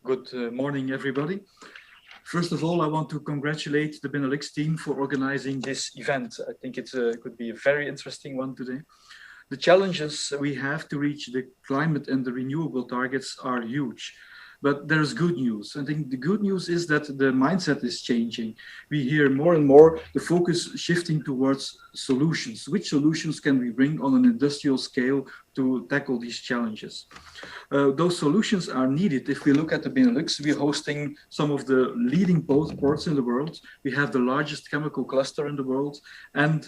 Good morning, everybody. First of all, I want to congratulate the Benelux team for organizing this event. I think it could be a very interesting one today. The challenges we have to reach the climate and the renewable targets are huge. But there's good news. I think the good news is that the mindset is changing. We hear more and more the focus shifting towards solutions. Which solutions can we bring on an industrial scale to tackle these challenges? Those solutions are needed. If we look at the Benelux, we're hosting some of the leading ports in the world. We have the largest chemical cluster in the world, and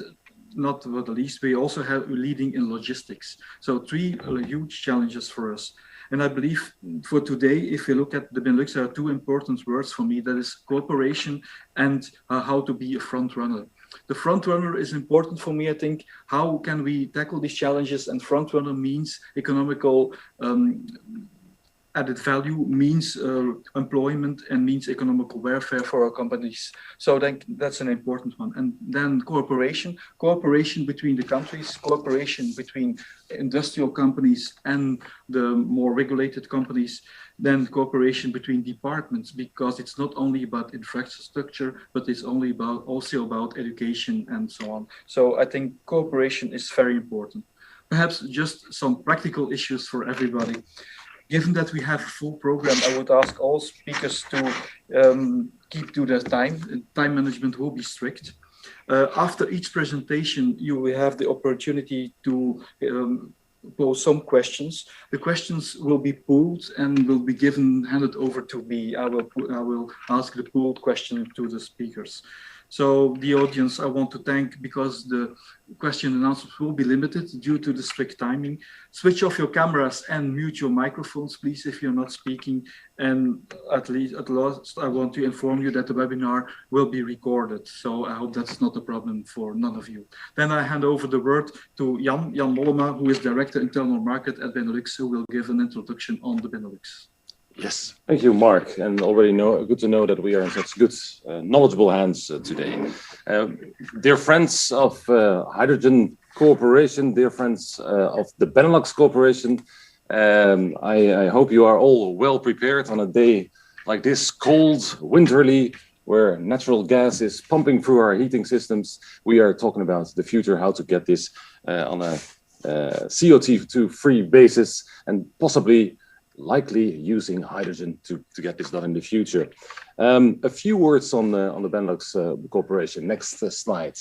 not the least, we also have leading in logistics. So three huge challenges for us. And I believe for today, if you look at the Benelux, there are two important words for me. That is cooperation and how to be a front runner. The front runner is important for me. I think, how can we tackle these challenges? And front runner means economical added value, means employment, and means economical welfare for our companies. So then that's an important one. And then cooperation between the countries, cooperation between industrial companies and the more regulated companies, then cooperation between departments, because it's not only about infrastructure, but it's also about education and so on. So I think cooperation is very important. Perhaps just some practical issues for everybody. Given that we have a full program, I would ask all speakers to keep to their time. Time management will be strict. After each presentation, you will have the opportunity to pose some questions. The questions will be pooled and will be handed over to me. I will ask the pooled question to the speakers. So the audience, I want to thank, because the question and answers will be limited due to the strict timing. Switch off your cameras and mute your microphones, please, if you're not speaking. And at last, I want to inform you that the webinar will be recorded. So I hope that's not a problem for none of you. Then I hand over the word to Jan Mollema, who is Director Internal Market at Benelux, who will give an introduction on the Benelux. Yes, thank you, Mark. And already good to know that we are in such good, knowledgeable hands today. Dear friends of Hydrogen Corporation, dear friends of the Benelux Corporation, I hope you are all well prepared on a day like this, cold, winterly, where natural gas is pumping through our heating systems. We are talking about the future, how to get this on a CO2-free basis, and possibly likely using hydrogen to get this done in the future. A few words on the Benelux Corporation. Next slide.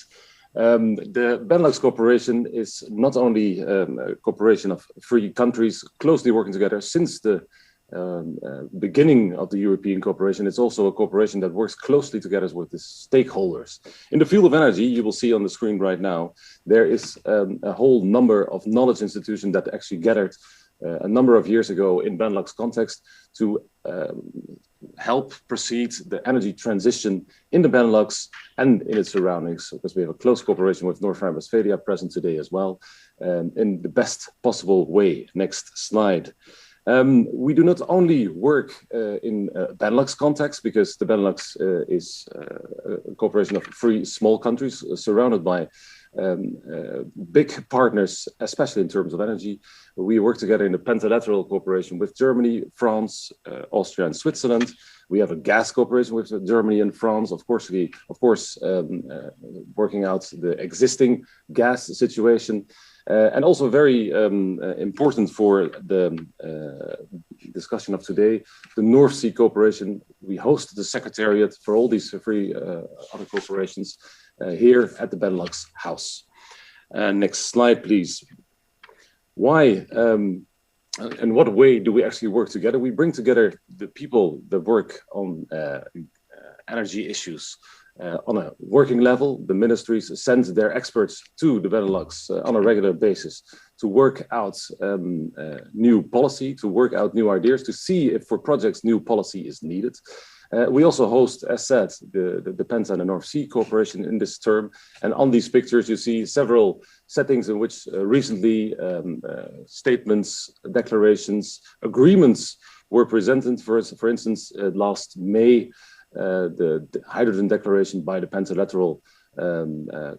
The Benelux Corporation is not only a corporation of 3 countries closely working together since the beginning of the European Corporation. It's also a corporation that works closely together with the stakeholders. In the field of energy, you will see on the screen right now, there is a whole number of knowledge institutions that actually gathered a number of years ago in Benelux context to help proceed the energy transition in the Benelux and in its surroundings, because we have a close cooperation with North Rhine-Westphalia present today as well, in the best possible way. Next slide. We do not only work in Benelux context, because the Benelux is a corporation of 3 small countries surrounded by big partners, especially in terms of energy. We work together in the pentalateral cooperation with Germany, France, Austria, and Switzerland. We have a gas cooperation with Germany and France. Of course, working out the existing gas situation. And also very important for the discussion of today, the North Sea Cooperation. We host the secretariat for all these 3 other corporations here at the Benelux House. Next slide, please. Why and what way do we actually work together? We bring together the people that work on energy issues on a working level. The ministries send their experts to the Benelux on a regular basis to work out new policy, to work out new ideas, to see if for projects new policy is needed. We also host, as said, the Penta and the North Sea Corporation in this term. And on these pictures, you see several settings in which recently statements, declarations, agreements were presented. For instance, last May, the hydrogen declaration by the Pentalateral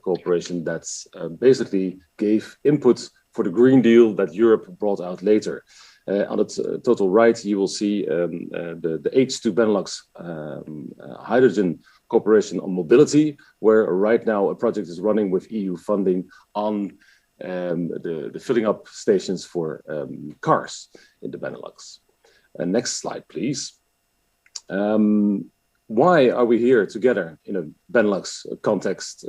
Corporation that's basically gave input for the Green Deal that Europe brought out later. On the total right, you will see the H2 Benelux Hydrogen Corporation on mobility, where right now a project is running with EU funding on the filling up stations for cars in the Benelux. Next slide, please. Why are we here together in a Benelux context,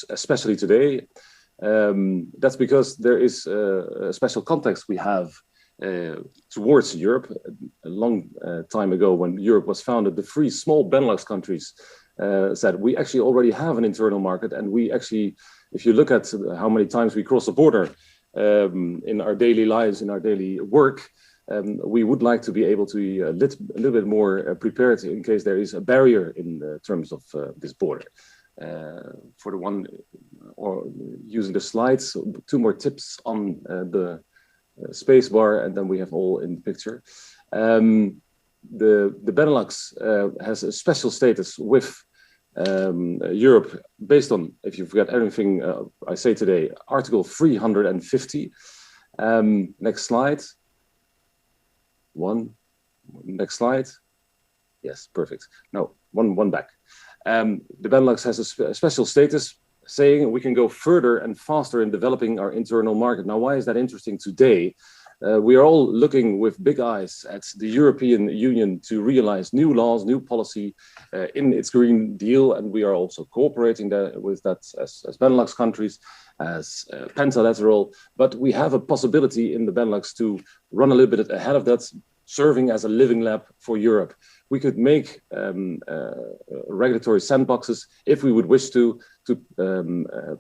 especially today? That's because there is a special context we have towards Europe. A long time ago, when Europe was founded, the three small Benelux countries said we actually already have an internal market, and we actually, if you look at how many times we cross the border in our daily lives, in our daily work, we would like to be able to be a little bit more prepared in case there is a barrier in terms of this border. For the one or using the slides, two more tips on the space bar, and then we have all in the picture. The Benelux has a special status with Europe based on, if you forget everything I say today, Article 350. Next slide. Next slide. Yes, perfect. No, one back. The Benelux has a special status saying we can go further and faster in developing our internal market. Now, why is that interesting today? We are all looking with big eyes at the European Union to realize new laws, new policy in its Green Deal, and we are also cooperating with that as Benelux countries, as pentalateral. But we have a possibility in the Benelux to run a little bit ahead of that, serving as a living lab for Europe. We could make regulatory sandboxes if we would wish to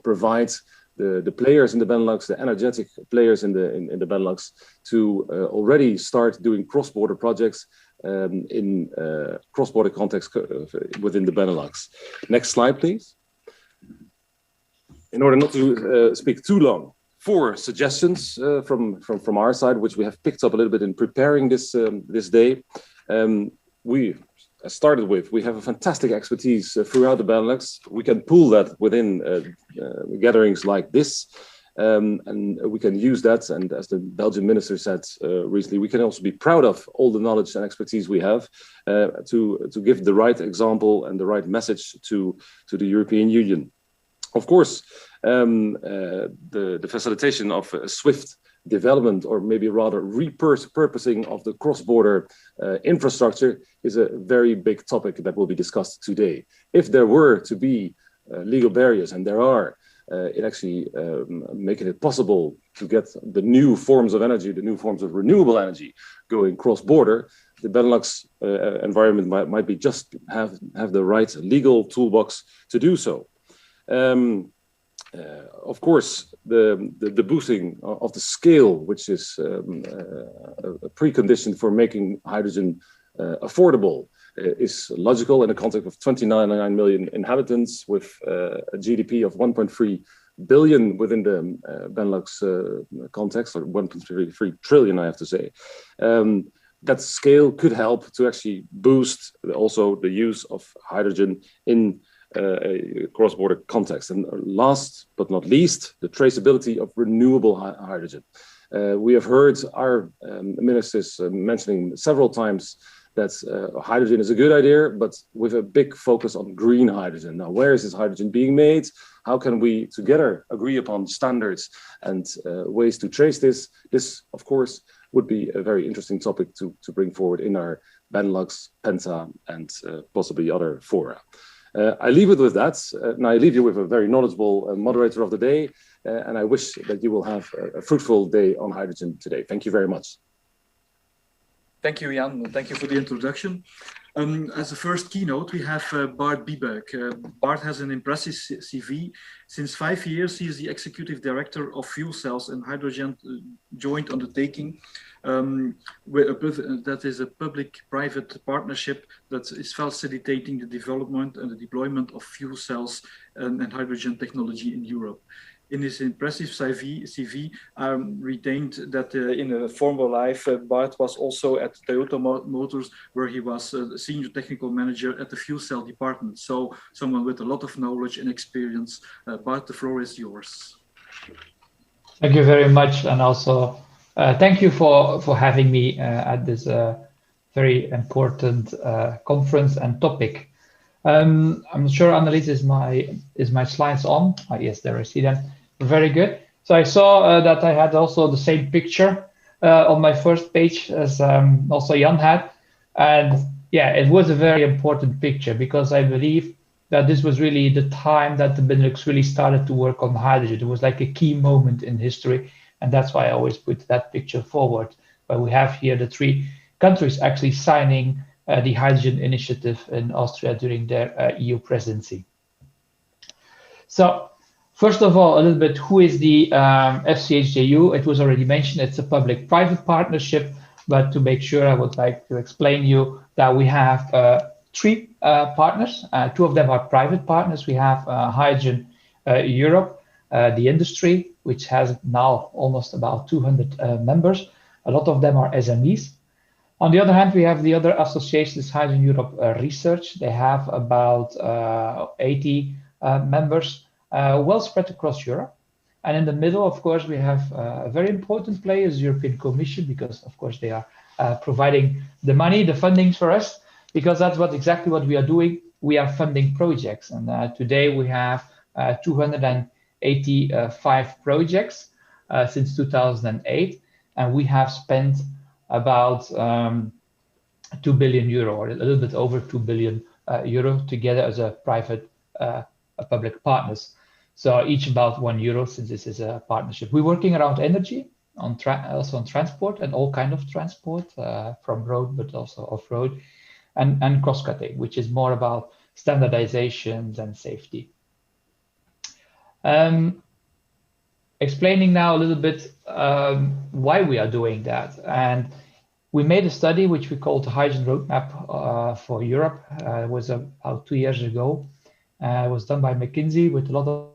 provide the players in the Benelux, the energetic players in the Benelux, to already start doing cross-border projects in cross-border context within the Benelux. Next slide, please. In order not to speak too long, 4 suggestions from our side, which we have picked up a little bit in preparing this day. We started with, we have a fantastic expertise throughout the Benelux. We can pool that within gatherings like this, and we can use that. And as the Belgian minister said recently, we can also be proud of all the knowledge and expertise we have to give the right example and the right message to the European Union. Of course, the facilitation of a swift development, or maybe rather repurposing of the cross-border infrastructure, is a very big topic that will be discussed today. If there were to be legal barriers, and there are, it actually making it possible to get the new forms of energy, the new forms of renewable energy going cross-border, the Benelux environment might be just have the right legal toolbox to do so. Of course, the boosting of the scale, which is a precondition for making hydrogen affordable, is logical in the context of 29 million inhabitants with a GDP of 1.3 billion within the Benelux context, or 1.3 trillion, I have to say. That scale could help to actually boost also the use of hydrogen in a cross-border context. And last but not least, the traceability of renewable hydrogen. We have heard our ministers mentioning several times that hydrogen is a good idea, but with a big focus on green hydrogen. Now, where is this hydrogen being made? How can we together agree upon standards and ways to trace this? This, of course, would be a very interesting topic to bring forward in our Benelux, Penta, and possibly other fora. I leave it with that, and I leave you with a very knowledgeable moderator of the day, and I wish that you will have a fruitful day on hydrogen today. Thank you very much. Thank you, Jan. Thank you for the introduction. As a first keynote, we have Bart Biebeck. Bart has an impressive CV. Since 5 years, he is the executive director of fuel cells and hydrogen joint undertaking. That is a public-private partnership that is facilitating the development and the deployment of fuel cells and hydrogen technology in Europe. In his impressive CV, retained that in a former life, Bart was also at Toyota Motors, where he was a senior technical manager at the fuel cell department. So someone with a lot of knowledge and experience. Bart, the floor is yours. Thank you very much. And also Thank you for having me at this very important conference and topic. I'm sure Annelies is my slides on. Yes, there I see them. Very good. So I saw that I had also the same picture on my first page as also Jan had, and yeah, it was a very important picture because I believe that this was really the time that the Benelux really started to work on hydrogen. It was like a key moment in history, and that's why I always put that picture forward. But we have here the 3 countries actually signing the hydrogen initiative in Austria during their EU presidency. So first of all, a little bit, who is the FCHJU? It was already mentioned, it's a public-private partnership, but to make sure, I would like to explain you that we have 3 partners. 2 of them are private partners. We have Hydrogen Europe, the industry, which has now almost about 200 members. A lot of them are SMEs. On the other hand, we have the other associations, Hydrogen Europe Research. They have about 80 members, well spread across Europe. And in the middle, of course, we have a very important player, is the European Commission, because of course they are providing the money, the fundings for us, because that's exactly what we are doing. We are funding projects, and today we have 285 projects since 2008, and we have spent about 2 billion euro, or a little bit over 2 billion euro together as a private public partners. So each about €1, since this is a partnership. We're working around energy, also on transport and all kind of transport, from road but also off-road, and cross-cutting, which is more about standardizations and safety. Explaining now a little bit why we are doing that. And we made a study which we called the Hydrogen Roadmap for Europe. It was about 2 years ago. It was done by McKinsey with a lot of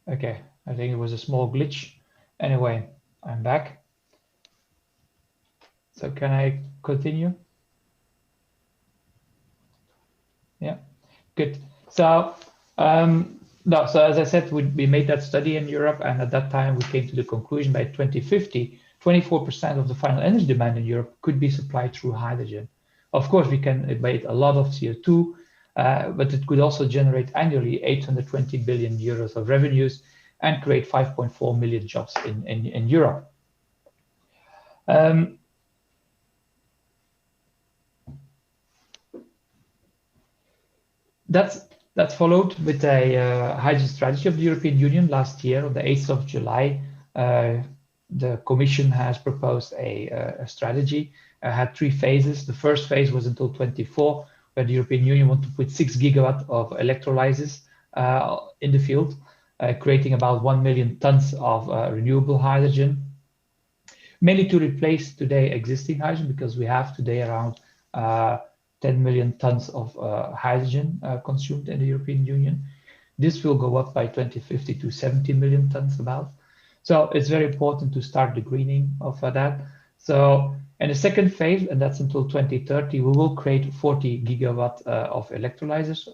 Okay, I think it was a small glitch. Anyway, I'm back. So can I continue? Yeah, good. So, no, so as I said, we made that study in Europe, and at that time we came to the conclusion by 2050, 24% of the final energy demand in Europe could be supplied through hydrogen. Of course, we can emit a lot of CO2, but it could also generate annually 820 billion euros of revenues and create 5.4 million jobs in Europe. That's followed with a hydrogen strategy of the European Union last year. On the 8th of July, the Commission has proposed a strategy. Had 3 phases. The first phase was until 24, where the European Union wanted to put 6 gigawatts of electrolyzers in the field, creating about 1 million tons of renewable hydrogen, mainly to replace today existing hydrogen, because we have today around 10 million tons of hydrogen consumed in the European Union. This will go up by 2050 to 70 million tons about. So it's very important to start the greening of that. So in the second phase, and that's until 2030, we will create 40 gigawatts of electrolyzers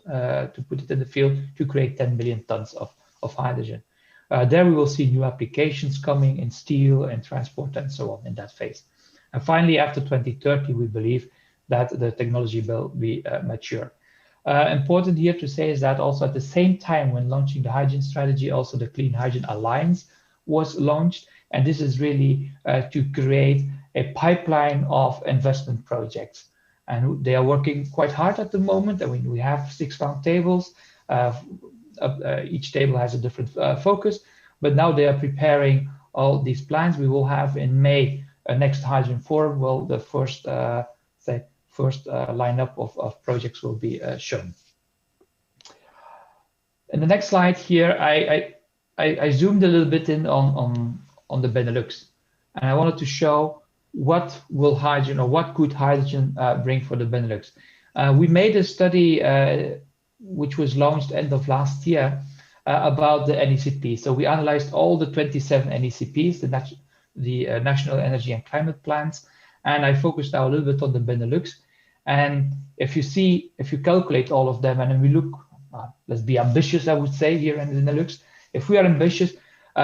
to put it in the field to create 10 million tons of hydrogen. There we will see new applications coming in steel and transport and so on in that phase. And finally, after 2030, we believe that the technology will be mature. Important here to say is that also at the same time when launching the hydrogen strategy, also the Clean Hydrogen Alliance was launched. And this is really to create a pipeline of investment projects. And they are working quite hard at the moment. I mean, we have 6 round tables. Each table has a different focus, but now they are preparing all these plans. We will have in May a next hydrogen forum. Well, the first lineup of projects will be shown. In the next slide here, I zoomed a little bit in on the Benelux, and I wanted to show what will hydrogen, or what could hydrogen bring for the Benelux. We made a study which was launched end of last year about the NECP. So we analyzed all the 27 NECPs, the National Energy and Climate Plans, and I focused now a little bit on the Benelux. And if you calculate all of them, and then we look, let's be ambitious, I would say, here in the Benelux. If we are ambitious,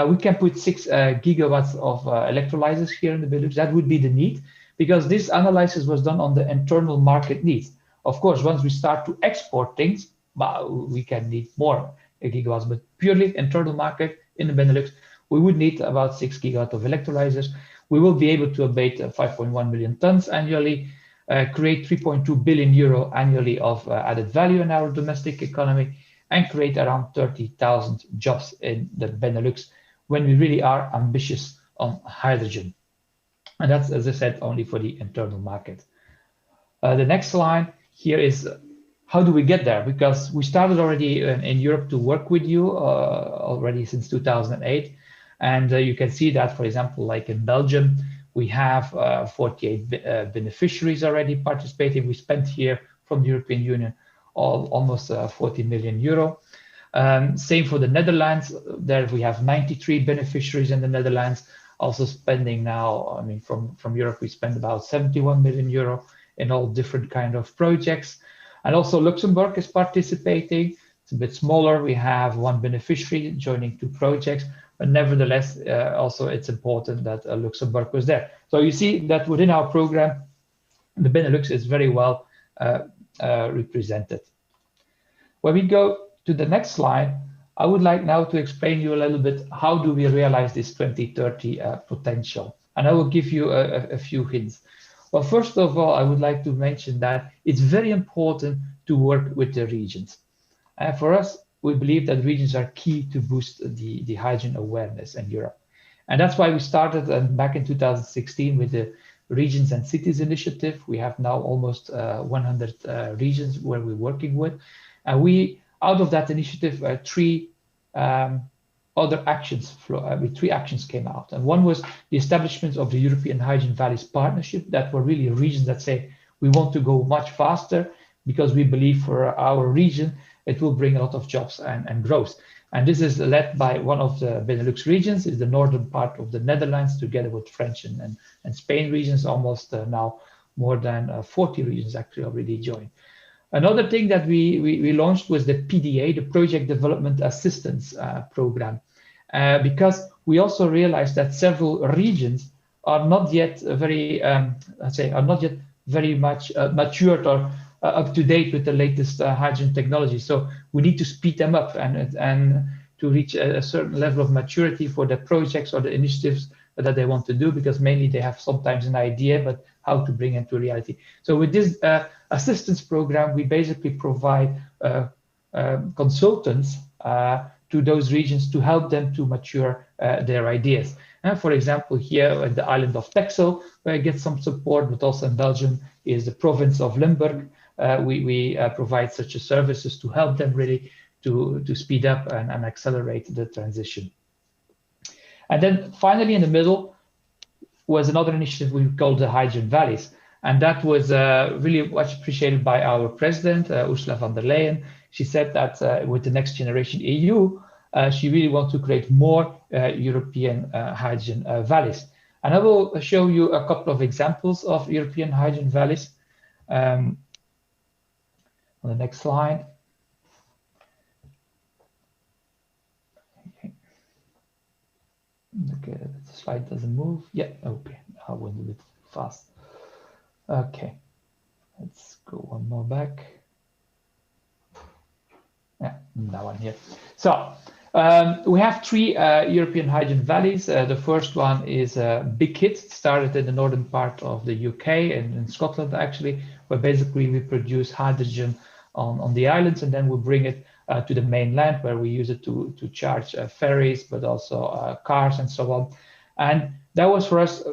we can put 6 gigawatts of electrolyzers here in the Benelux. That would be the need, because this analysis was done on the internal market needs. Of course, once we start to export things, we can need more gigawatts, but purely internal market in the Benelux, we would need about 6 gigawatts of electrolyzers. We will be able to abate 5.1 million tons annually, create 3.2 billion euro annually of added value in our domestic economy, and create around 30,000 jobs in the Benelux when we really are ambitious on hydrogen. And that's, as I said, only for the internal market. The next slide here is how do we get there? Because we started already in Europe to work with you already since 2008. And you can see that, for example, like in Belgium, we have 48 beneficiaries already participating. We spent here from the European Union almost 40 million euro. Same for the Netherlands. There we have 93 beneficiaries in the Netherlands, also spending now, I mean, from Europe, we spend about 71 million euro in all different kind of projects. And also Luxembourg is participating. It's a bit smaller. We have 1 beneficiary joining 2 projects, but nevertheless, also it's important that Luxembourg was there. So you see that within our program, the Benelux is very well represented. When we go to the next slide, I would like now to explain you a little bit how do we realize this 2030 potential. And I will give you a few hints. Well, first of all, I would like to mention that it's very important to work with the regions. For us, we believe that regions are key to boost the hydrogen awareness in Europe. And that's why we started back in 2016 with the Regions and Cities Initiative. We have now almost 100 regions where we're working with. And we, out of that initiative, 3 other actions, 3 actions came out. And one was the establishment of the European Hydrogen Valleys Partnership. That were really regions that say, we want to go much faster because we believe for our region, it will bring a lot of jobs and growth. And this is led by one of the Benelux regions, is the northern part of the Netherlands, together with French and Spain regions. Almost now more than 40 regions actually already joined. Another thing that we launched was the PDA, the Project Development Assistance Program, because we also realized that several regions are not yet very, very much matured or up to date with the latest hydrogen technology. So we need to speed them up and to reach a certain level of maturity for the projects or the initiatives that they want to do, because mainly they have sometimes an idea, but how to bring it to reality. So with this assistance program, we basically provide consultants to those regions to help them to mature their ideas. For example, here at the island of Texel, where I get some support, but also in Belgium is the province of Limburg. We provide such a services to help them really to speed up and accelerate the transition. And then finally in the middle was another initiative we called the Hydrogen Valleys. And that was really much appreciated by our president, Ursula von der Leyen. She said that with the Next Generation EU, she really wants to create more European hydrogen valleys. And I will show you a couple of examples of European hydrogen valleys. On the next slide. Okay, the slide doesn't move. Yeah, okay, I went a bit fast. Okay, let's go one more back. Yeah, now I'm here. So we have 3 European hydrogen valleys. The first one is Big Hit, started in the northern part of the UK and in Scotland actually, where basically we produce hydrogen on the islands, and then we bring it to the mainland, where we use it to charge ferries, but also cars and so on. And that was for us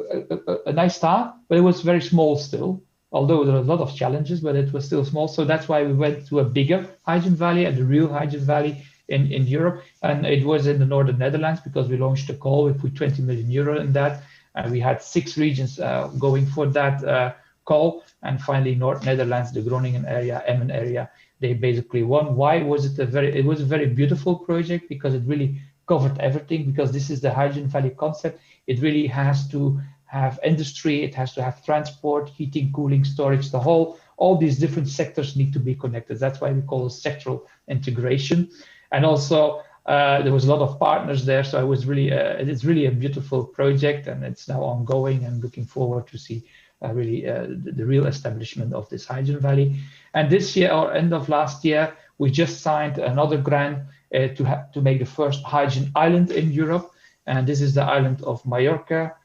a nice start, but it was very small still, although there were a lot of challenges, but it was still small. So that's why we went to a bigger hydrogen valley, and the real hydrogen valley in Europe. And it was in the northern Netherlands, because we launched a call. We put 20 million euro in that. And we had 6 regions going for that call. And finally, North Netherlands, the Groningen area, Emmen area, they basically won. Why was it it was a very beautiful project, because it really covered everything, because this is the hydrogen valley concept. It really has to have industry, it has to have transport, heating, cooling, storage, all these different sectors need to be connected. That's why we call it sectoral integration. And also there was a lot of partners there, so it's really a beautiful project, and it's now ongoing, and looking forward to see the real establishment of this hydrogen valley. And this year, or end of last year, we just signed another grant to make the first hydrogen island in Europe, and this is the island of Mallorca,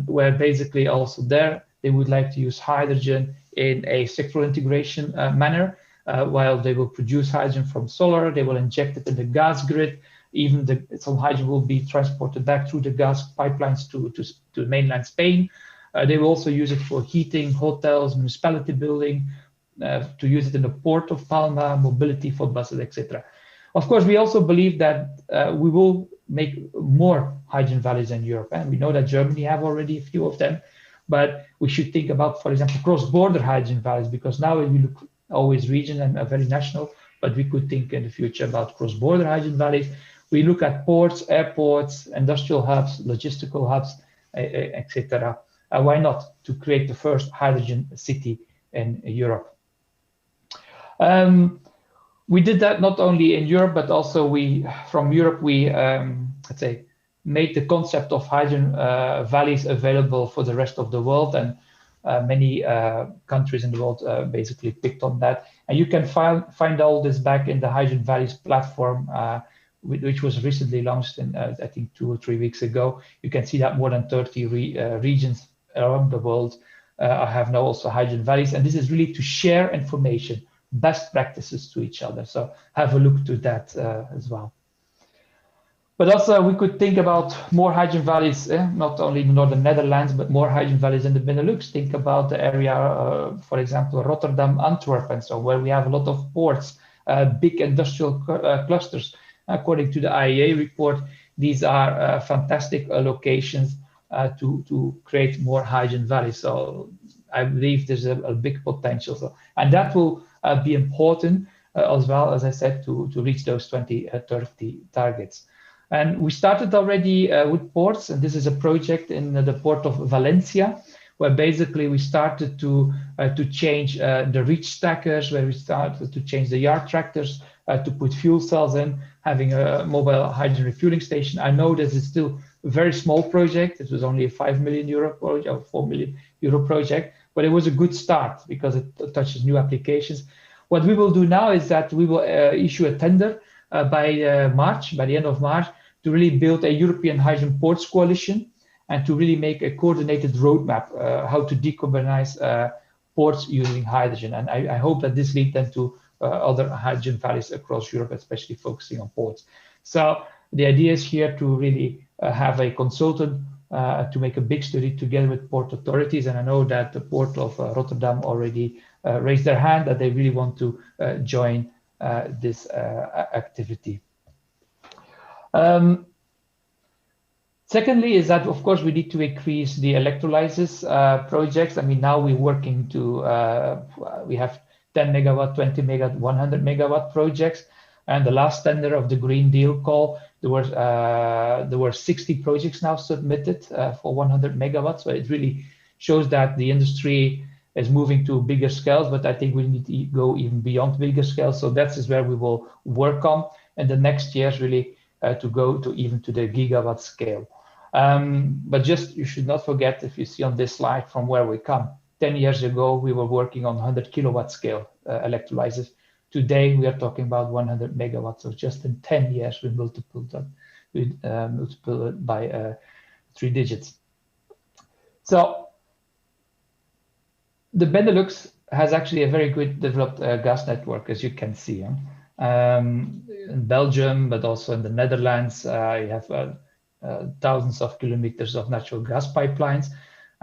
where basically also there they would like to use hydrogen in a sectoral integration manner. While they will produce hydrogen from solar, they will inject it in the gas grid. Even some hydrogen will be transported back through the gas pipelines to mainland Spain. They will also use it for heating, hotels, municipality building, to use it in the port of Palma, mobility for buses, etc. Of course, we also believe that we will make more hydrogen valleys in Europe, and we know that Germany have already a few of them, but we should think about, for example, cross-border hydrogen valleys, because now we look always region and very national, but we could think in the future about cross-border hydrogen valleys. We look at ports, airports, industrial hubs, logistical hubs, etc. Why not to create the first hydrogen city in Europe? We did that not only in Europe, but also from Europe, we let's say, made the concept of hydrogen valleys available for the rest of the world, and many countries in the world basically picked on that. And you can find all this back in the Hydrogen Valleys platform, which was recently launched in, I think, 2 or 3 weeks ago. You can see that more than 30 regions around the world have now also hydrogen valleys, and this is really to share information, best practices to each other. So have a look to that as well. But also we could think about more hydrogen valleys, not only in the northern Netherlands, but more hydrogen valleys in the Benelux. Think about the area, for example, Rotterdam, Antwerp, and so, where we have a lot of ports, big industrial clusters. According to the IEA report, these are fantastic locations to create more hydrogen valleys. So I believe there's a big potential. So, and that will be important as well, as I said, to reach those 2030 targets. And we started already with ports, and this is a project in the port of Valencia, where basically we started to change the reach stackers, where we started to change the yard tractors to put fuel cells in, having a mobile hydrogen refueling station. I know this is still a very small project. It was only a €5 million project, or €4 million project, but it was a good start because it touches new applications. What we will do now is that we will issue a tender by the end of March, to really build a European Hydrogen Ports Coalition, and to really make a coordinated roadmap how to decarbonize ports using hydrogen. And I hope that this leads then to other hydrogen valleys across Europe, especially focusing on ports. So the idea is here to really have a consultant to make a big study together with port authorities. And I know that the port of Rotterdam already raised their hand that they really want to join this activity. Secondly is that, of course, we need to increase the electrolysis projects. I mean, now we're working to, we have 10 megawatt, 20 megawatt, 100 megawatt projects. And the last tender of the Green Deal call, there were 60 projects now submitted for 100 megawatts. So it really shows that the industry is moving to bigger scales, but I think we need to go even beyond bigger scales. So that is where we will work on in the next years, really, to go to even to the gigawatt scale. But just, you should not forget, if you see on this slide from where we come, 10 years ago, we were working on 100 kilowatt scale electrolyzers. Today, we are talking about 100 megawatts. So just in 10 years, we multiple it by 3 digits. So the Benelux has actually a very good developed gas network, as you can see. In Belgium, but also in the Netherlands, you have thousands of kilometers of natural gas pipelines.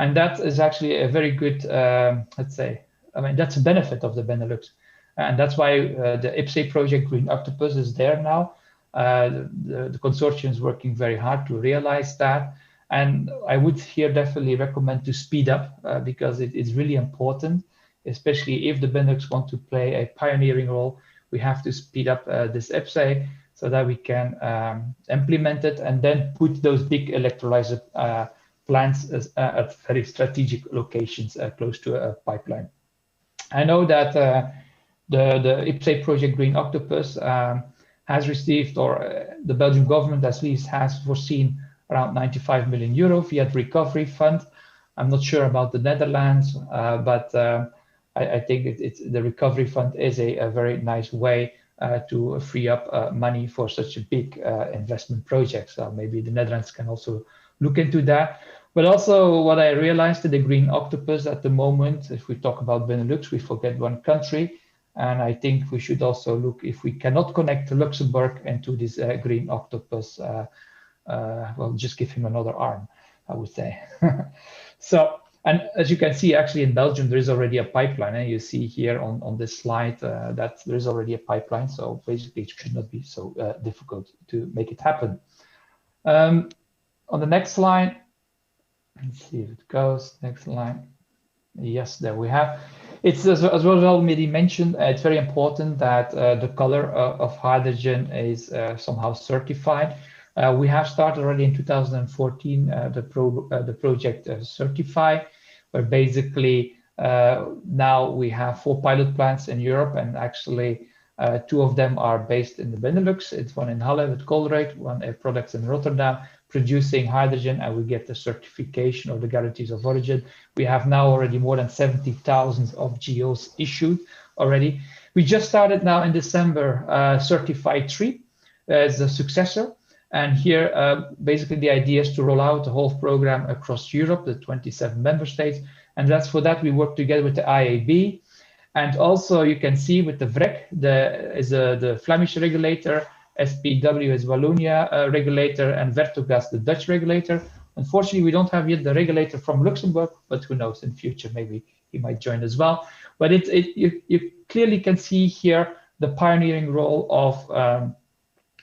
And that is actually a very good, let's say, I mean, that's a benefit of the Benelux. And that's why the IPCEI project Green Octopus is there now. The consortium is working very hard to realize that. And I would here definitely recommend to speed up because it is really important. especially if the Benelux want to play a pioneering role, we have to speed up this IPCEI so that we can implement it and then put those big electrolyzer plants at very strategic locations close to a pipeline. I know that the IPCEI project Green Octopus has received, or the Belgian government at least has foreseen around 95 million euro via the recovery fund. I'm not sure about the Netherlands, but I think the recovery fund is a very nice way to free up money for such a big investment project. So maybe the Netherlands can also look into that. But also what I realized in the Green Octopus at the moment, if we talk about Benelux, we forget one country. And I think we should also look if we cannot connect Luxembourg into this Green Octopus. Well, just give him another arm, I would say. So, and as you can see, actually in Belgium, there is already a pipeline. And you see here on this slide that there is already a pipeline. So basically, it should not be so difficult to make it happen. On the next slide, let's see if it goes. Next line. Yes, there we have. It's as well already mentioned, it's very important that the color of hydrogen is somehow certified. We have started already in 2014 the project Certify, where basically now we have 4 pilot plants in Europe, and actually 2 of them are based in the Benelux. It's one in Halle with Colruyt, one Air Products in Rotterdam, producing hydrogen, and we get the certification of the guarantees of origin. We have now already more than 70,000 of GOs issued already. We just started now in December Certified 3 as a successor. And here, basically the idea is to roll out the whole program across Europe, the 27 member states. And that's for that we work together with the IAB. And also you can see with the VREC, the Flemish regulator, SPW is Wallonia regulator, and Vertogas, the Dutch regulator. Unfortunately, we don't have yet the regulator from Luxembourg, but who knows, in future, maybe he might join as well. But you clearly can see here the pioneering role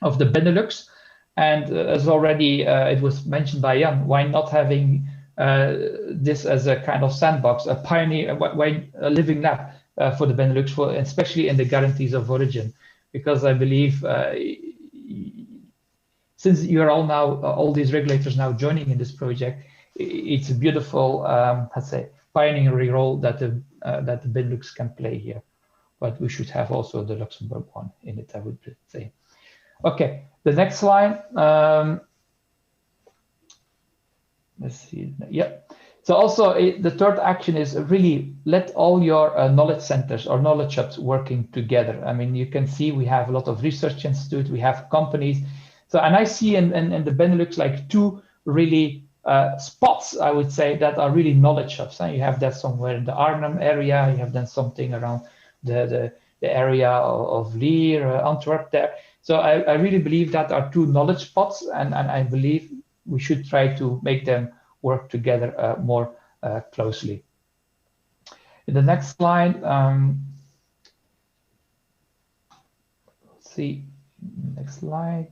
of the Benelux. And as already it was mentioned by Jan, why not having this as a kind of sandbox, a pioneer, a living lab for the Benelux, especially in the guarantees of origin? Because I believe since you are all now, all these regulators now joining in this project, it's a beautiful, let's say, pioneering role that the Benelux can play here. But we should have also the Luxembourg one in it, I would say. Okay, the next slide. Let's see. Yeah. So also the third action is really let all your knowledge centers or knowledge hubs working together. I mean, you can see we have a lot of research institutes, we have companies. So, and I see in the Benelux like 2 really spots, I would say, that are really knowledge hubs. And you have that somewhere in the Arnhem area, you have then something around the area of Lier, Antwerp there. So I really believe that are 2 knowledge spots, and I believe we should try to make them work together more closely. In the next slide, let's see, next slide.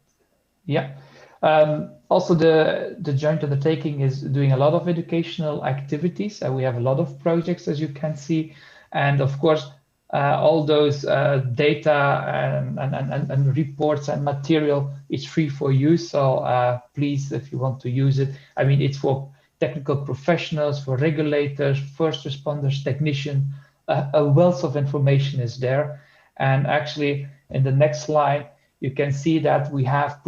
Yeah. Also, the joint undertaking is doing a lot of educational activities. We have a lot of projects, as you can see, and of course, all those data and reports and material is free for use. So please, if you want to use it, I mean, it's for technical professionals, for regulators, first responders, technicians. A wealth of information is there. And actually, in the next slide, you can see that we have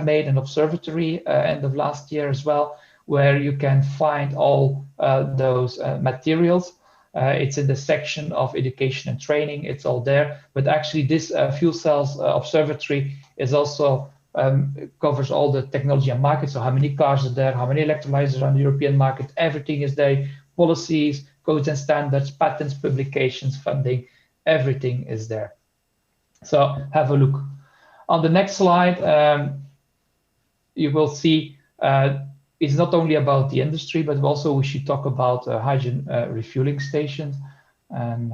made an observatory end of last year as well, where you can find all those materials. It's in the section of education and training, it's all there. But actually this fuel cells observatory is also covers all the technology and market. So how many cars are there, how many electrolyzers are on the European market, everything is there, policies, codes and standards, patents, publications, funding, everything is there. So have a look. On the next slide, you will see it's not only about the industry, but also we should talk about hydrogen refueling stations. And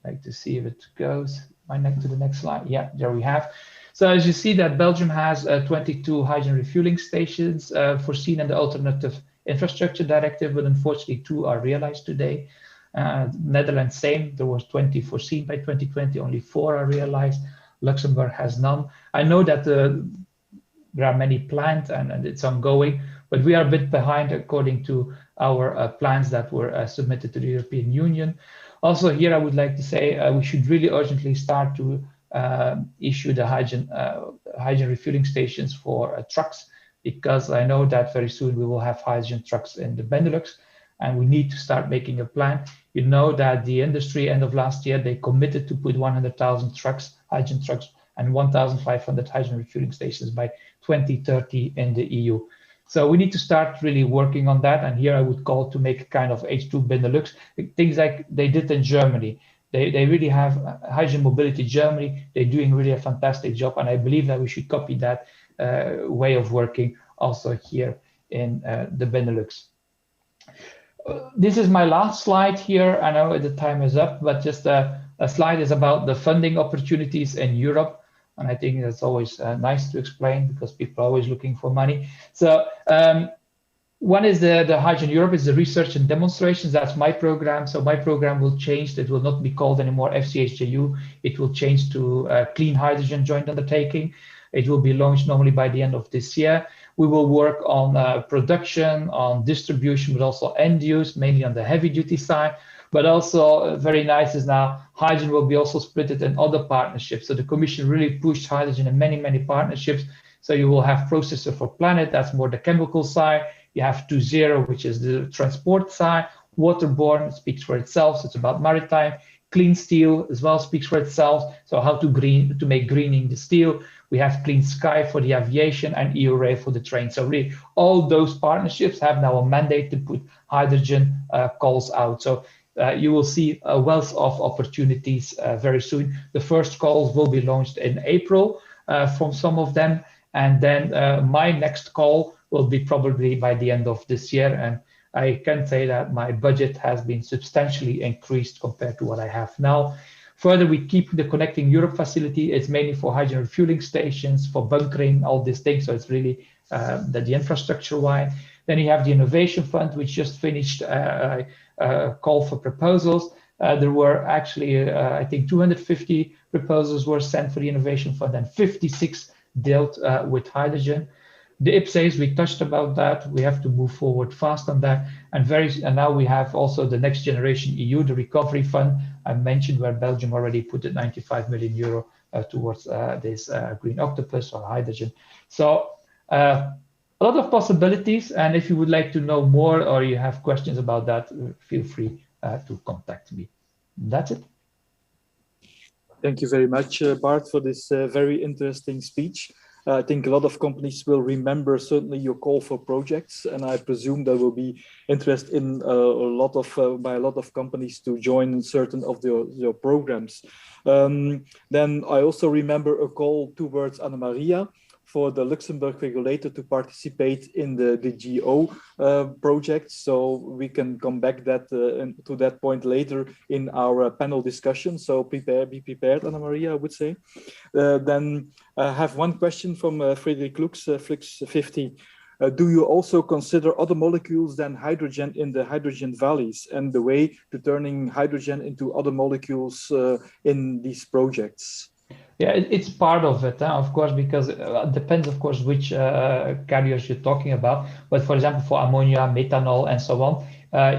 I'd like to see if it goes to the next slide. Yeah, there we have. So as you see that Belgium has 22 hydrogen refueling stations foreseen in the Alternative Infrastructure Directive, but unfortunately 2 are realized today. Netherlands, same. There was 20 foreseen by 2020, only 4 are realized. Luxembourg has none. I know that there are many planned and it's ongoing, but we are a bit behind according to our plans that were submitted to the European Union. Also here, I would like to say we should really urgently start to issue the hydrogen refueling stations for trucks, because I know that very soon we will have hydrogen trucks in the Benelux, and we need to start making a plan. You know that the industry, end of last year, they committed to put 100,000 trucks, hydrogen trucks, and 1,500 hydrogen refueling stations by 2030 in the EU. So we need to start really working on that. And here I would call to make a kind of H2 Benelux, things like they did in Germany. They really have hydrogen mobility Germany. They're doing really a fantastic job. And I believe that we should copy that way of working also here in the Benelux. This is my last slide here. I know the time is up, but just a slide is about the funding opportunities in Europe. And I think that's always nice to explain because people are always looking for money. So one is the Hydrogen Europe, is the research and demonstrations. That's my program. So my program will change. It will not be called anymore FCHJU. It will change to Clean Hydrogen Joint Undertaking. It will be launched normally by the end of this year. We will work on production, on distribution, but also end use, mainly on the heavy duty side. But also very nice is now hydrogen will be also split in other partnerships. So the Commission really pushed hydrogen in many, many partnerships. So you will have Processor for Planet, that's more the chemical side. You have 2.0, which is the transport side. Waterborne speaks for itself, so it's about maritime. Clean Steel as well speaks for itself. So how to make greening the steel. We have Clean Sky for the aviation and EU Rail for the train. So really all those partnerships have now a mandate to put hydrogen calls out. So you will see a wealth of opportunities very soon. The first calls will be launched in April from some of them. And then my next call will be probably by the end of this year. And I can say that my budget has been substantially increased compared to what I have now. Further, we keep the Connecting Europe facility. It's mainly for hydrogen refueling stations, for bunkering, all these things. So it's really the infrastructure wide. Then you have the Innovation Fund, which just finished a call for proposals. There were actually, I think, 250 proposals were sent for the Innovation Fund, and 56 dealt with hydrogen. The IPCEIs, we touched about that. We have to move forward fast on that. And now we have also the Next Generation EU, the Recovery Fund I mentioned, where Belgium already put the 95 million euro towards this green octopus or hydrogen. So a lot of possibilities. And if you would like to know more or you have questions about that, feel free to contact me. That's it. Thank you very much, Bart, for this very interesting speech. I think a lot of companies will remember certainly your call for projects, and I presume there will be interest in by a lot of companies to join certain of your programs. Then I also remember a call towards Anna Maria for the Luxembourg regulator to participate in the GO project. So we can come back to that point later in our panel discussion. So be prepared, Anna Maria, I would say. Then I have one question from Frederick Lux, Flix 50. Do you also consider other molecules than hydrogen in the hydrogen valleys and the way to turning hydrogen into other molecules in these projects? Yeah, it's part of it, of course, because it depends, of course, which carriers you're talking about. But for example, for ammonia, methanol, and so on,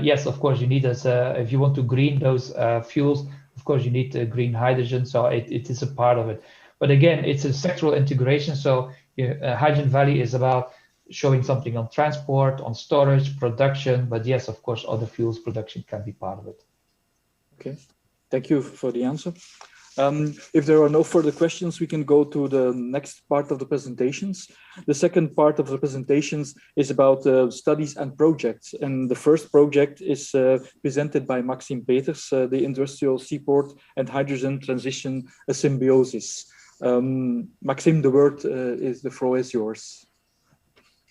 yes, of course, you need if you want to green those fuels, of course, you need green hydrogen. So it is a part of it. But again, it's a sectoral integration. So Hydrogen Valley is about showing something on transport, on storage, production. But yes, of course, other fuels production can be part of it. Okay, thank you for the answer. If there are no further questions, we can go to the next part of the presentations. The second part of the presentations is about studies and projects. And the first project is presented by Maxime Peters, the Industrial Seaport and Hydrogen Transition Symbiosis. Maxime, the floor is yours.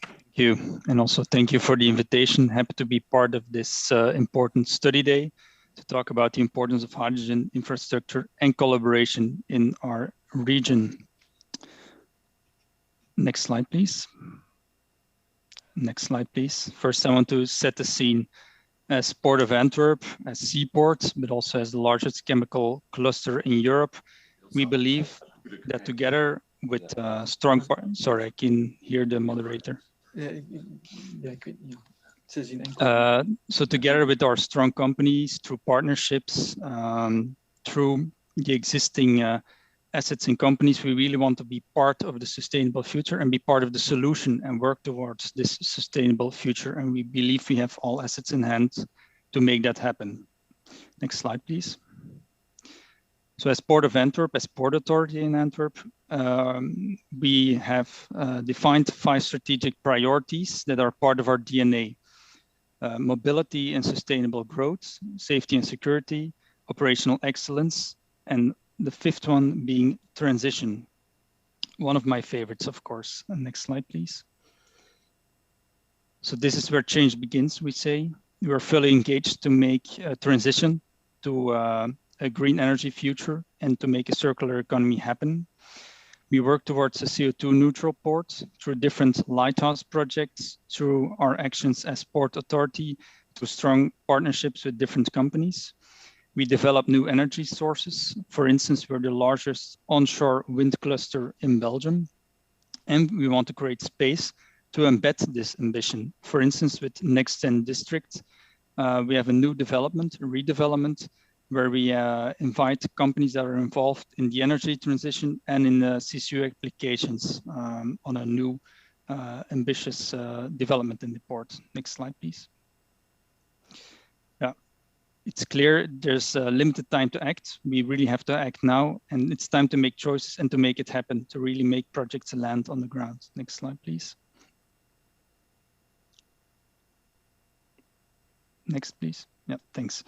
Thank you. And also thank you for the invitation. Happy to be part of this important study day to talk about the importance of hydrogen infrastructure and collaboration in our region. Next slide, please. Next slide, please. First, I want to set the scene. As Port of Antwerp, as seaport, but also as the largest chemical cluster in Europe, we believe that together with strong sorry, I can hear the moderator. So together with our strong companies, through partnerships, through the existing assets and companies, we really want to be part of the sustainable future and be part of the solution and work towards this sustainable future. And we believe we have all assets in hand to make that happen. Next slide, please. So as Port of Antwerp, as Port Authority in Antwerp, we have defined 5 strategic priorities that are part of our DNA. Mobility and sustainable growth, safety and security, operational excellence, and the 5th one being transition. One of my favorites, of course. Next slide, please. So this is where change begins, we say. We are fully engaged to make a transition to a green energy future and to make a circular economy happen. We work towards a CO2 neutral port through different lighthouse projects, through our actions as Port Authority, through strong partnerships with different companies. We develop new energy sources. For instance, we're the largest onshore wind cluster in Belgium. And we want to create space to embed this ambition. For instance, with NextGen District, we have a new development, a redevelopment, where we invite companies that are involved in the energy transition and in the CCU applications on a new ambitious development in the port. Next slide, please. Yeah, it's clear there's a limited time to act. We really have to act now, and it's time to make choices and to make it happen, to really make projects land on the ground. Next slide, please. Next, please. Yeah, thanks.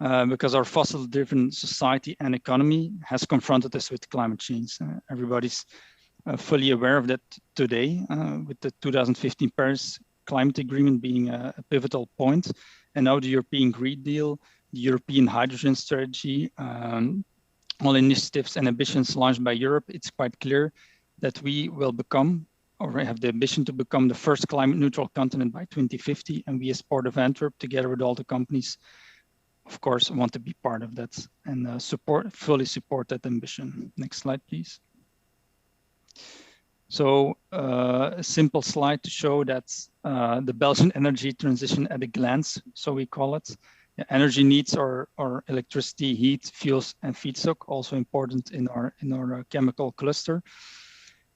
Because our fossil-driven society and economy has confronted us with climate change. Everybody's fully aware of that today, with the 2015 Paris Climate Agreement being a pivotal point. And now the European Green Deal, the European Hydrogen Strategy, all initiatives and ambitions launched by Europe, it's quite clear that we will become, or have the ambition to become, the first climate neutral continent by 2050. And we as Port of Antwerp, together with all the companies, of course, want to be part of that and fully support that ambition. Next slide, please. So a simple slide to show that the Belgian energy transition at a glance, so we call it. Energy needs are electricity, heat, fuels, and feedstock, also important in our chemical cluster.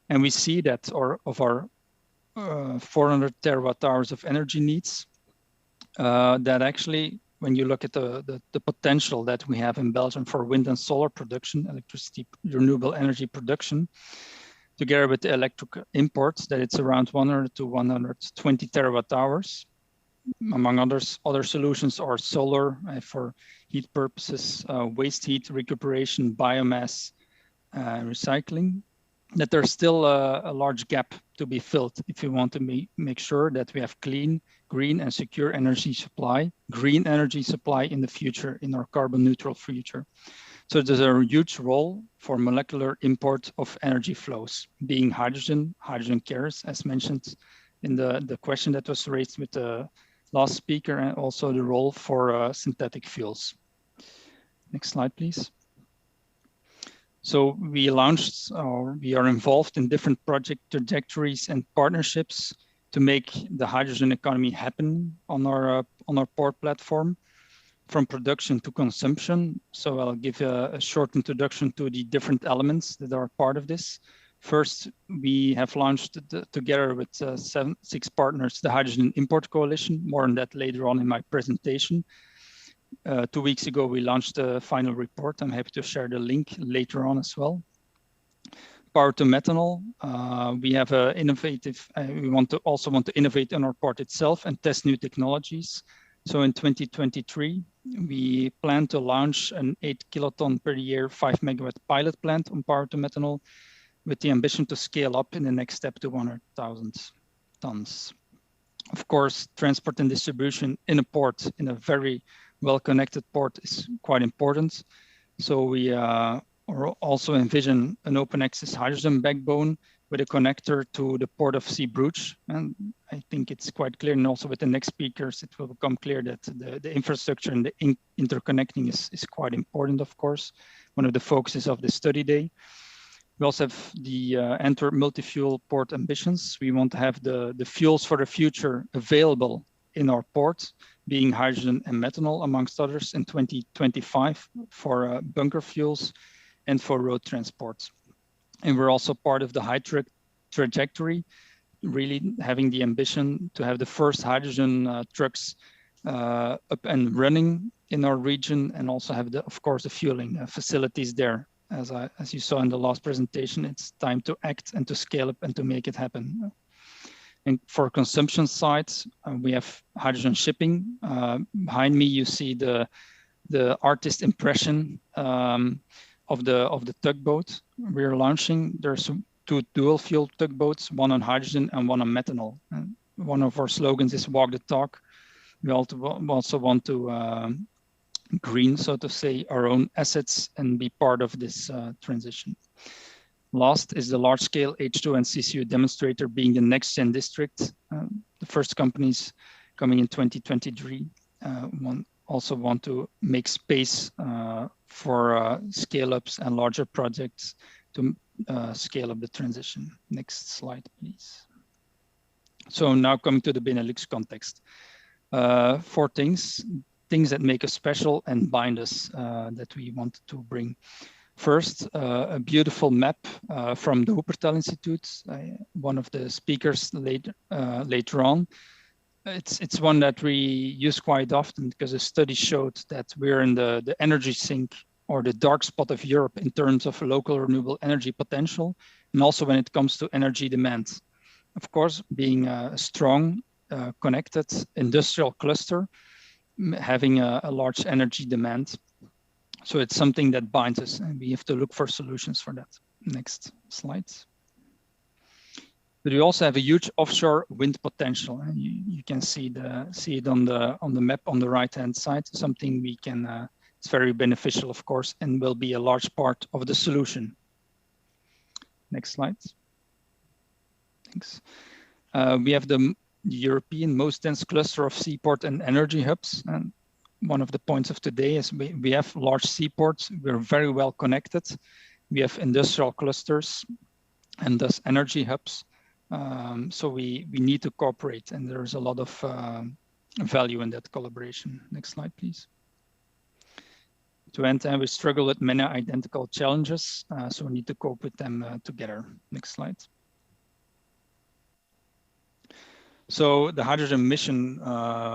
And we see that of our 400 terawatt hours of energy needs, that actually, when you look at the potential that we have in Belgium for wind and solar production, electricity, renewable energy production, together with the electric imports, that it's around 100 to 120 terawatt hours. Among others, other solutions are solar for heat purposes, waste heat recuperation, biomass, recycling. That there's still a large gap to be filled if we want to make sure that we have clean, green, and secure energy supply, green energy supply in the future, in our carbon neutral future. So there's a huge role for molecular import of energy flows, being hydrogen carriers, as mentioned in the question that was raised with the last speaker, and also the role for synthetic fuels. Next slide, please. So we launched, or we are involved in different project trajectories and partnerships to make the hydrogen economy happen on our port platform, from production to consumption. So I'll give a short introduction to the different elements that are part of this. First, we have launched together with 6 partners, the Hydrogen Import Coalition. More on that later on in my presentation. 2 weeks ago, we launched the final report. I'm happy to share the link later on as well. Power to methanol. We have an innovative, we also want to innovate on our port itself and test new technologies. So in 2023, we plan to launch an 8 kiloton per year, 5 megawatt pilot plant on power to methanol, with the ambition to scale up in the next step to 100,000 tons. Of course, transport and distribution in a port, in a very well-connected port, is quite important. So we also envision an open access hydrogen backbone with a connector to the port of Zeebrugge. And I think it's quite clear, and also with the next speakers, it will become clear that the infrastructure and the interconnecting is quite important, of course, one of the focuses of the study day. We also have the Antwerp multi-fuel port ambitions. We want to have the fuels for the future available in our port, being hydrogen and methanol, amongst others, in 2025 for bunker fuels and for road transport. And we're also part of the trajectory, really having the ambition to have the first hydrogen trucks up and running in our region, and also have, of course, the fueling facilities there. As you saw in the last presentation, it's time to act and to scale up and to make it happen. And for consumption side, we have hydrogen shipping. Behind me, you see the artist impression of the tugboat we're launching. There's 2 dual fuel tugboats, one on hydrogen and one on methanol. And one of our slogans is walk the talk. We also want to green, so to say, our own assets and be part of this transition. Last is the large-scale H2 and CCU demonstrator being the next-gen district. The first companies coming in 2023 also want to make space for scale-ups and larger projects to scale up the transition. Next slide, please. So now coming to the Benelux context. 4 things that make us special and bind us that we wanted to bring. First, a beautiful map from the Wuppertal Institute, one of the speakers later on. It's one that we use quite often because a study showed that we're in the energy sink or the dark spot of Europe in terms of local renewable energy potential, and also when it comes to energy demand. Of course, being a strong, connected industrial cluster, having a large energy demand. So it's something that binds us, and we have to look for solutions for that. Next slide. But we also have a huge offshore wind potential, and you can see it on the map on the right-hand side. Something we can, it's very beneficial, of course, and will be a large part of the solution. Next slide. Thanks. We have the European most dense cluster of seaport and energy hubs, and one of the points of today is we have large seaports. We're very well connected. We have industrial clusters and thus energy hubs. So we need to cooperate, and there's a lot of value in that collaboration. Next slide, please. To end, we struggle with many identical challenges, so we need to cope with them together. Next slide. So the hydrogen mission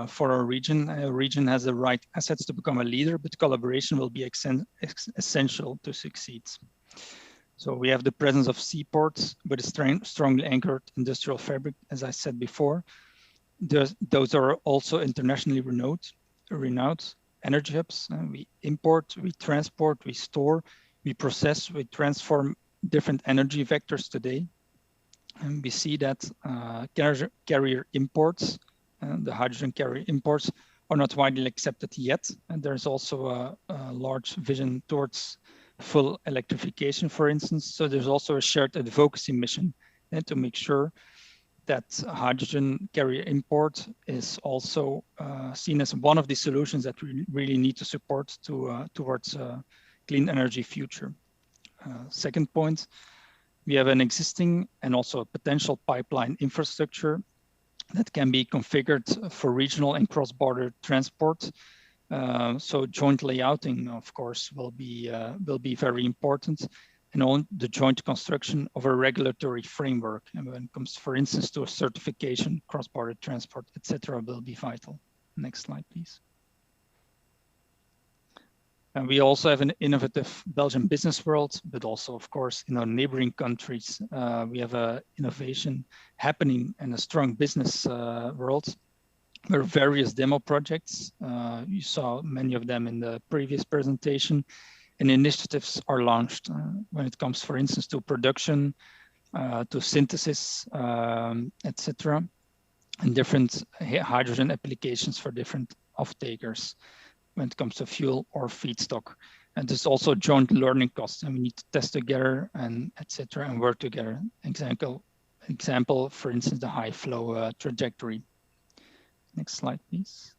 for our region has the right assets to become a leader, but collaboration will be essential to succeed. So we have the presence of seaports with a strongly anchored industrial fabric, as I said before. Those are also internationally renowned energy hubs. We import, we transport, we store, we process, we transform different energy vectors today. And we see that carrier imports, the hydrogen carrier imports, are not widely accepted yet. And there's also a large vision towards full electrification, for instance. So there's also a shared advocacy mission to make sure that hydrogen carrier import is also seen as one of the solutions that we really need to support towards a clean energy future. Second point, we have an existing and also a potential pipeline infrastructure that can be configured for regional and cross-border transport. So joint layouting, of course, will be very important, and on the joint construction of a regulatory framework. And when it comes, for instance, to a certification, cross-border transport, etc., will be vital. Next slide, please. And we also have an innovative Belgian business world, but also, of course, in our neighboring countries, we have innovation happening and a strong business world. There are various demo projects. You saw many of them in the previous presentation, and initiatives are launched when it comes, for instance, to production, to synthesis, etc., and different hydrogen applications for different off-takers when it comes to fuel or feedstock. And there's also joint learning costs, and we need to test together and etc. and work together. Example, for instance, the high flow trajectory. Next slide, please.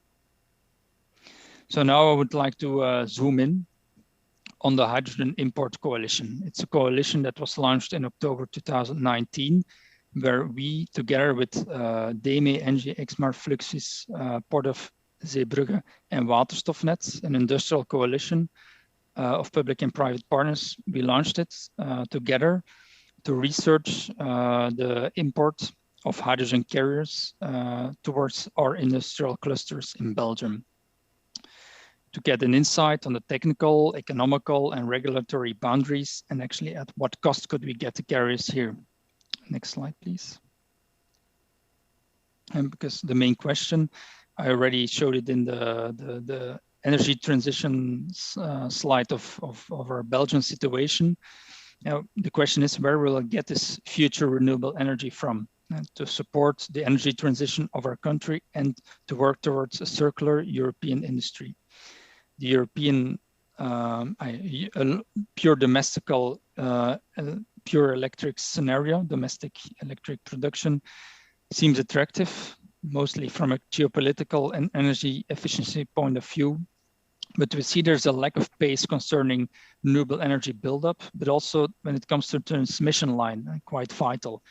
So now I would like to zoom in on the Hydrogen Import Coalition. It's a coalition that was launched in October 2019, where we, together with DEME, ENGIE, Exmar, Fluxys, Port of Zeebrugge, and Waterstofnet, an industrial coalition of public and private partners, we launched it together to research the import of hydrogen carriers towards our industrial clusters in Belgium, to get an insight on the technical, economical, and regulatory boundaries, and actually at what cost could we get the carriers here. Next slide, please. And because the main question, I already showed it in the energy transition slide of our Belgian situation. Now, the question is, where will I get this future renewable energy from to support the energy transition of our country and to work towards a circular European industry? The European pure domestical, pure electric scenario, domestic electric production, seems attractive, mostly from a geopolitical and energy efficiency point of view. But we see there's a lack of pace concerning renewable energy buildup, but also when it comes to transmission line, quite vital.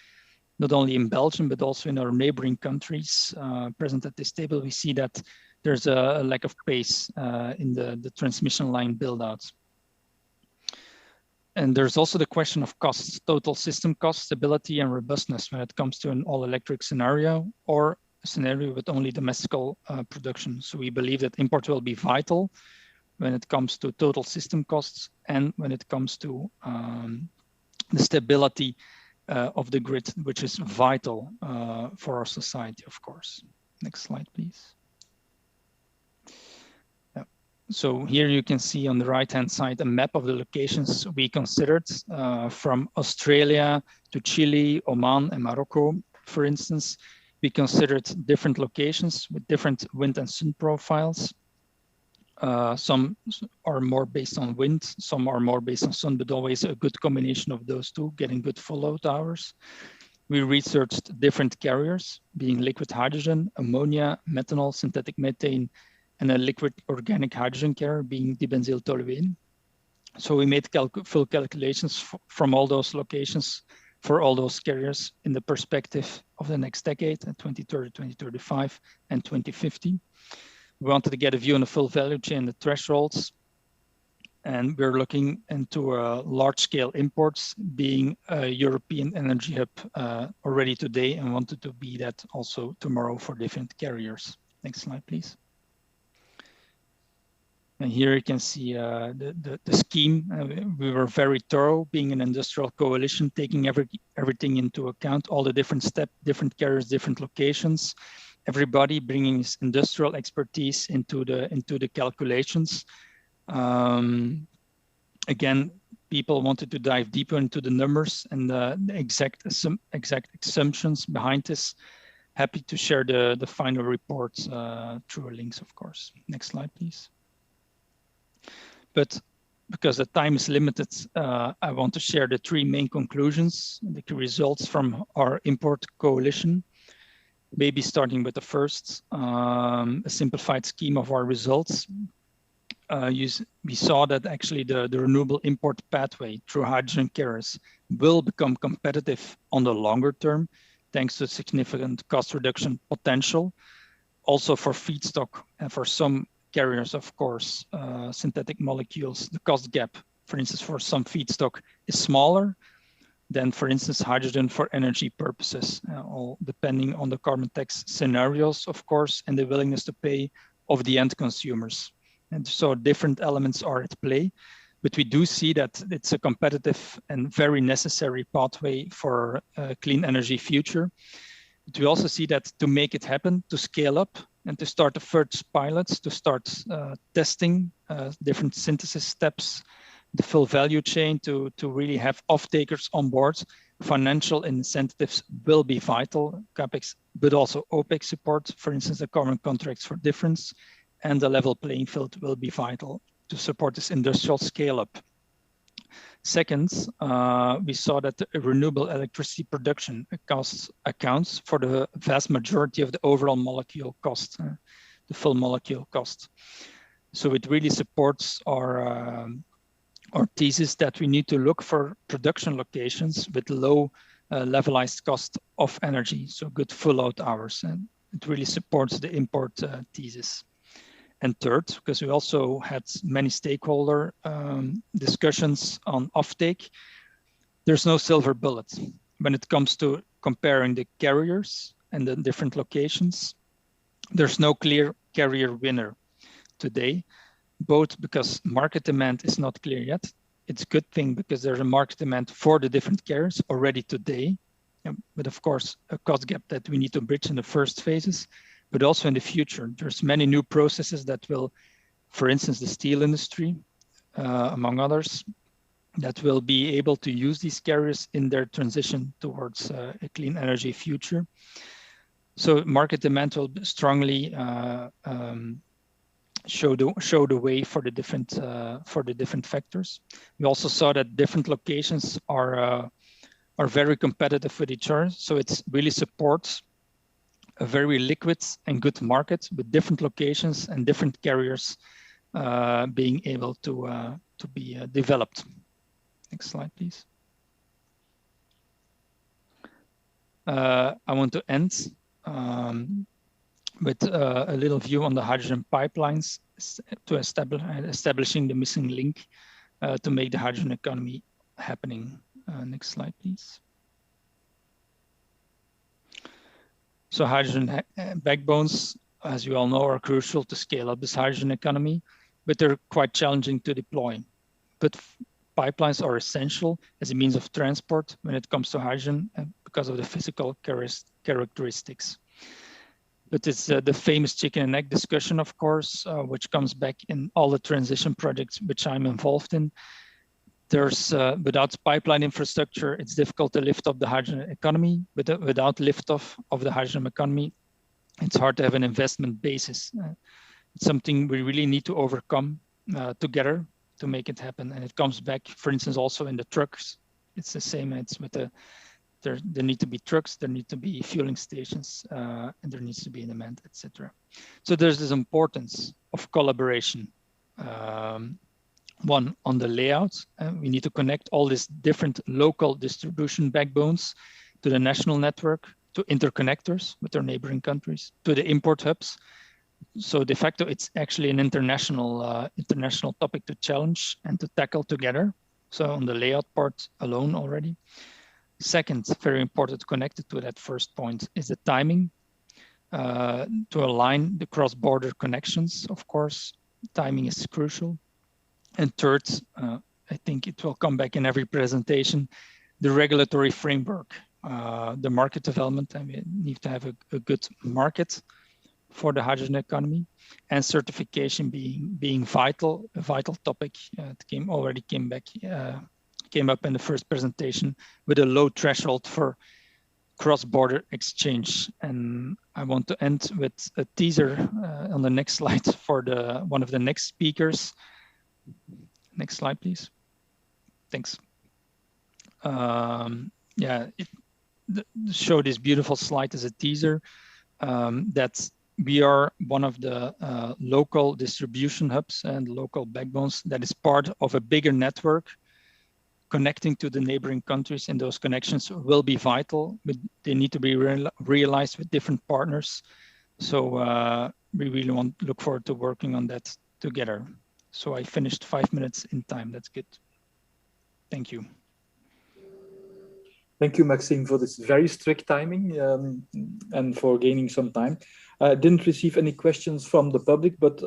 Not only in Belgium, but also in our neighboring countries present at this table, we see that there's a lack of pace in the transmission line build-outs. And there's also the question of costs, total system cost, stability, and robustness when it comes to an all-electric scenario or a scenario with only domestical production. So we believe that import will be vital when it comes to total system costs and when it comes to the stability of the grid, which is vital for our society, of course. Next slide, please. So here you can see on the right-hand side a map of the locations we considered from Australia to Chile, Oman, and Morocco, for instance. We considered different locations with different wind and sun profiles. Some are more based on wind, some are more based on sun, but always a good combination of those two, getting good fallout hours. We researched different carriers, being liquid hydrogen, ammonia, methanol, synthetic methane, and a liquid organic hydrogen carrier being dibenzyl toluene. So we made full calculations from all those locations for all those carriers in the perspective of the next decade, 2030, 2035, and 2050. We wanted to get a view on the full value chain, the thresholds, and we're looking into large-scale imports, being a European energy hub already today, and wanted to be that also tomorrow for different carriers. Next slide, please. And here you can see the scheme. We were very thorough, being an industrial coalition, taking everything into account, all the different steps, different carriers, different locations, everybody bringing his industrial expertise into the calculations. Again, people wanted to dive deeper into the numbers and the exact assumptions behind this. Happy to share the final reports through links, of course. Next slide, please. But because the time is limited, I want to share the three main conclusions, the key results from our import coalition. Maybe starting with the first, a simplified scheme of our results. We saw that actually the renewable import pathway through hydrogen carriers will become competitive on the longer term, thanks to significant cost reduction potential. Also for feedstock and for some carriers, of course, synthetic molecules, the cost gap, for instance, for some feedstock is smaller than, for instance, hydrogen for energy purposes, all depending on the carbon tax scenarios, of course, and the willingness to pay of the end consumers. And so different elements are at play, but we do see that it's a competitive and very necessary pathway for a clean energy future. But we also see that to make it happen, to scale up and to start the first pilots, to start testing different synthesis steps, the full value chain, to really have off-takers on board, financial incentives will be vital, CAPEX, but also OPEX support, for instance, the carbon contracts for difference, and the level playing field will be vital to support this industrial scale up. Second, we saw that the renewable electricity production accounts for the vast majority of the overall molecule cost, the full molecule cost. So it really supports our thesis that we need to look for production locations with low levelized cost of energy, so good full load hours, and it really supports the import thesis. And third, because we also had many stakeholder discussions on offtake, there's no silver bullet when it comes to comparing the carriers and the different locations. There's no clear carrier winner today, both because market demand is not clear yet. It's a good thing because there's a market demand for the different carriers already today, but of course a cost gap that we need to bridge in the first phases. But also in the future, there's many new processes that will, for instance, the steel industry, among others, that will be able to use these carriers in their transition towards a clean energy future. So market demand will strongly show the way for the different factors. We also saw that different locations are very competitive with each other, so it really supports a very liquid and good market with different locations and different carriers being able to be developed. Next slide, please. I want to end with a little view on the hydrogen pipelines to establishing the missing link to make the hydrogen economy happening. Next slide, please. So hydrogen backbones, as you all know, are crucial to scale up this hydrogen economy, but they're quite challenging to deploy. But pipelines are essential as a means of transport when it comes to hydrogen because of the physical characteristics. But it's the famous chicken and egg discussion, of course, which comes back in all the transition projects which I'm involved in. There's without pipeline infrastructure, it's difficult to lift up the hydrogen economy. But without liftoff of the hydrogen economy, it's hard to have an investment basis. It's something we really need to overcome together to make it happen. And it comes back, for instance, also in the trucks. It's the same. It's with there need to be trucks, there need to be fueling stations, and there needs to be demand, etc. So there's this importance of collaboration. One, on the layout, we need to connect all these different local distribution backbones to the national network, to interconnectors with our neighboring countries, to the import hubs. So de facto, it's actually an international topic to challenge and to tackle together. So on the layout part alone already. Second, very important connected to that first point is the timing to align the cross-border connections. Of course, timing is crucial. And third, I think it will come back in every presentation, the regulatory framework, the market development, and we need to have a good market for the hydrogen economy, and certification being vital, a vital topic. It came up in the first presentation with a low threshold for cross-border exchange. And I want to end with a teaser on the next slide for one of the next speakers. Next slide, please. Thanks. Show this beautiful slide as a teaser. That we are one of the local distribution hubs and local backbones that is part of a bigger network connecting to the neighboring countries, and those connections will be vital, but they need to be realized with different partners. So we really look forward to working on that together. So I finished 5 minutes in time. That's good. Thank you. Thank you, Maxime, for this very strict timing and for gaining some time. I didn't receive any questions from the public, but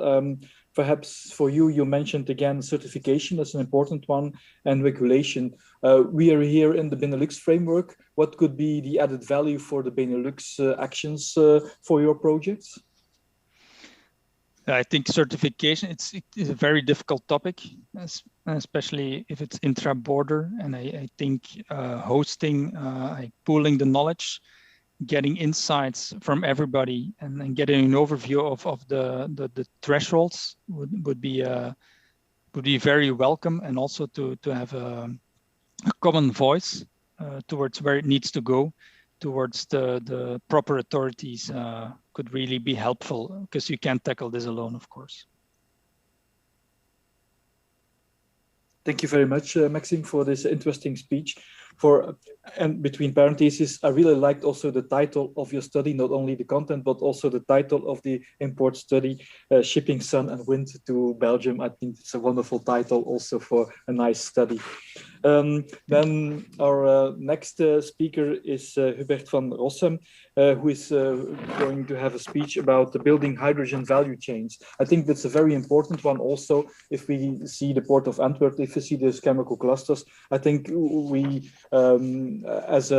perhaps for you, you mentioned again certification as an important one, and regulation. We are here in the Benelux framework. What could be the added value for the Benelux actions for your projects? I think certification, it's a very difficult topic, especially if it's intra-border. And I think hosting, pooling the knowledge, getting insights from everybody, and getting an overview of the thresholds would be would be very welcome, and also to have a common voice towards where it needs to go, towards the proper authorities, could really be helpful, because you can't tackle this alone, of course. Thank you very much, Maxime, for this interesting speech. And between parentheses, I really liked also the title of your study, not only the content, but also the title of the import study, Shipping Sun and Wind to Belgium. I think it's a wonderful title also for a nice study. Then our next speaker is Hubert van Rossem, who is going to have a speech about the building hydrogen value chains. I think that's a very important one also. If we see the Port of Antwerp, if we see these chemical clusters, I think we, as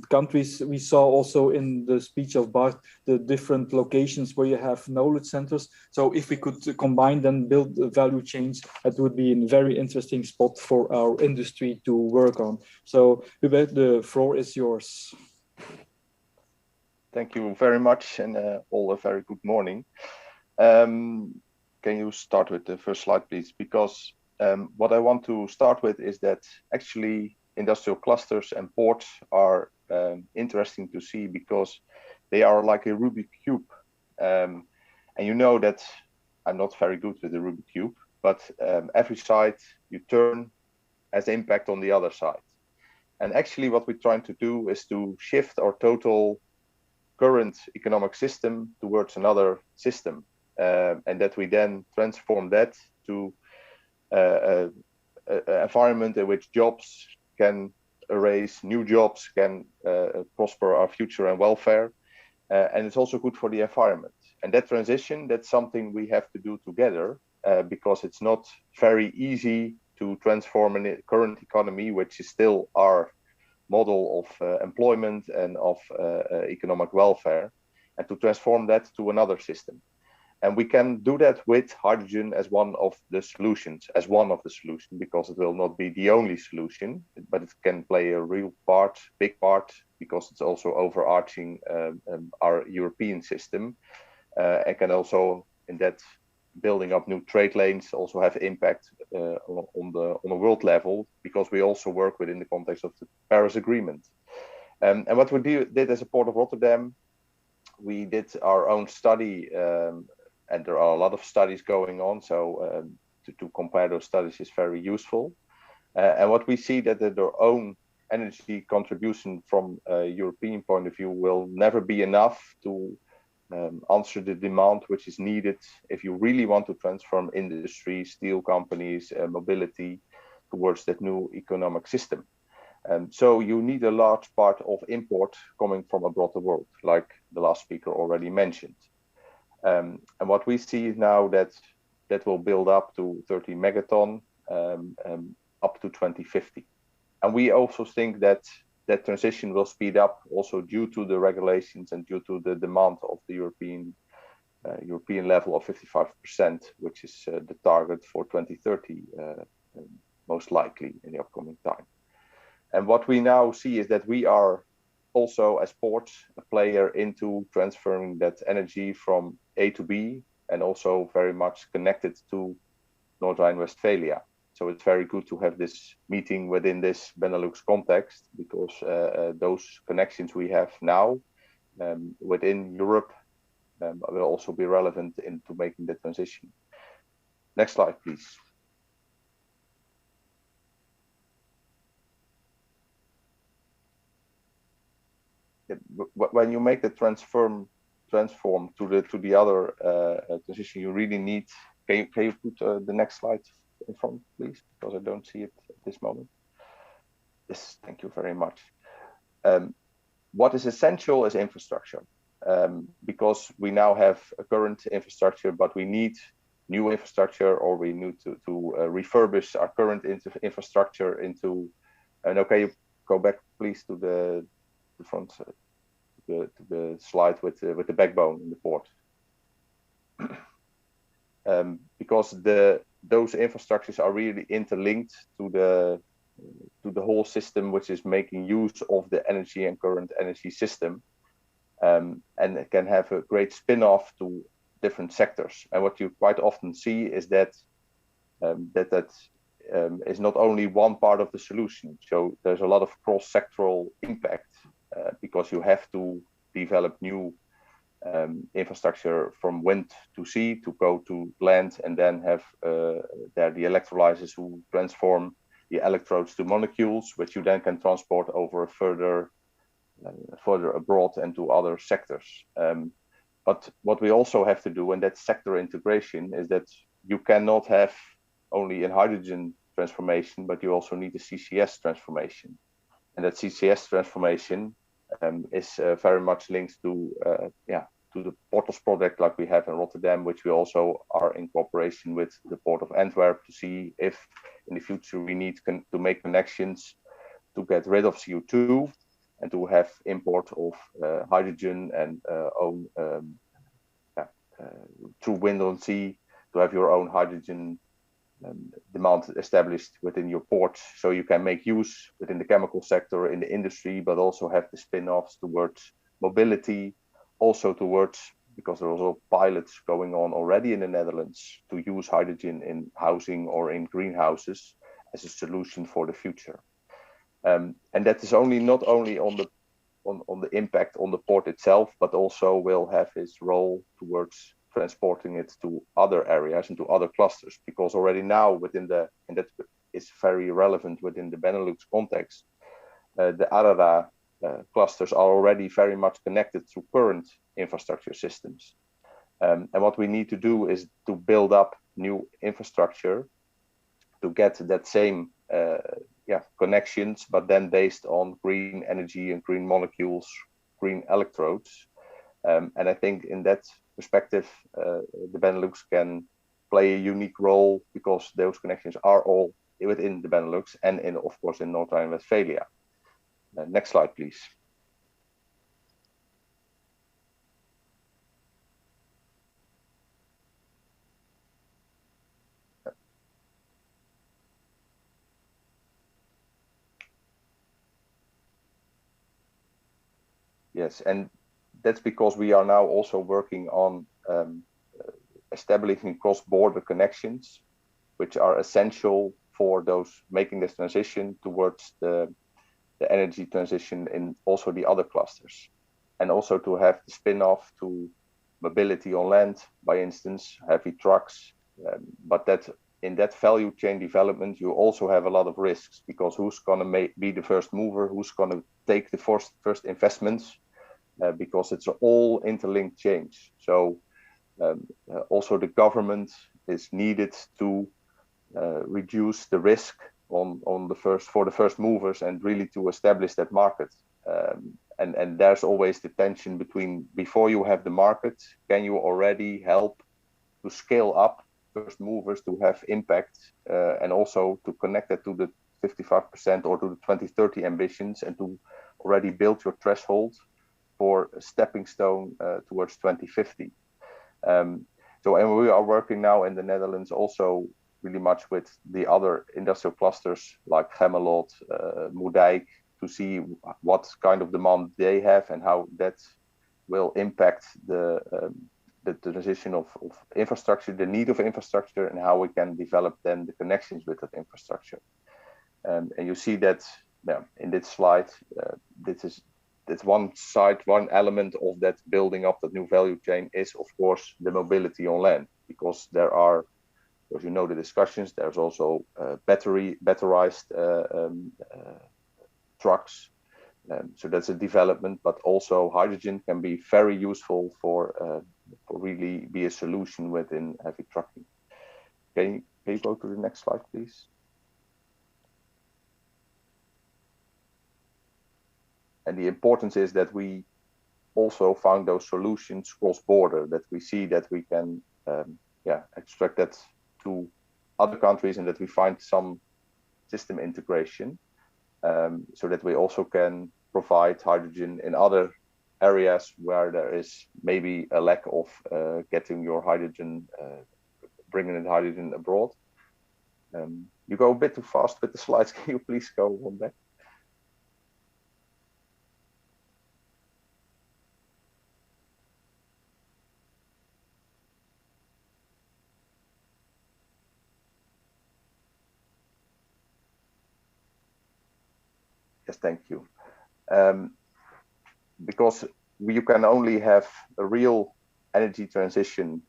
countries, we saw also in the speech of Bart, the different locations where you have knowledge centers. So if we could combine them, build value chains, that would be a very interesting spot for our industry to work on. So Hubert, the floor is yours. Thank you very much, and all a very good morning. Can you start with the first slide, please? Because what I want to start with is that actually industrial clusters and ports are interesting to see, because they are like a Rubik's Cube. And you know that I'm not very good with the Rubik's Cube, but every side you turn has impact on the other side. And actually what we're trying to do is to shift our total current economic system towards another system, and that we then transform that to an environment in which jobs can arise, new jobs can prosper our future and welfare, and it's also good for the environment. And that transition, that's something we have to do together, because it's not very easy to transform a current economy, which is still our model of employment and of economic welfare, and to transform that to another system. And we can do that with hydrogen as one of the solutions, because it will not be the only solution, but it can play a real part, big part, because it's also overarching our European system. And can also, in that building up new trade lanes, also have impact on a world level, because we also work within the context of the Paris Agreement. And what we did as a Port of Rotterdam, we did our own study, and there are a lot of studies going on, so to compare those studies is very useful. And what we see that their own energy contribution from a European point of view will never be enough to answer the demand which is needed if you really want to transform industry, steel companies, mobility towards that new economic system. So you need a large part of import coming from abroad the world, like the last speaker already mentioned. And what we see is now that will build up to 30 megaton up to 2050. And we also think that transition will speed up also due to the regulations and due to the demand of the European level of 55%, which is the target for 2030, most likely in the upcoming time. And what we now see is that we are also, as ports, a player into transferring that energy from A to B, and also very much connected to North Rhine-Westphalia. So it's very good to have this meeting within this Benelux context, because those connections we have now within Europe will also be relevant into making the transition. Next slide, please. When you make the transform to the other transition, you really need. Can you put the next slide in front, please? Because I don't see it at this moment. Yes, thank you very much. What is essential is infrastructure, because we now have a current infrastructure, but we need new infrastructure, or we need to refurbish our current infrastructure into. And okay, you go back, please, to the front, to the slide with the backbone in the port. Because those infrastructures are really interlinked to the whole system, which is making use of the energy and current energy system, and it can have a great spin-off to different sectors. And what you quite often see is that that is not only one part of the solution. So there's a lot of cross-sectoral impact because you have to develop new infrastructure from wind to sea to go to land, and then have there the electrolyzers who transform the electrodes to molecules, which you then can transport over further abroad and to other sectors. But what we also have to do, and that's sector integration, is that you cannot have only a hydrogen transformation, but you also need a CCS transformation. And that CCS transformation is very much linked to the Portals project like we have in Rotterdam, which we also are in cooperation with the Port of Antwerp to see if in the future we need to make connections to get rid of CO2 and to have import of hydrogen and through wind on sea, to have your own hydrogen demand established within your port, so you can make use within the chemical sector, in the industry, but also have the spin-offs towards mobility, also towards, because there are also pilots going on already in the Netherlands to use hydrogen in housing or in greenhouses as a solution for the future. And that is not only on the impact on the port itself, but also will have its role towards transporting it to other areas and to other clusters, because already now and that is very relevant within the Benelux context, the ARARA clusters are already very much connected through current infrastructure systems. And what we need to do is to build up new infrastructure to get that same connections, but then based on green energy and green molecules, green electrodes. And I think in that perspective, the Benelux can play a unique role, because those connections are all within the Benelux and of course in North Rhine-Westphalia. Next slide, please. Yes, and that's because we are now also working on establishing cross-border connections, which are essential for those making this transition towards the energy transition in also the other clusters, and also to have the spin-off to mobility on land, by instance, heavy trucks. But that in that value chain development, you also have a lot of risks, because who's going to be the first mover, who's going to take the first investments, because it's all interlinked change. So also the government is needed to reduce the risk on the first movers, and really to establish that market. And there's always the tension between, before you have the market, can you already help to scale up first movers to have impact, and also to connect it to the 55% or to the 2030 ambitions, and to already build your threshold for a stepping stone towards 2050. And we are working now in the Netherlands also really much with the other industrial clusters like Gemmelot, Moerdijk, to see what kind of demand they have and how that will impact the transition of infrastructure, the need of infrastructure, and how we can develop then the connections with that infrastructure. And you see that in this slide, that's one side, one element of that building up that new value chain is, of course, the mobility on land, because there are, as you know, the discussions, there's also batterized trucks. So that's a development, but also hydrogen can be very useful for really be a solution within heavy trucking. Can you go to the next slide, please? And the importance is that we also found those solutions cross-border, that we see that we can extract that to other countries, and that we find some system integration, so that we also can provide hydrogen in other areas where there is maybe a lack of getting your hydrogen, bringing in hydrogen abroad. You go a bit too fast with the slides. Can you please go one back? Yes, thank you. Because you can only have a real energy transition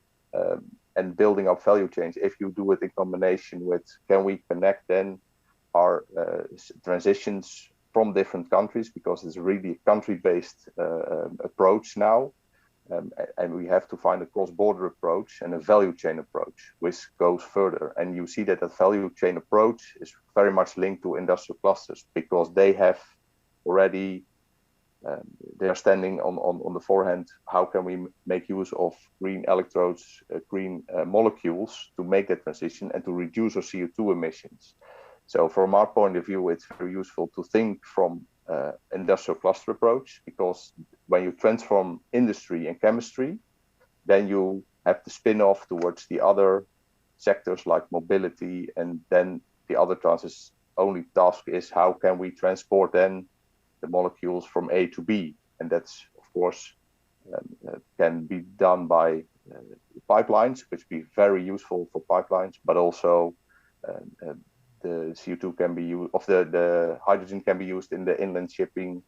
and building up value chains if you do it in combination with, can we connect then our transitions from different countries, because it's really a country-based approach now. And we have to find a cross-border approach and a value chain approach, which goes further. And you see that that value chain approach is very much linked to industrial clusters, because they have already, they are standing on the forehand. How can we make use of green electrodes, green molecules to make that transition and to reduce our CO2 emissions? So from our point of view, it's very useful to think from industrial cluster approach, because when you transform industry and chemistry, then you have to spin off towards the other sectors like mobility, and then the other only task is how can we transport then the molecules from A to B, and that's of course can be done by pipelines, which be very useful for pipelines, but also the CO2 can be used, the hydrogen can be used in the inland shipping,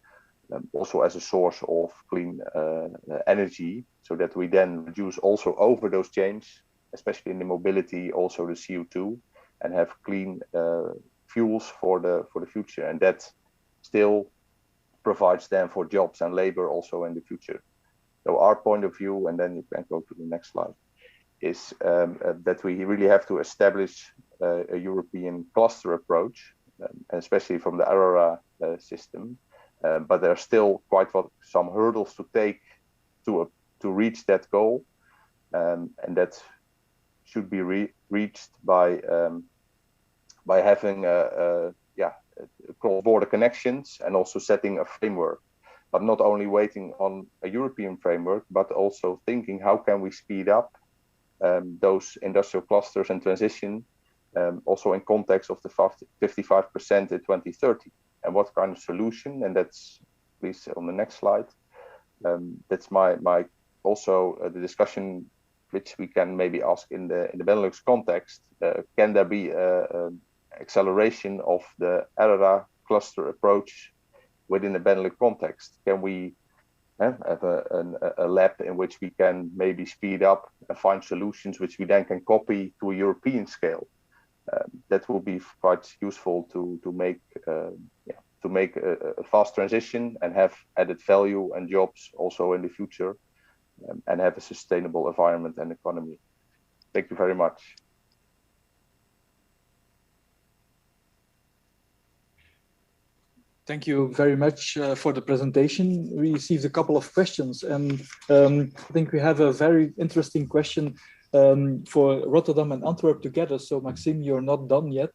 also as a source of clean energy, so that we then reduce also over those chains, especially in the mobility, also the CO2, and have clean fuels for the future, and that still provides them for jobs and labor also in the future. So our point of view, and then you can go to the next slide, is that we really have to establish a European cluster approach, especially from the ARERA system. But there are still quite some hurdles to take to reach that goal, and that should be reached by having cross-border connections and also setting a framework. But not only waiting on a European framework, but also thinking how can we speed up those industrial clusters and transition, also in context of the 55% in 2030, and what kind of solution. And that's, please, on the next slide. That's my also the discussion which we can maybe ask in the Benelux context. Can there be acceleration of the ARERA cluster approach within the Benelux context? Can we have a lab in which we can maybe speed up and find solutions which we then can copy to a European scale? That will be quite useful to make a fast transition and have added value and jobs also in the future, and have a sustainable environment and economy. Thank you very much. Thank you very much for the presentation. We received a couple of questions, and I think we have a very interesting question for Rotterdam and Antwerp together. So Maxime, you're not done yet.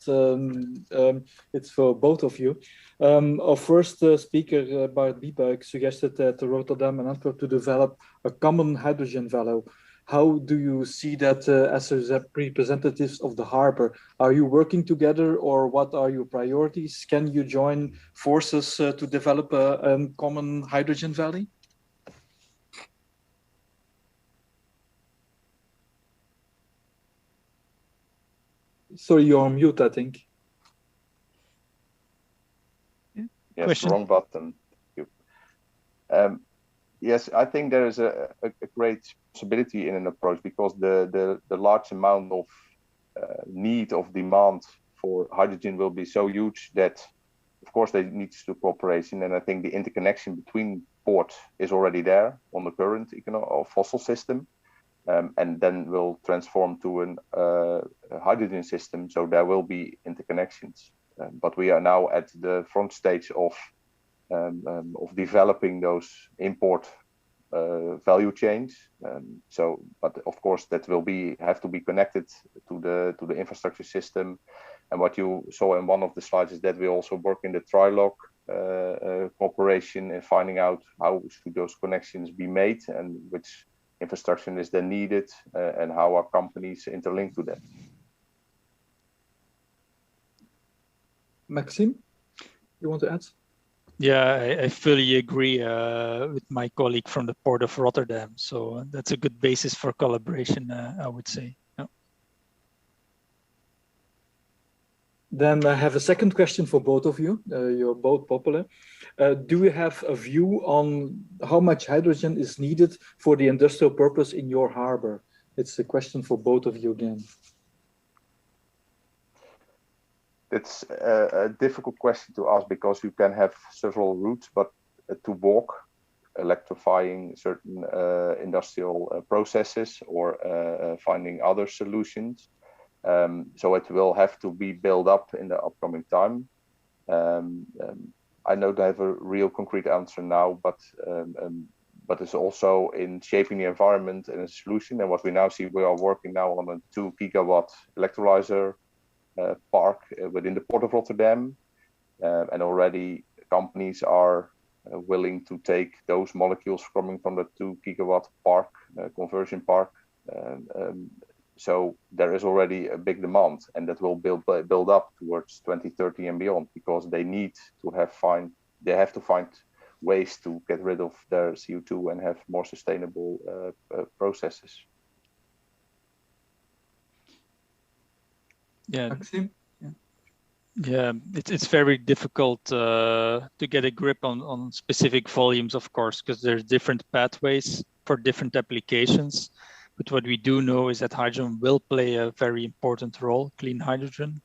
It's for both of you. Our first speaker, Bart Biebuik, suggested that Rotterdam and Antwerp to develop a common hydrogen value. How do you see that as representatives of the harbor? Are you working together, or what are your priorities? Can you join forces to develop a common hydrogen valley? Sorry, you're on mute, I think. Yes, Question. wrong button. Yes, I think there is a great possibility in an approach, because the large amount of need of demand for hydrogen will be so huge that, of course, there needs to cooperation. And I think the interconnection between ports is already there on the current fossil system, and then will transform to a hydrogen system. So there will be interconnections, but we are now at the front stage of developing those import value chains. But of course that will have to be connected to the infrastructure system. And what you saw in one of the slides is that we also work in the trilogue cooperation and finding out how should those connections be made and which infrastructure is then needed, and how our companies interlink to that. Maxime, you want to add? Yeah, I fully agree with my colleague from the Port of Rotterdam. So that's a good basis for collaboration, I would say. Yeah. Then I have a second question for both of you. You're both popular. Do you have a view on how much hydrogen is needed for the industrial purpose in your harbor? It's a question for both of you again. It's a difficult question to ask because you can have several routes, but to walk, electrifying certain industrial processes or finding other solutions. So it will have to be built up in the upcoming time. I don't have a real concrete answer now, but it's also in shaping the environment and a solution. And what we now see, we are working now on a 2 gigawatt electrolyzer park within the port of Rotterdam, and already companies are willing to take those molecules coming from the 2 gigawatt park conversion park. So there is already a big demand, and that will build up towards 2030 and beyond, because they need to have to find ways to get rid of their CO2 and have more sustainable processes. Yeah. Maxime? Yeah, it's very difficult to get a grip on specific volumes, of course, because there's different pathways for different applications. But what we do know is that hydrogen will play a very important role, clean hydrogen,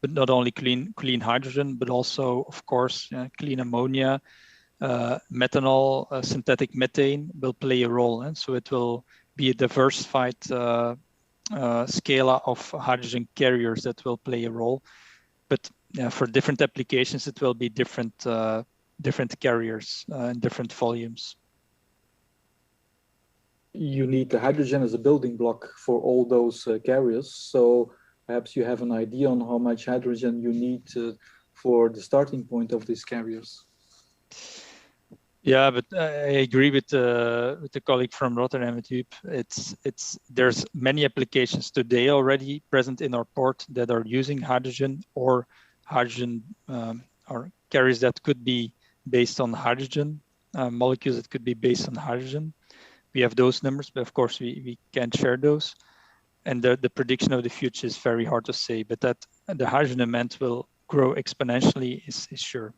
but not only clean hydrogen, but also, of course, clean ammonia, methanol, synthetic methane will play a role. And so it will be a diversified scala of hydrogen carriers that will play a role. But for different applications, it will be different carriers and different volumes. You need the hydrogen as a building block for all those carriers. So perhaps you have an idea on how much hydrogen you need for the starting point of these carriers. Yeah, but I agree with the colleague from Rotterdam. There's many applications today already present in our port that are using hydrogen or carriers that could be based on hydrogen, molecules that could be based on hydrogen. We have those numbers, but of course we can't share those. And the prediction of the future is very hard to say, but that the hydrogen demand will grow exponentially is sure.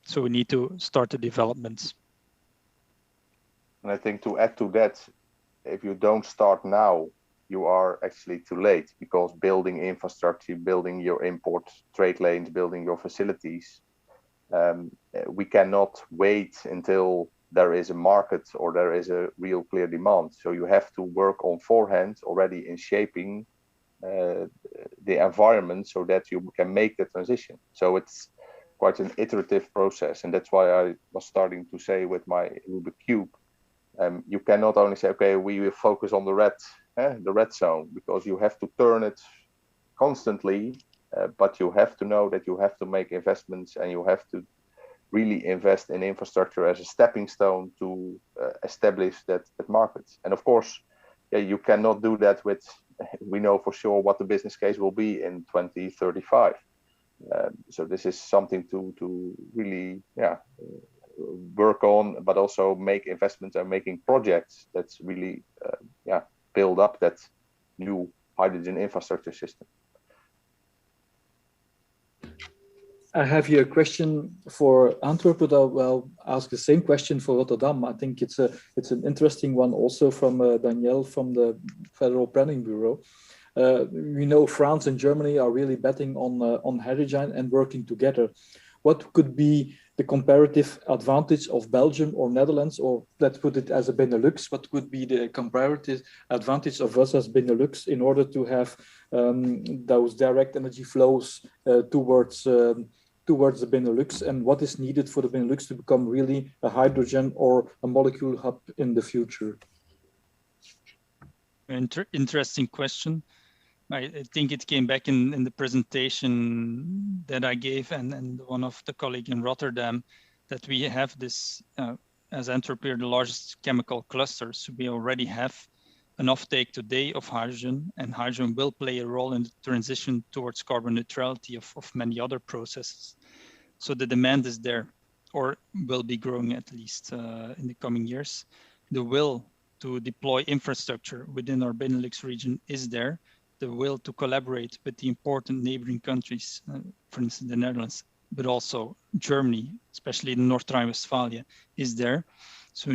So we need to start the developments. And I think to add to that, if you don't start now, you are actually too late, because building infrastructure, building your import trade lanes, building your facilities, we cannot wait until there is a market or there is a real clear demand. So you have to work on forehand already in shaping the environment so that you can make the transition. So it's quite an iterative process, and that's why I was starting to say with my Rubik Cube, you cannot only say, okay, we will focus on the red zone, because you have to turn it constantly, but you have to know that you have to make investments, and you have to really invest in infrastructure as a stepping stone to establish that market. And of course, you cannot do that with, we know for sure what the business case will be in 2035. So this is something to really work on, but also make investments and making projects that's really build up that new hydrogen infrastructure system. I have here a question for Antwerp, but I'll ask the same question for Rotterdam. I think it's an interesting one also from Danielle from the Federal Planning Bureau. We know France and Germany are really betting on hydrogen and working together. What could be the comparative advantage of Belgium or Netherlands, or let's put it as a Benelux, what could be the comparative advantage of us as Benelux in order to have those direct energy flows towards the Benelux, and what is needed for the Benelux to become really a hydrogen or a molecule hub in the future? Interesting question. I think it came back in the presentation that I gave and one of the colleagues in Rotterdam, that we have this, as Antwerp, the largest chemical cluster. So we already have an offtake today of hydrogen, and hydrogen will play a role in the transition towards carbon neutrality of many other processes. So the demand is there, or will be growing at least in the coming years. The will to deploy infrastructure within our Benelux region is there. the will to collaborate with the important neighboring countries, for instance, the Netherlands, but also Germany, especially North Rhine-Westphalia, is there. So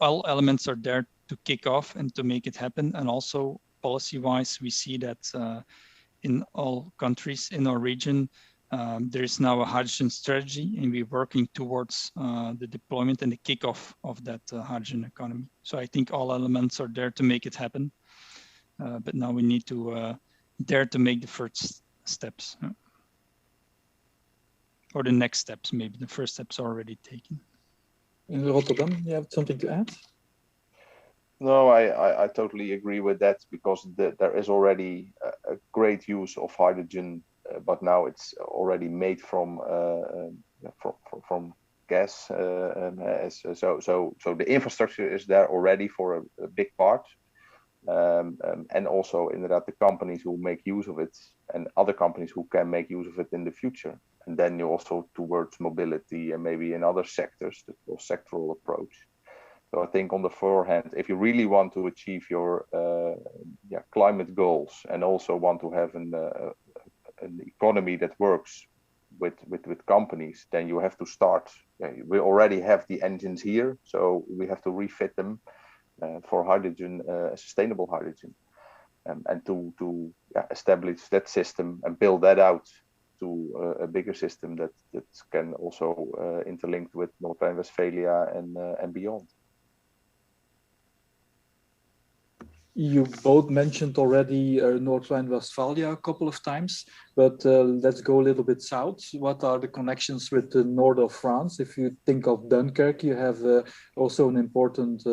all elements are there to kick off and to make it happen. And also policy-wise, we see that in all countries in our region, there is now a hydrogen strategy, and we're working towards the deployment and the kickoff of that hydrogen economy. So I think all elements are there to make it happen. But now we need to dare to make the first steps. Or the next steps, maybe the first steps are already taken. In Rotterdam, you have something to add? No, I totally agree with that, because there is already a great use of hydrogen, but now it's already made from gas. So the infrastructure is there already for a big part. And also inderdaad the companies who make use of it, and other companies who can make use of it in the future. And then you also towards mobility and maybe in other sectors, the sectoral approach. So I think on the forehand, if you really want to achieve your climate goals and also want to have an economy that works with companies, then you have to start. We already have the engines here, so we have to refit them for hydrogen, sustainable hydrogen, and to establish that system and build that out to a bigger system that can also interlink with North Rhine-Westphalia and beyond. You both mentioned already North Rhine-Westphalia a couple of times, but let's go a little bit south. What are the connections with the north of France? If you think of Dunkirk, you have also an important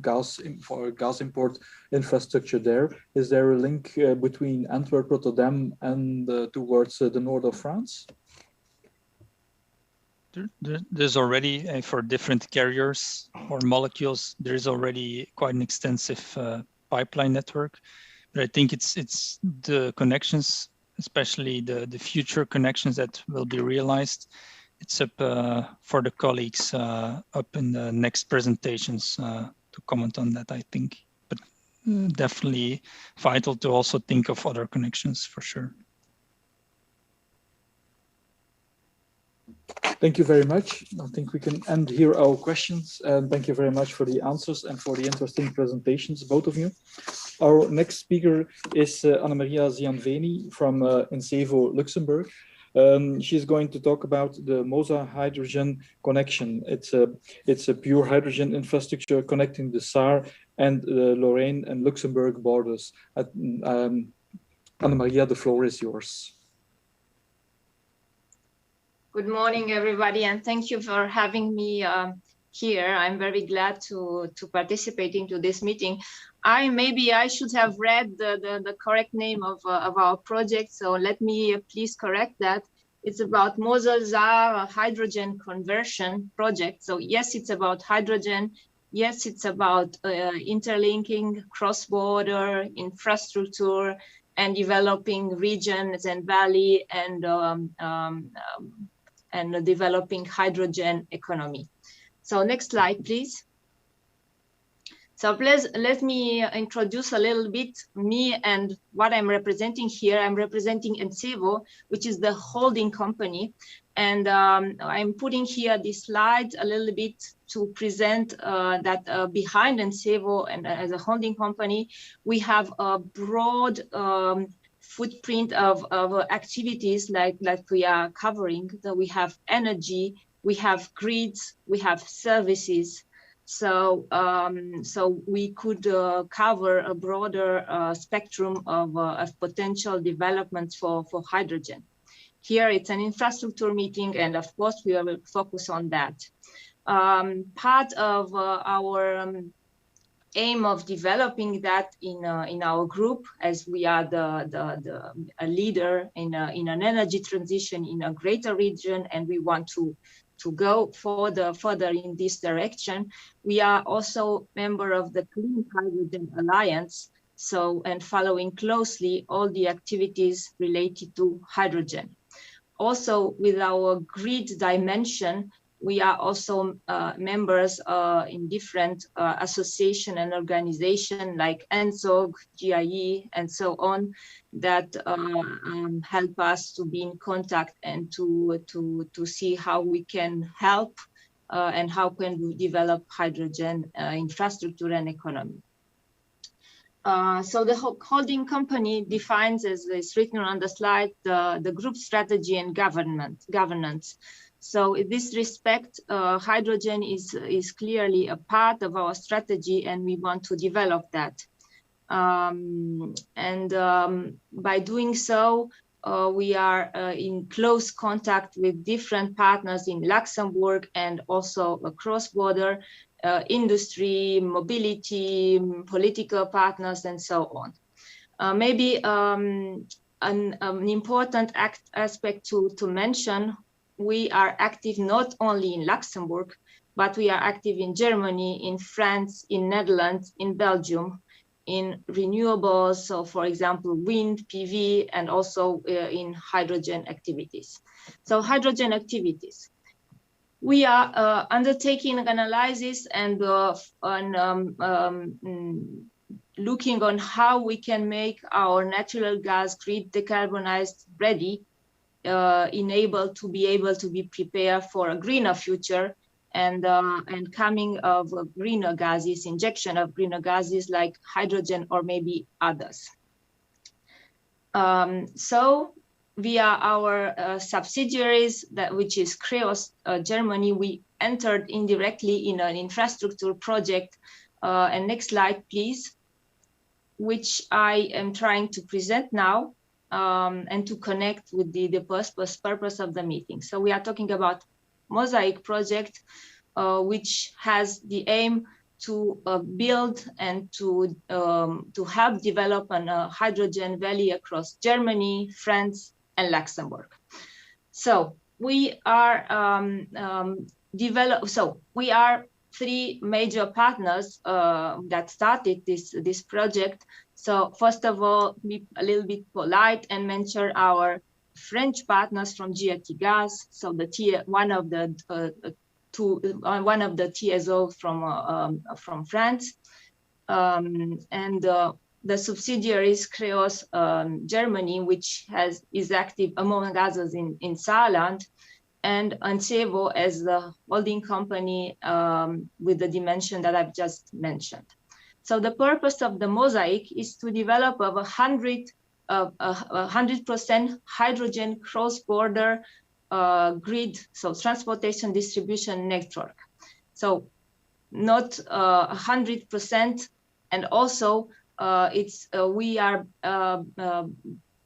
gas import infrastructure there. Is there a link between Antwerp, Rotterdam, and towards the north of France? There's already, for different carriers or molecules, there is already quite an extensive pipeline network, but I think it's the connections, especially the future connections that will be realized. It's up for the colleagues up in the next presentations to comment on that, I think. But definitely vital to also think of other connections for sure. Thank you very much. I think we can end here our questions, and thank you very much for the answers and for the interesting presentations, both of you. Our next speaker is Anna-Maria Zianveni from Incevo, Luxembourg. She's going to talk about the MOSA hydrogen connection. It's a pure hydrogen infrastructure connecting the Saar and the Lorraine and Luxembourg borders. Anna-Maria, the floor is yours. Good morning, everybody, and thank you for having me here. I'm very glad to participate into this meeting. Maybe I should have read the correct name of our project, so let me please correct that. It's about MOSA hydrogen conversion project. So yes, it's about hydrogen. Yes, it's about interlinking cross-border infrastructure and developing regions and valley and developing hydrogen economy. So next slide, please. So please let me introduce a little bit me and what I'm representing here. I'm representing Incevo, which is the holding company. And I'm putting here this slide a little bit to present that behind Incevo and as a holding company, we have a broad footprint of activities like we are covering. So we have energy, we have grids, we have services. So we could cover a broader spectrum of potential developments for hydrogen. Here it's an infrastructure meeting, and of course we will focus on that. Part of our aim of developing that in our group, as we are a leader in an energy transition in a greater region, and we want to go further in this direction. We are also member of the Clean Hydrogen Alliance, and following closely all the activities related to hydrogen. Also with our grid dimension, we are also members in different association and organization like ENSOG, GIE, and so on, that help us to be in contact and to see how we can help and how can we develop hydrogen infrastructure and economy. So the holding company defines, as is written on the slide, the group strategy and governance. So in this respect, hydrogen is clearly a part of our strategy, and we want to develop that. By doing so, we are in close contact with different partners in Luxembourg and also across border, industry, mobility, political partners, and so on. Maybe an important aspect to mention, we are active not only in Luxembourg, but we are active in Germany, in France, in Netherlands, in Belgium, in renewables, so for example, wind, PV, and also in hydrogen activities. So hydrogen activities. We are undertaking an analysis and looking on how we can make our natural gas grid decarbonized ready, enabled to be able to be prepared for a greener future and coming of greener gases, injection of greener gases like hydrogen or maybe others. So via our subsidiaries, which is Creos Germany, we entered indirectly in an infrastructure project. And next slide, please, which I am trying to present now and to connect with the purpose of the meeting. So we are talking about Mosaic project, which has the aim to build and to help develop a hydrogen valley across Germany, France, and Luxembourg. So we are we are three major partners that started this project. So first of all, be a little bit polite and mention our French partners from GRT Gas. So one of the TSO from France, and the subsidiaries Creos Germany, which is active among others in Saarland, and Untitled as the holding company with the dimension that I've just mentioned. So the purpose of the Mosaic is to develop a 100% hydrogen cross-border grid, so transportation distribution network. So not 100%, and also we are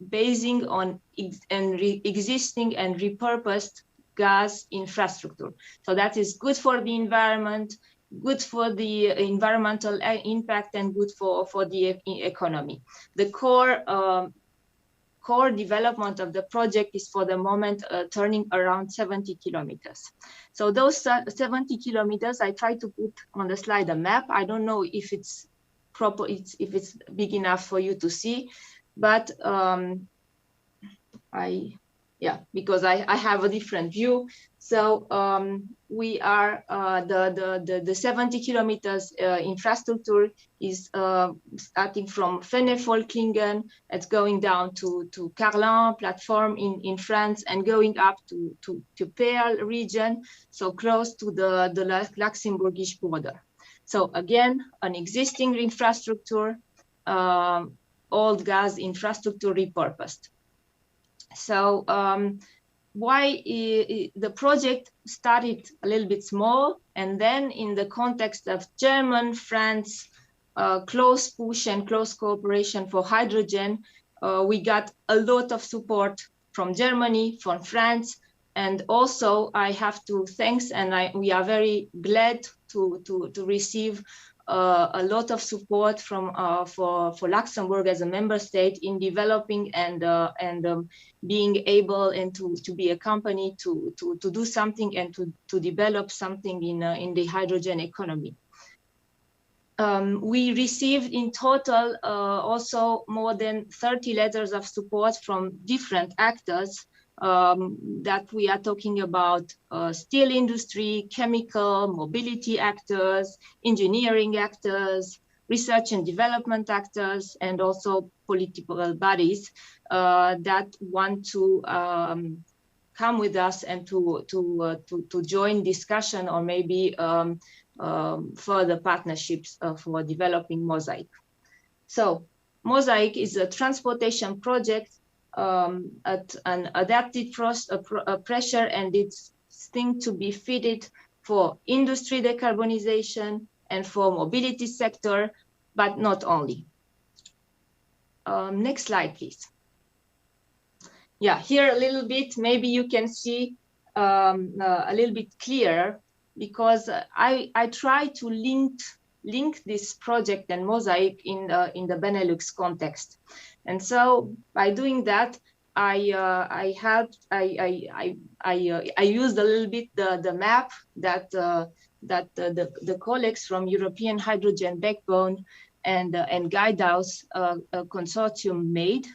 basing on existing and repurposed gas infrastructure. So that is good for the environment, good for the environmental impact, and good for the economy. The core development of the project is for the moment turning around 70 kilometers. So those 70 kilometers, I try to put on the slide a map. I don't know if it's proper, if it's big enough for you to see, but because I have a different view. So we are the 70 kilometers infrastructure is starting from Fennefolklingen, it's going down to Carlin platform in France, and going up to Perle region, so close to the Luxembourgish border. So again, an existing infrastructure, old gas infrastructure repurposed. So why the project started a little bit small, and then in the context of German, France, close push and close cooperation for hydrogen, we got a lot of support from Germany, from France, and also I have to thanks, and we are very glad to receive a lot of support from for Luxembourg as a member state in developing and being able and to be a company to do something and to develop something in the hydrogen economy. We received in total also more than 30 letters of support from different actors, that we are talking about steel industry, chemical, mobility actors, engineering actors, research and development actors, and also political bodies that want to come with us and to join discussion or maybe further partnerships for developing Mosaic. So Mosaic is a transportation project at an adapted pressure, and it's thing to be fitted for industry decarbonization and for mobility sector, but not only. Next slide, please. Yeah, here a little bit, maybe you can see a little bit clearer, because I try to link this project and Mosaic in the Benelux context. And so by doing that, I used a little bit the map that the colleagues from European Hydrogen Backbone and Guidehouse consortium made.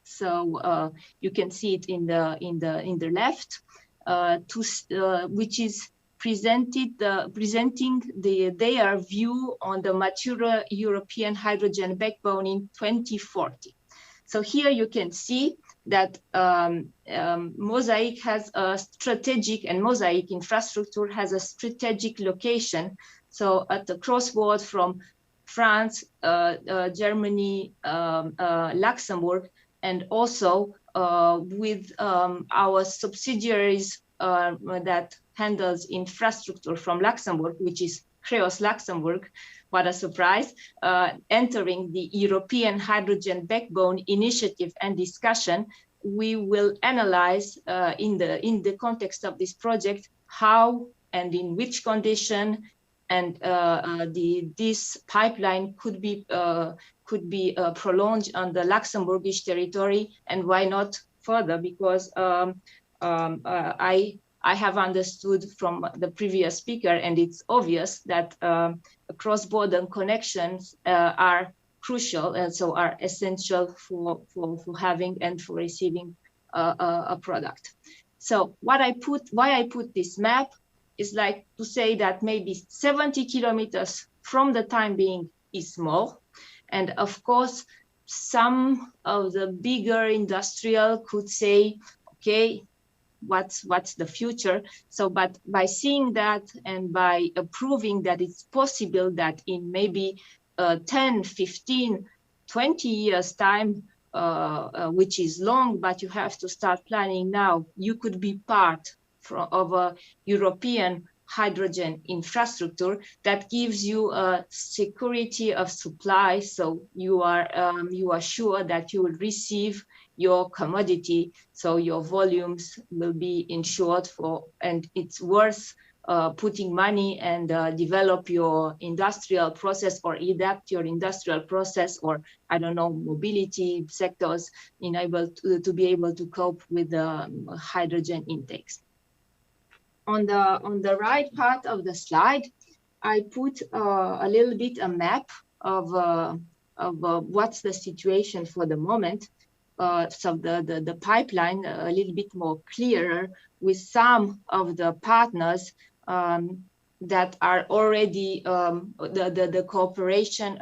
So you can see it in the left, which is presenting their view on the mature European hydrogen backbone in 2040. So here you can see that Mosaic has a strategic, and Mosaic infrastructure has a strategic location. So at the crossroads from France, Germany, Luxembourg, and also with our subsidiaries that handles infrastructure from Luxembourg, which is Creos Luxembourg. What a surprise, entering the European Hydrogen Backbone initiative and discussion. We will analyze in the context of this project how and in which condition and this pipeline could be prolonged on the Luxembourgish territory, and why not further, because I have understood from the previous speaker, and it's obvious that cross-border connections are crucial and so are essential for having and for receiving a product. So why I put this map is like to say that maybe 70 kilometers from the time being is small. And of course, some of the bigger industrial could say, okay, what's the future? So, but by seeing that and by proving that it's possible that in maybe 10, 15, 20 years time, which is long, but you have to start planning now, you could be part of a European hydrogen infrastructure that gives you a security of supply. So you are sure that you will receive your commodity, so your volumes will be insured for, and it's worth putting money and develop your industrial process or adapt your industrial process, or I don't know, mobility sectors to be able to cope with the hydrogen intakes. On the right part of the slide, I put a little bit a map of what's the situation for the moment. So the pipeline a little bit more clearer with some of the partners that are already the cooperation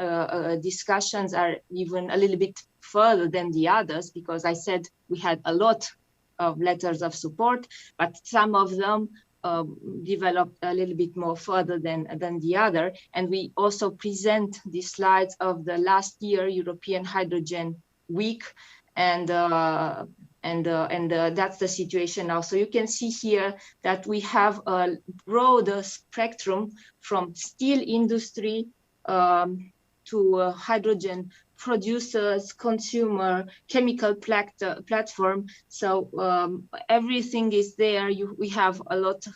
discussions are even a little bit further than the others, because I said we had a lot of letters of support, but some of them developed a little bit more further than the other. And we also present the slides of the last year European Hydrogen Week, and that's the situation now. So you can see here that we have a broader spectrum from steel industry to hydrogen producers, consumer, chemical platform. So everything is there. We have a lot.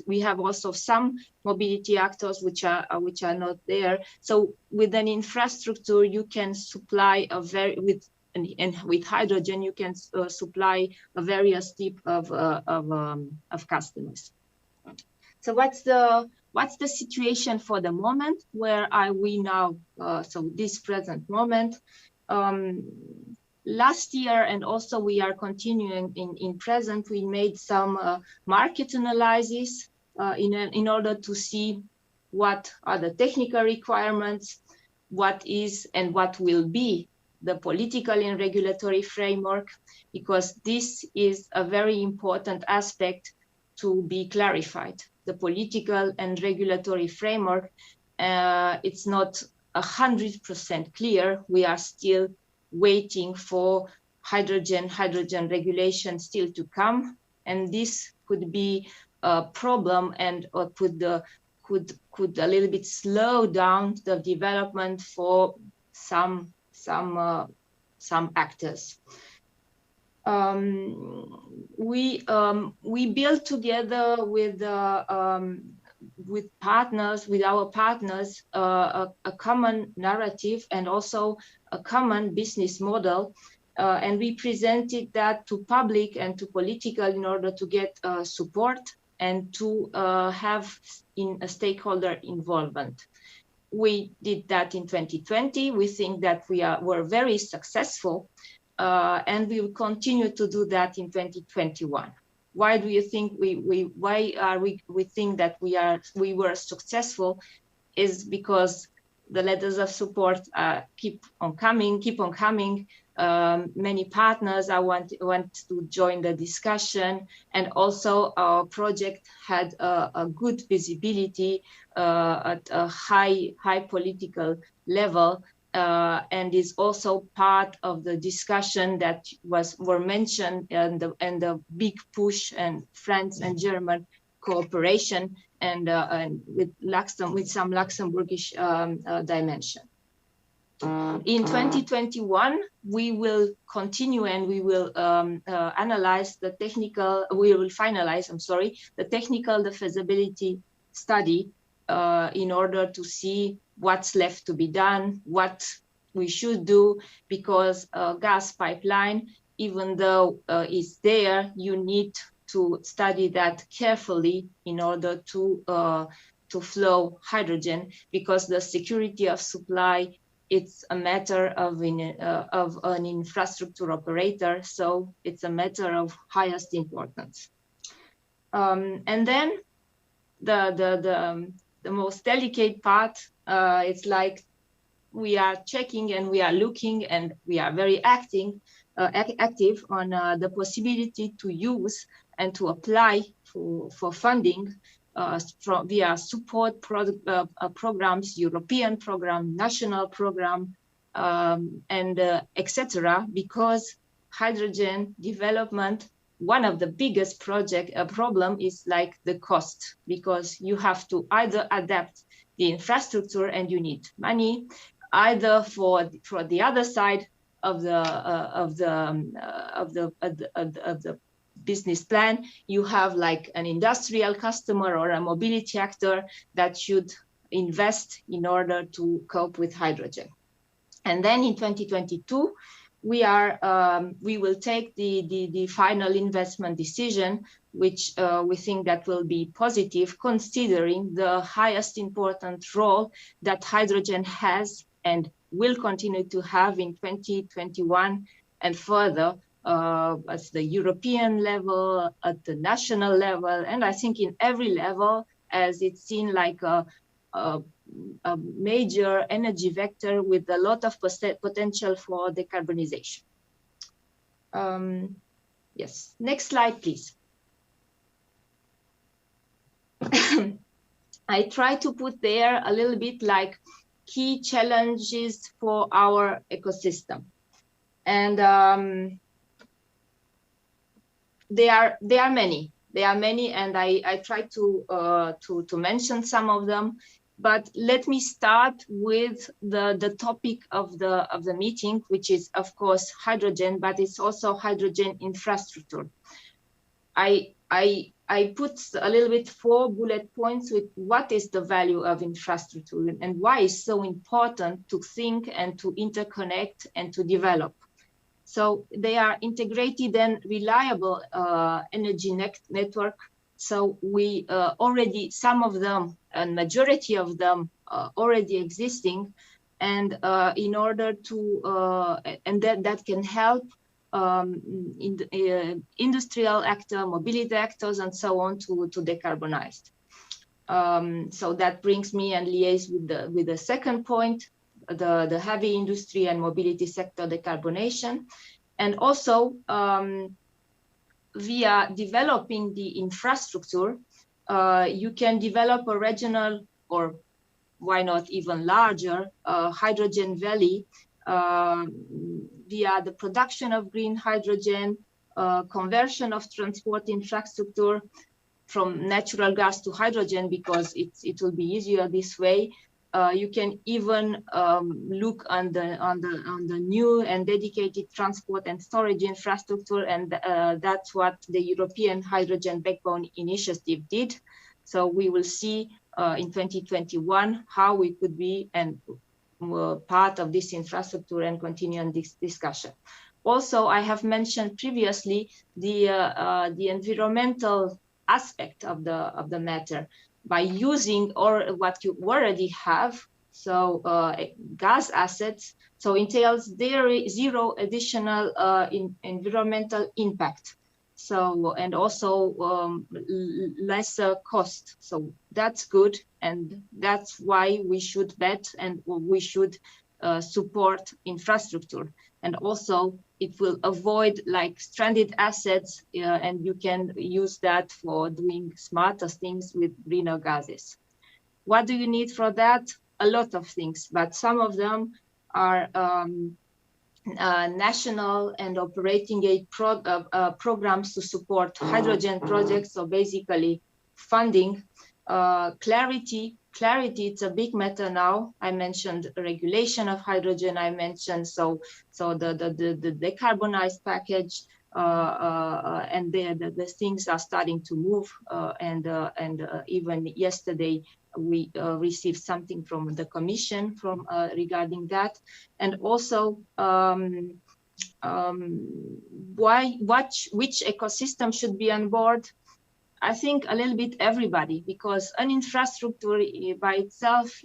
We have also some mobility actors which are not there. So with an infrastructure, you can supply and with hydrogen, you can supply a various type of customers. So what's the situation for the moment? Where are we now? So this present moment, last year, and also we are continuing in present, we made some market analysis in order to see what are the technical requirements, what is and what will be the political and regulatory framework, because this is a very important aspect to be clarified. The political and regulatory framework, it's not 100% clear. We are still waiting for hydrogen regulation still to come, and this could be a problem and could a little bit slow down the development for some actors. We built together with our partners a common narrative and also a common business model, and we presented that to public and to political in order to get support and to have a stakeholder involvement. We did that in 2020. We think that were very successful, and we will continue to do that in 2021. Why do you think we think that we were successful? Is because the letters of support keep on coming. Many partners want to join the discussion, and also our project had a good visibility at a high political level, and is also part of the discussion that were mentioned and the big push and France and German cooperation and with some Luxembourgish dimension. In 2021, we will continue and we will finalize the feasibility study in order to see what's left to be done, what we should do, because gas pipeline, even though it's there, you need to study that carefully in order to flow hydrogen, because the security of supply, it's a matter of an infrastructure operator, so it's a matter of highest importance. And then the most delicate part, it's like we are checking and we are looking and we are very active on the possibility to use and to apply for funding via support programs, European program, national program, and etc. Because hydrogen development, one of the biggest problem is like the cost, because you have to either adapt the infrastructure and you need money, either for the other side of the business plan, you have like an industrial customer or a mobility actor that should invest in order to cope with hydrogen. And then in 2022, we will take the final investment decision, which we think that will be positive, considering the highest important role that hydrogen has and will continue to have in 2021 and further, at the European level, at the national level, and I think in every level, as it's seen like a major energy vector with a lot of potential for decarbonization. Yes, next slide, please. I try to put there a little bit like key challenges for our ecosystem. And there are many, and I try to mention some of them. But let me start with the topic of the meeting, which is of course hydrogen, but it's also hydrogen infrastructure. I put a little bit 4 bullet points with what is the value of infrastructure and why it's so important to think and to interconnect and to develop. So they are integrated and reliable energy network. So we already, some of them, and majority of them already existing, and in order to and that can help in the, industrial actor, mobility actors, and so on to decarbonize. So that brings me and liaise with the second point, the heavy industry and mobility sector decarbonation, and also via developing the infrastructure, you can develop a regional, or why not even larger, hydrogen valley via the production of green hydrogen, conversion of transport infrastructure from natural gas to hydrogen, because it will be easier this way. You can even look on the new and dedicated transport and storage infrastructure, and that's what the European Hydrogen Backbone Initiative did. So we will see in 2021 how we could be and part of this infrastructure and continue on this discussion. Also, I have mentioned previously the environmental aspect of the matter by using or what you already have. So gas assets, so entails zero additional environmental impact. So, and also lesser cost. So that's good. And that's why we should bet and we should support infrastructure. And also it will avoid like stranded assets and you can use that for doing smarter things with greener gases. What do you need for that? A lot of things, but some of them are national and operating aid programs to support hydrogen projects. So basically funding, clarity, it's a big matter now. I mentioned regulation of hydrogen. I mentioned so the decarbonized package, and the things are starting to move. And even yesterday we received something from the Commission regarding that, and also which ecosystem should be on board. I think a little bit everybody, because an infrastructure by itself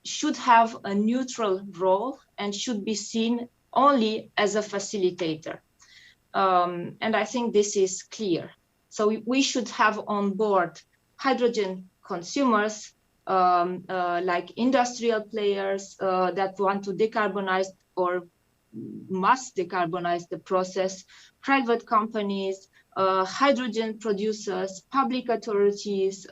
should have a neutral role and should be seen only as a facilitator. And I think this is clear. So we should have on board hydrogen consumers, like industrial players that want to decarbonize or must decarbonize the process, private companies, hydrogen producers, public authorities,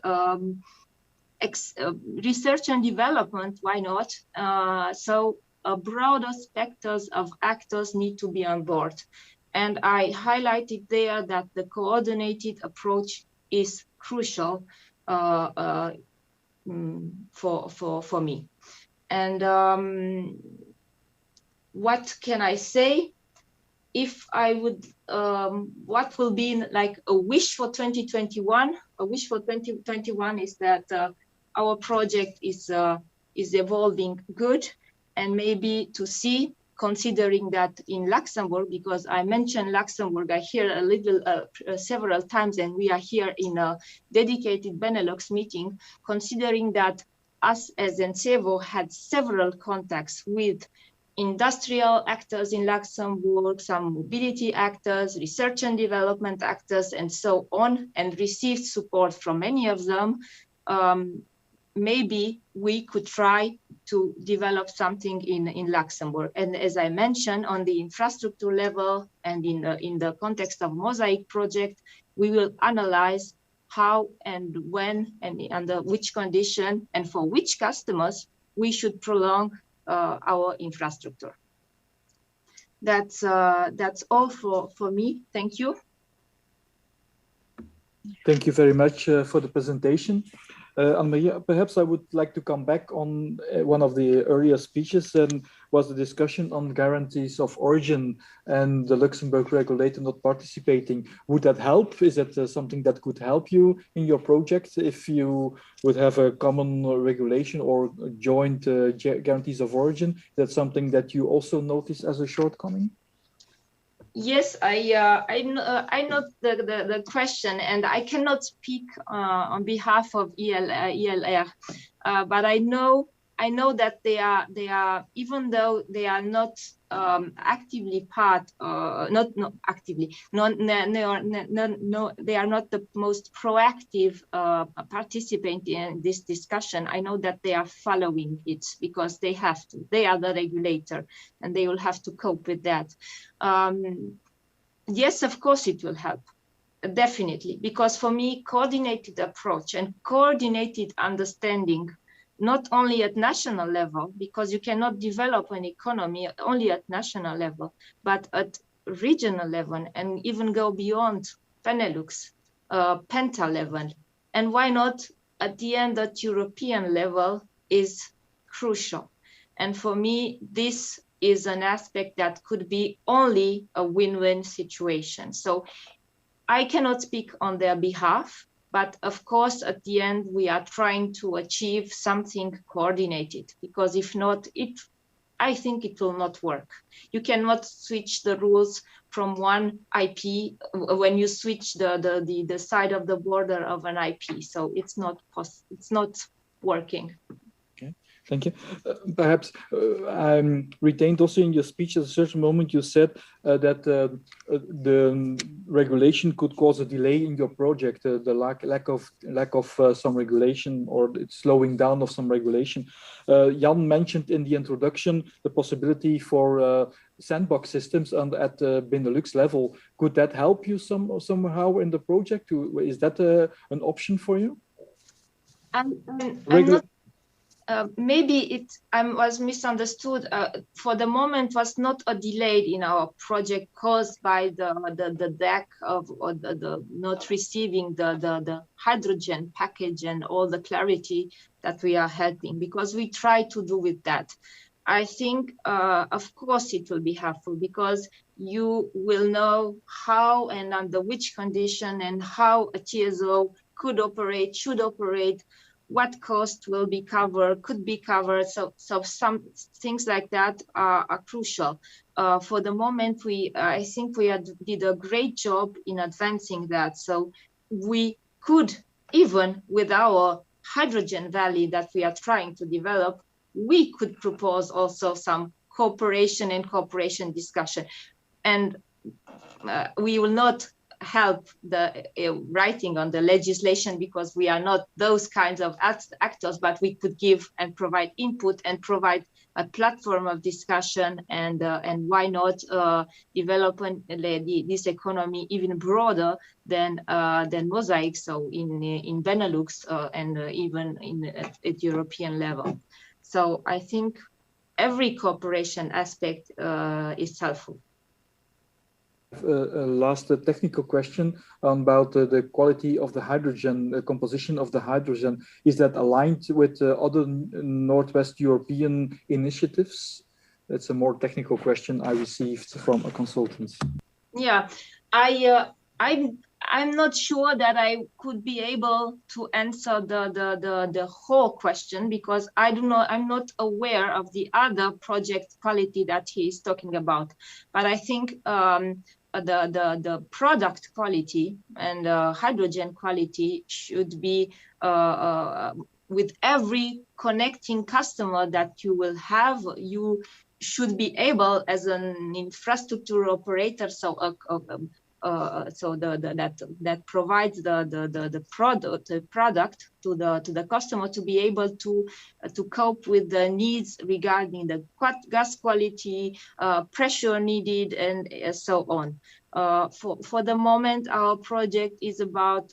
research and development, why not? So a broader spectrum of actors need to be on board. And I highlighted there that the coordinated approach is crucial for me. And what can I say? If I would, what will be like a wish for 2021? A wish for 2021 is that our project is evolving good, and maybe to see, considering that in Luxembourg, because I mentioned Luxembourg, I hear a little several times, and we are here in a dedicated Benelux meeting, considering that us as NCEVO had several contacts with industrial actors in Luxembourg, some mobility actors, research and development actors, and so on, and received support from many of them. Maybe we could try to develop something in Luxembourg. And as I mentioned, on the infrastructure level and in the context of Mosaic project, we will analyze how and when and under which condition and for which customers we should prolong our infrastructure. That's all for me. Thank you. Thank you very much for the presentation. Anne-Marie, perhaps I would like to come back on one of the earlier speeches, and was the discussion on guarantees of origin and the Luxembourg regulator not participating. Would that help? Is that something that could help you in your project if you would have a common regulation or joint guarantees of origin? Is that something that you also notice as a shortcoming? Yes, I note the question, and I cannot speak on behalf of ELR, but I know I know that they are even though they are not actively part, not actively, no, they are not the most proactive participant in this discussion. I know that they are following it because they have to. They are the regulator, and they will have to cope with that. Yes, of course, it will help. Definitely, because for me, coordinated approach and coordinated understanding, not only at national level, because you cannot develop an economy only at national level, but at regional level and even go beyond Benelux, Penta level. And why not at the end at European level is crucial. And for me, this is an aspect that could be only a win-win situation. So I cannot speak on their behalf, but of course, at the end, we are trying to achieve something coordinated, because if not, I think it will not work. You cannot switch the rules from one IP when you switch the side of the border of an IP. So it's not working. Thank you. Perhaps I retained also in your speech at a certain moment you said that the regulation could cause a delay in your project, the lack of some regulation or it's slowing down of some regulation. Jan mentioned in the introduction the possibility for sandbox systems at the Benelux level. Could that help you somehow in the project? Is that an option for you? I'm not. Maybe I was misunderstood. For the moment, was not a delay in our project caused by the lack of or the not receiving the hydrogen package and all the clarity that we are helping, because we try to do with that. I think, of course, it will be helpful because you will know how and under which condition and how a TSO could operate, should operate, what cost will be covered, could be covered. So some things like that are crucial. For the moment, I think we did a great job in advancing that. So we could, even with our hydrogen valley that we are trying to develop, we could propose also some cooperation and cooperation discussion. And we will not help the writing on the legislation because we are not those kinds of actors, but we could give and provide input and provide a platform of discussion and why not develop this economy even broader than Mosaic, so in Benelux and even at European level. So I think every cooperation aspect is helpful. A last technical question about the quality of the hydrogen, the composition of the hydrogen. Is that aligned with other Northwest European initiatives? That's a more technical question I received from a consultant. Yeah, I'm not sure that I could be able to answer the whole question because I'm not aware of the other project quality that he is talking about. But I think the product quality and hydrogen quality should be with every connecting customer that you will have. You should be able, as an infrastructure operator, that provides the product to the customer to be able to cope with the needs regarding the gas quality, pressure needed, and so on. For the moment, our project is about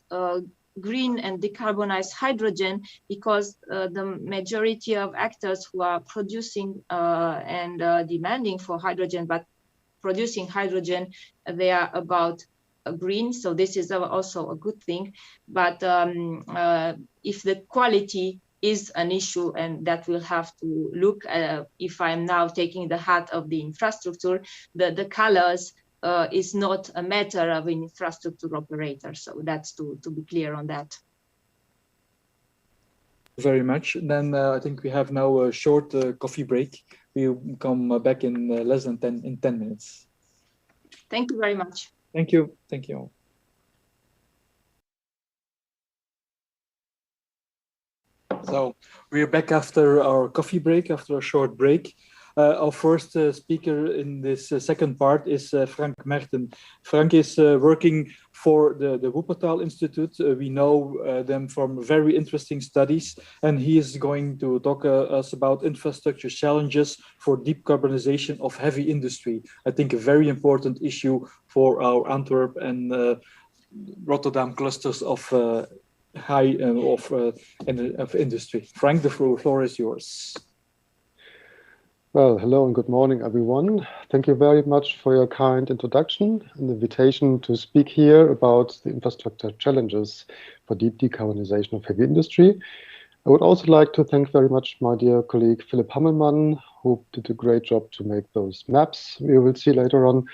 green and decarbonized hydrogen because the majority of actors who are producing and demanding for hydrogen, but producing hydrogen, they are about green. So this is also a good thing. But if the quality is an issue, and that we'll have to look at, if I'm now taking the hat of the infrastructure, the colors is not a matter of an infrastructure operator. So that's to be clear on that. Very much. Then I think we have now a short coffee break. We'll come back in less than 10 minutes. Thank you very much. Thank you. Thank you all. So we're back after our coffee break, after a short break. Our first speaker in this second part is Frank Merten. Frank is working for the Wuppertal Institute. We know them from very interesting studies, and he is going to talk us about infrastructure challenges for decarbonization of heavy industry. I think a very important issue for our Antwerp and Rotterdam clusters of of industry. Frank, the floor is yours. Well, hello and good morning, everyone. Thank you very much for your kind introduction and invitation to speak here about the infrastructure challenges for deep decarbonization of heavy industry. I would also like to thank very much my dear colleague Philipp Hammelmann, who did a great job to make those maps we will see later on,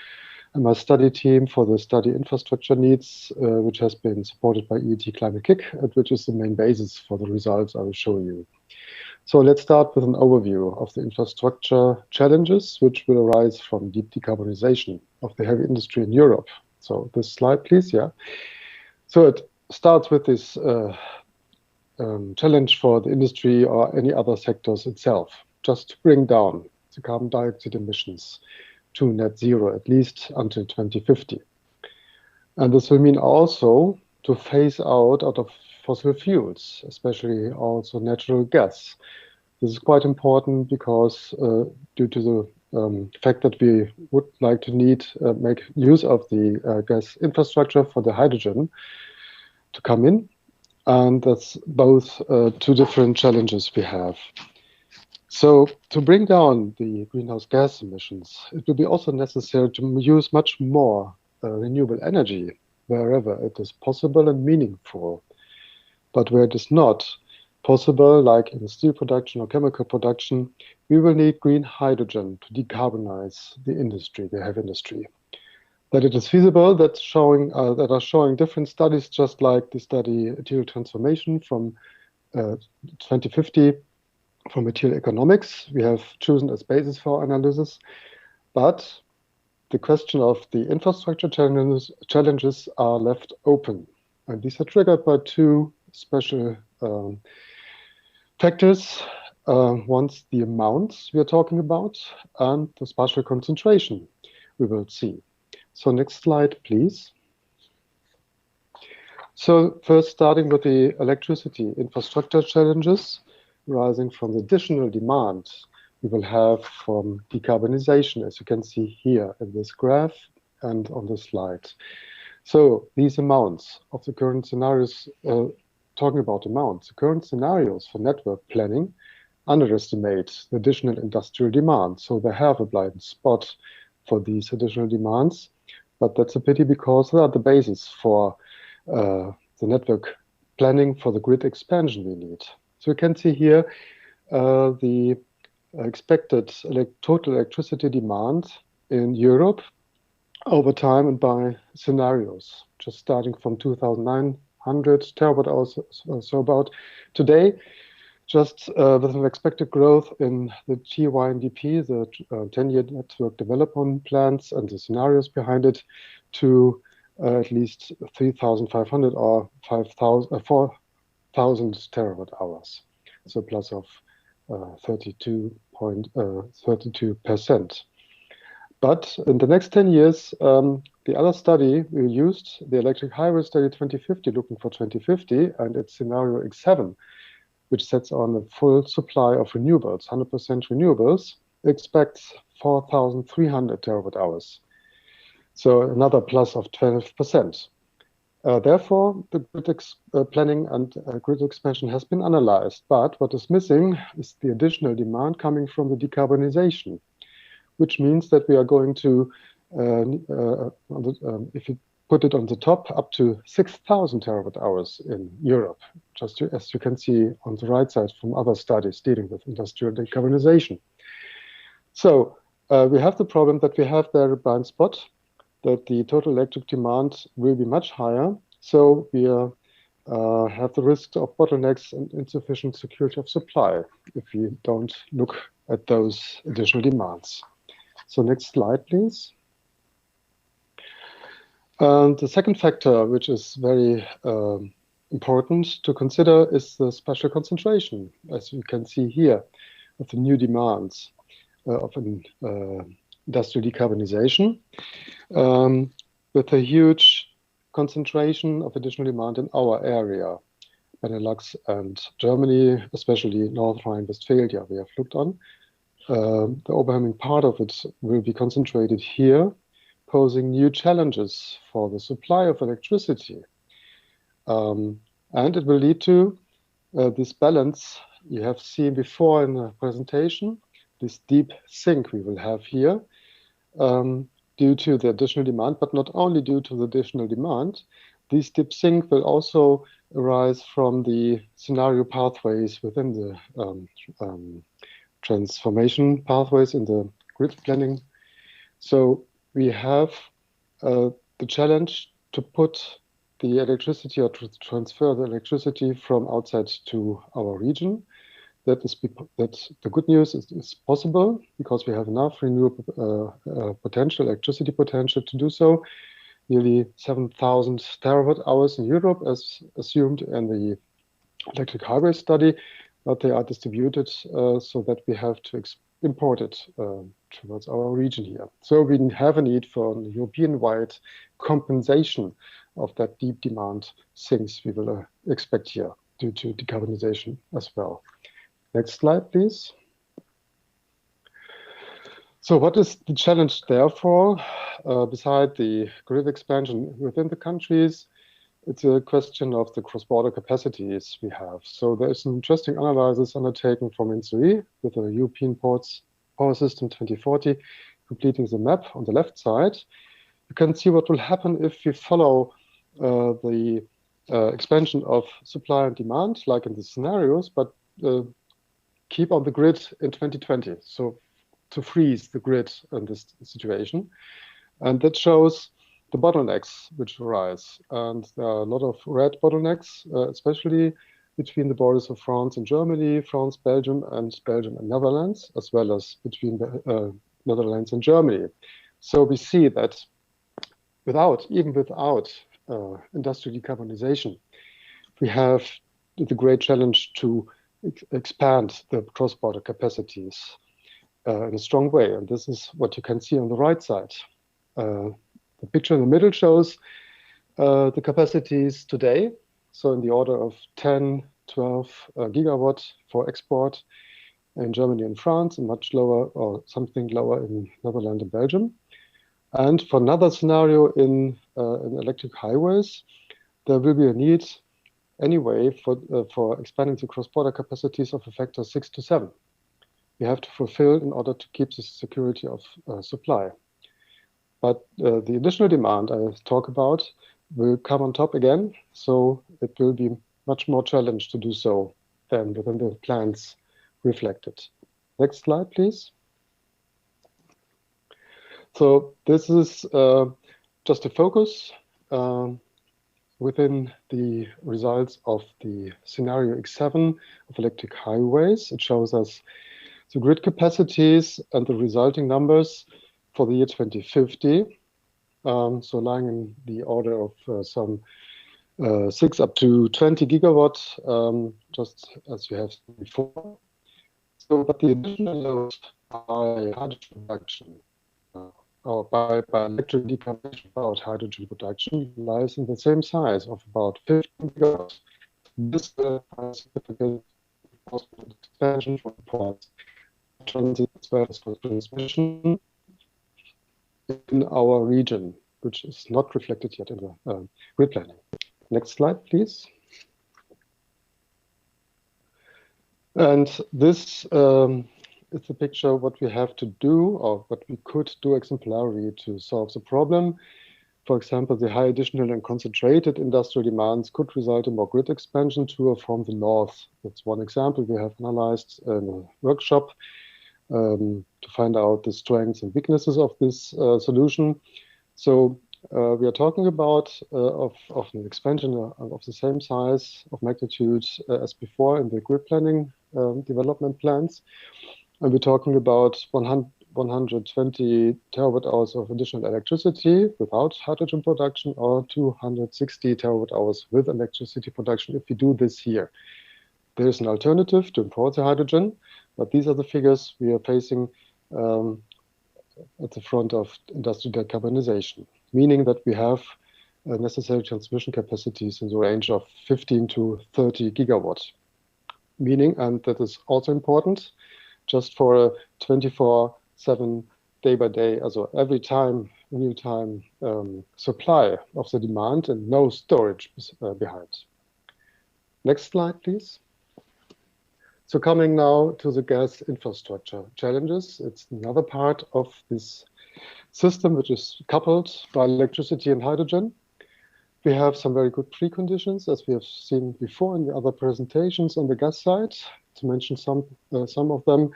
and my study team for the study infrastructure needs, which has been supported by EET Climate Kick, and which is the main basis for the results I will show you. So let's start with an overview of the infrastructure challenges which will arise from deep decarbonization of the heavy industry in Europe. So this slide, please. Yeah. So it starts with this challenge for the industry or any other sectors itself, just to bring down the carbon dioxide emissions to net zero, at least until 2050. And this will mean also to phase out of fossil fuels, especially also natural gas. This is quite important because due to the fact that we would like to make use of the gas infrastructure for the hydrogen to come in. And that's both two different challenges we have. So to bring down the greenhouse gas emissions, it will be also necessary to use much more renewable energy wherever it is possible and meaningful. But where it is not possible, like in steel production or chemical production, we will need green hydrogen to decarbonize the industry, the heavy industry. That it is feasible, that are showing different studies, just like the study Material Transformation from 2050 from Material Economics. We have chosen as basis for analysis, but the question of the infrastructure challenges are left open. And these are triggered by two special factors. One's the amounts we are talking about and the spatial concentration we will see. So next slide, please. So first, starting with the electricity infrastructure challenges rising from the additional demand we will have from decarbonization, as you can see here in this graph and on the slide. So these amounts of the current scenarios, talking about amounts, the current scenarios for network planning underestimate the additional industrial demand. So they have a blind spot for these additional demands, but that's a pity because they are the basis for the network planning for the grid expansion we need. So you can see here the expected total electricity demand in Europe over time and by scenarios, just starting from 2,900 terawatt hours, so about today, just with an expected growth in the TYNDP, the 10-year network development plans and the scenarios behind it, to at least 3,500 or 4,000 terawatt hours, so plus of 32%. But in the next 10 years, the other study we used, the Electric Highway Study 2050, looking for 2050, and its scenario X7, which sets on a full supply of renewables, 100% renewables, expects 4,300 terawatt hours. So another plus of 12%. Therefore, the grid planning and grid expansion has been analyzed, but what is missing is the additional demand coming from the decarbonization, which means that we are going to, if you put it on the top, up to 6,000 terawatt hours in Europe, just as you can see on the right side from other studies dealing with industrial decarbonization. So we have the problem that we have there a blind spot, that the total electric demand will be much higher. So we have the risk of bottlenecks and insufficient security of supply if we don't look at those additional demands. So next slide, please. The second factor, which is very important to consider is the special concentration, as you can see here, of the new demands of an industrial decarbonization, with a huge concentration of additional demand in our area, Benelux and Germany, especially North Rhine-Westphalia, we have looked on. The overwhelming part of it will be concentrated here, posing new challenges for the supply of electricity. And it will lead to this balance you have seen before in the presentation, this deep sink we will have here due to the additional demand, but not only due to the additional demand. This deep sink will also arise from the scenario pathways within the transformation pathways in the grid planning. So we have the challenge to put the electricity or to transfer the electricity from outside to our region. That the good news is possible because we have enough renewable potential, electricity potential to do so. Nearly 7,000 terawatt hours in Europe, as assumed in the electric highway study, but they are distributed so that we have to import it towards our region here. So we have a need for a European-wide compensation of that deep demand sinks we will expect here due to decarbonization as well. Next slide, please. So what is the challenge therefore, beside the grid expansion within the countries? It's a question of the cross-border capacities we have. So there's an interesting analysis undertaken from INSOE with the European Power System 2040, completing the map on the left side. You can see what will happen if we follow the expansion of supply and demand, like in the scenarios, but keep on the grid in 2020. So to freeze the grid in this situation. And that shows the bottlenecks which arise. And there are a lot of red bottlenecks, especially between the borders of France and Germany, France, Belgium and Netherlands, as well as between the Netherlands and Germany. So we see that even without industrial decarbonization, we have the great challenge to expand the cross-border capacities in a strong way. And this is what you can see on the right side. The picture in the middle shows the capacities today. So in the order of 10, 12 gigawatt for export in Germany and France, and much lower or something lower in Netherlands and Belgium. And for another scenario in electric highways, there will be a need anyway for expanding the cross-border capacities of a factor 6 to 7. We have to fulfill in order to keep the security of supply. But the additional demand I talk about will come on top again, so it will be much more challenged to do so than within the plans reflected. Next slide, please. So this is just a focus within the results of the scenario X7 of electric highways. It shows us the grid capacities and the resulting numbers for the year 2050. So lying in the order of some 6 up to 20 gigawatt, just as you have seen before. So, but the additional load by hydrogen production or by electric decarbonization about hydrogen production lies in the same size of about 15 gigawatts. This has significant expansion for ports, transit as well as for transmission in our region, which is not reflected yet in the grid planning. Next slide, please. And this is the picture of what we have to do or what we could do exemplarily to solve the problem. For example, the high additional and concentrated industrial demands could result in more grid expansion to or from the north. That's one example we have analyzed in a workshop to find out the strengths and weaknesses of this solution. So we are talking about of an expansion of the same size of magnitude as before in the grid planning development plans. And we're talking about 120 terawatt hours of additional electricity without hydrogen production, or 260 terawatt hours with electricity production if we do this here. There is an alternative to import the hydrogen, but these are the figures we are facing at the front of industrial decarbonization, meaning that we have necessary transmission capacities in the range of 15 to 30 gigawatts. Meaning, and that is also important, just for a 24/7 day by day, also every time, real time supply of the demand and no storage behind. Next slide, please. So coming now to the gas infrastructure challenges, it's another part of this system which is coupled by electricity and hydrogen. We have some very good preconditions, as we have seen before in the other presentations on the gas side. To mention some of them,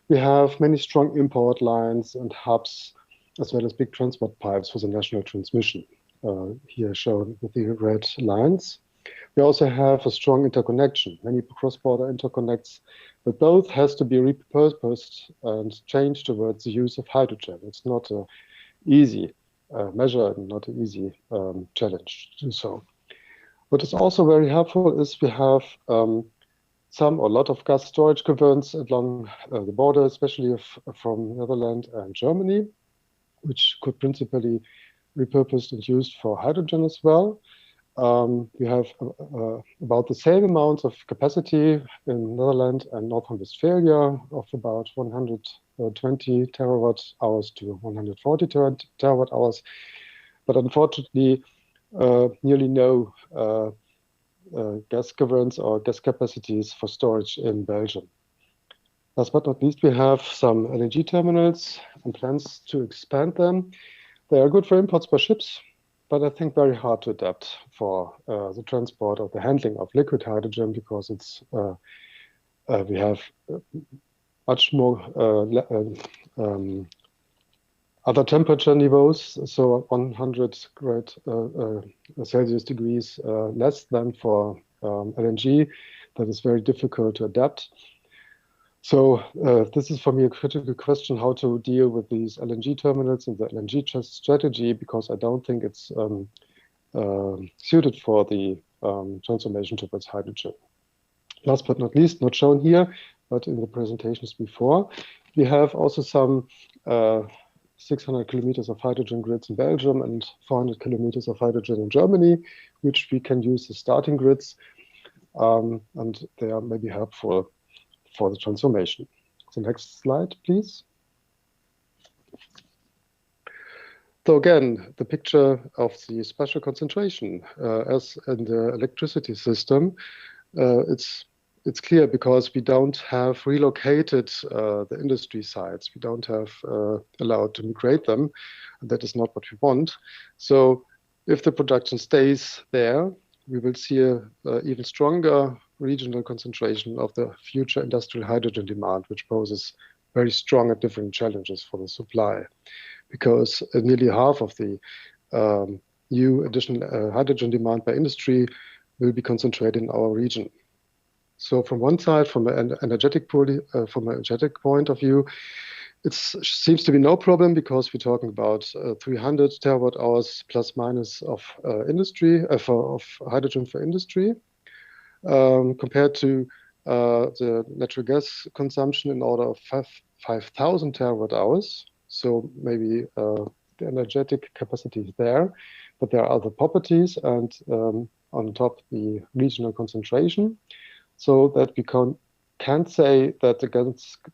we have many strong import lines and hubs, as well as big transport pipes for the national transmission, here shown with the red lines. We also have a strong interconnection, many cross-border interconnects, but both has to be repurposed and changed towards the use of hydrogen. It's not an easy measure and not an easy challenge to do so. What is also very helpful is we have some or a lot of gas storage caverns along the border, especially from Netherlands and Germany, which could principally be repurposed and used for hydrogen as well. We have about the same amount of capacity in Netherlands and North Rhine-Westphalia of about 120 terawatt hours to 140 terawatt hours, but unfortunately, nearly no gas caverns or gas capacities for storage in Belgium. Last but not least, we have some LNG terminals and plans to expand them. They are good for imports by ships, but I think very hard to adapt for the transport or the handling of liquid hydrogen, because it's we have much more other temperature niveaus, so 100 Celsius degrees less than for LNG. That is very difficult to adapt. So this is for me a critical question, how to deal with these LNG terminals and the LNG strategy, because I don't think it's suited for the transformation towards hydrogen. Last but not least, not shown here, but in the presentations before, we have also some 600 kilometers of hydrogen grids in Belgium and 400 kilometers of hydrogen in Germany, which we can use as starting grids, and they are maybe helpful for the transformation. So next slide, please. So again, the picture of the spatial concentration as in the electricity system, it's clear because we don't have relocated the industry sites. We don't have allowed to migrate them. And that is not what we want. So if the production stays there, we will see a even stronger regional concentration of the future industrial hydrogen demand, which poses very strong and different challenges for the supply, because nearly half of the new additional hydrogen demand by industry will be concentrated in our region. So from one side, from an energetic point of view, it seems to be no problem, because we're talking about 300 terawatt hours plus minus of industry of hydrogen for industry, compared to the natural gas consumption in order of 5,000 terawatt hours. So maybe the energetic capacity is there, but there are other properties, and on top the regional concentration, so that we can't say that the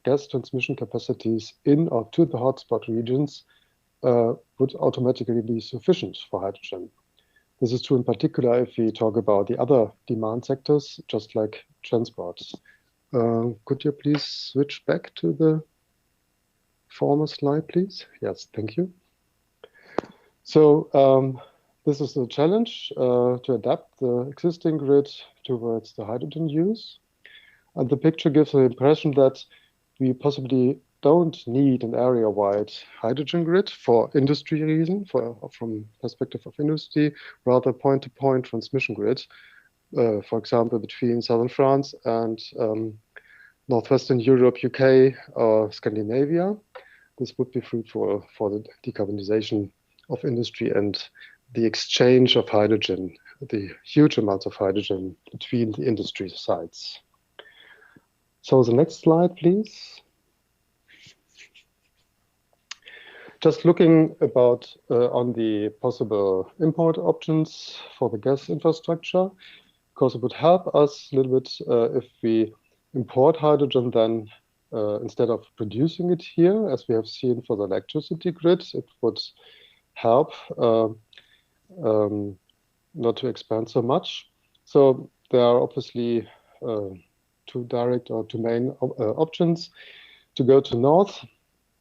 gas transmission capacities in or to the hotspot regions would automatically be sufficient for hydrogen. This is true in particular if we talk about the other demand sectors, just like transports. Could you please switch back to the former slide, please? Yes, thank you. So this is the challenge to adapt the existing grid towards the hydrogen use. And the picture gives the impression that we possibly don't need an area-wide hydrogen grid for industry reason, from perspective of industry, rather point-to-point transmission grid, for example, between southern France and northwestern Europe, UK, or Scandinavia. this would be fruitful for the decarbonization of industry and the exchange of hydrogen, the huge amounts of hydrogen between the industry sites. So the next slide, please. Just looking about on the possible import options for the gas infrastructure, because it would help us a little bit if we import hydrogen then instead of producing it here, as we have seen for the electricity grid, it would help not to expand so much. So there are obviously two direct or two main options: to go to north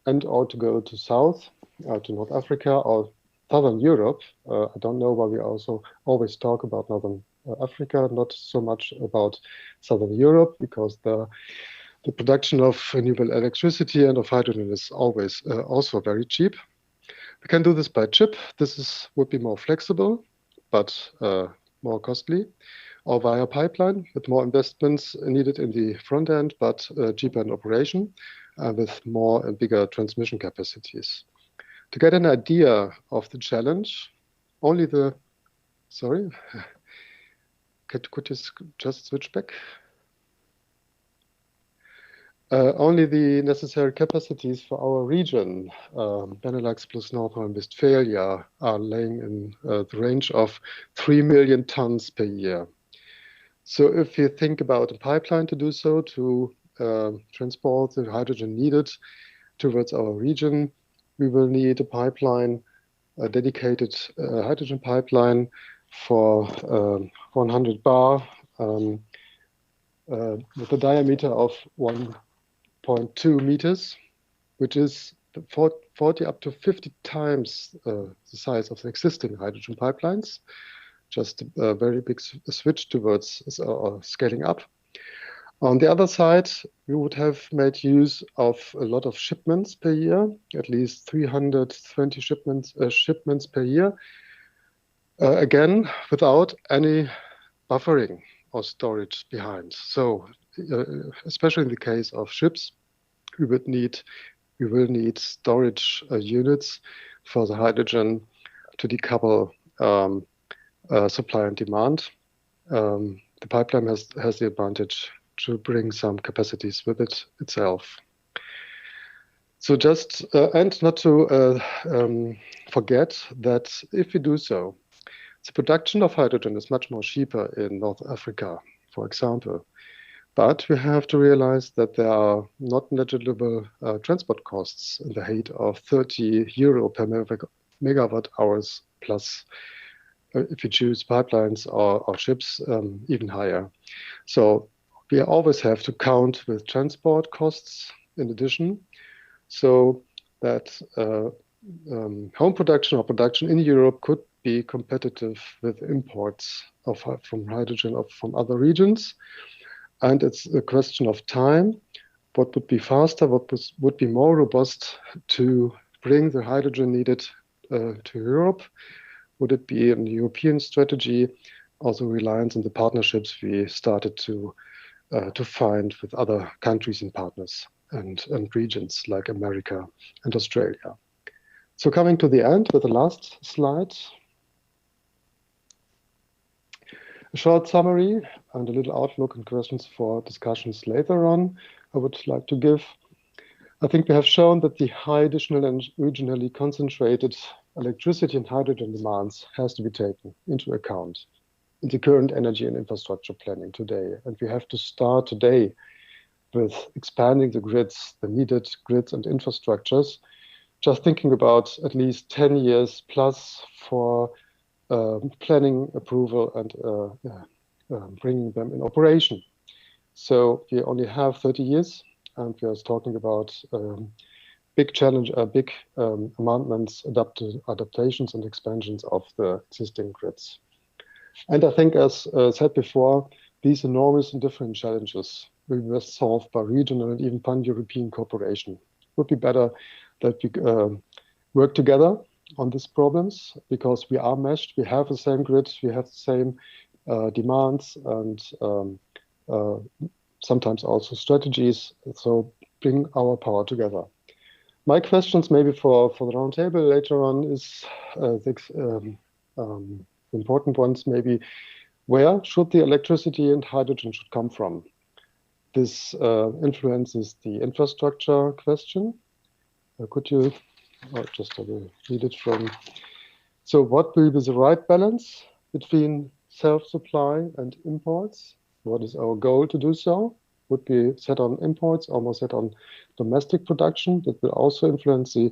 and or to go to south, to North Africa or Southern Europe. I don't know why we also always talk about Northern Africa, not so much about Southern Europe, because the production of renewable electricity and of hydrogen is always also very cheap. We can do this by ship. This would be more flexible, but more costly, or via pipeline with more investments needed in the front end, but cheaper in operation with more and bigger transmission capacities. To get an idea of the challenge, only the, sorry, could you just switch back? Only the necessary capacities for our region, Benelux plus North Rhine-Westphalia, are laying in the range of 3 million tons per year. So if you think about a pipeline to do so, to transport the hydrogen needed towards our region, we will need a pipeline, a dedicated hydrogen pipeline for 100 bar with a diameter of 1.2 meters, which is 40 up to 50 times the size of the existing hydrogen pipelines. Just a very big switch towards scaling up. On the other side, we would have made use of a lot of shipments per year, at least 320 shipments per year, again, without any buffering or storage behind. So, especially in the case of ships, we will need storage units for the hydrogen to decouple supply and demand. The pipeline has the advantage to bring some capacities with it itself. So just, and not to forget that if we do so, the production of hydrogen is much more cheaper in North Africa, for example. But we have to realize that there are not negligible transport costs in the height of 30 euro per megawatt hours plus if you choose pipelines or ships, even higher. So we always have to count with transport costs in addition, so that home production or production in Europe could be competitive with imports from hydrogen from other regions. And it's a question of time. What would be faster, what would be more robust to bring the hydrogen needed to Europe? Would it be a European strategy, also reliance on the partnerships we started to find with other countries and partners and regions like America and Australia? So coming to the end with the last slide. A short summary and a little outlook and questions for discussions later on I would like to give. I think we have shown that the high additional and regionally concentrated electricity and hydrogen demands has to be taken into account in the current energy and infrastructure planning today. And we have to start today with expanding the grids, the needed grids and infrastructures, just thinking about at least 10 years plus for planning approval and bringing them in operation. So we only have 30 years, and we are talking about big challenge, big amendments, adaptations and expansions of the existing grids. And I think, as said before, these enormous and different challenges will be best solved by regional and even pan-European cooperation. It would be better that we work together on these problems, because we are meshed, we have the same grid, we have the same demands and sometimes also strategies. So bring our power together. My questions maybe for the roundtable later on is the important ones maybe, where should the electricity and hydrogen should come from? This influences the infrastructure question. Could you, I will read it from, so what will be the right balance between self-supply and imports? What is our goal to do so? Would be set on imports, almost set on domestic production. That will also influence the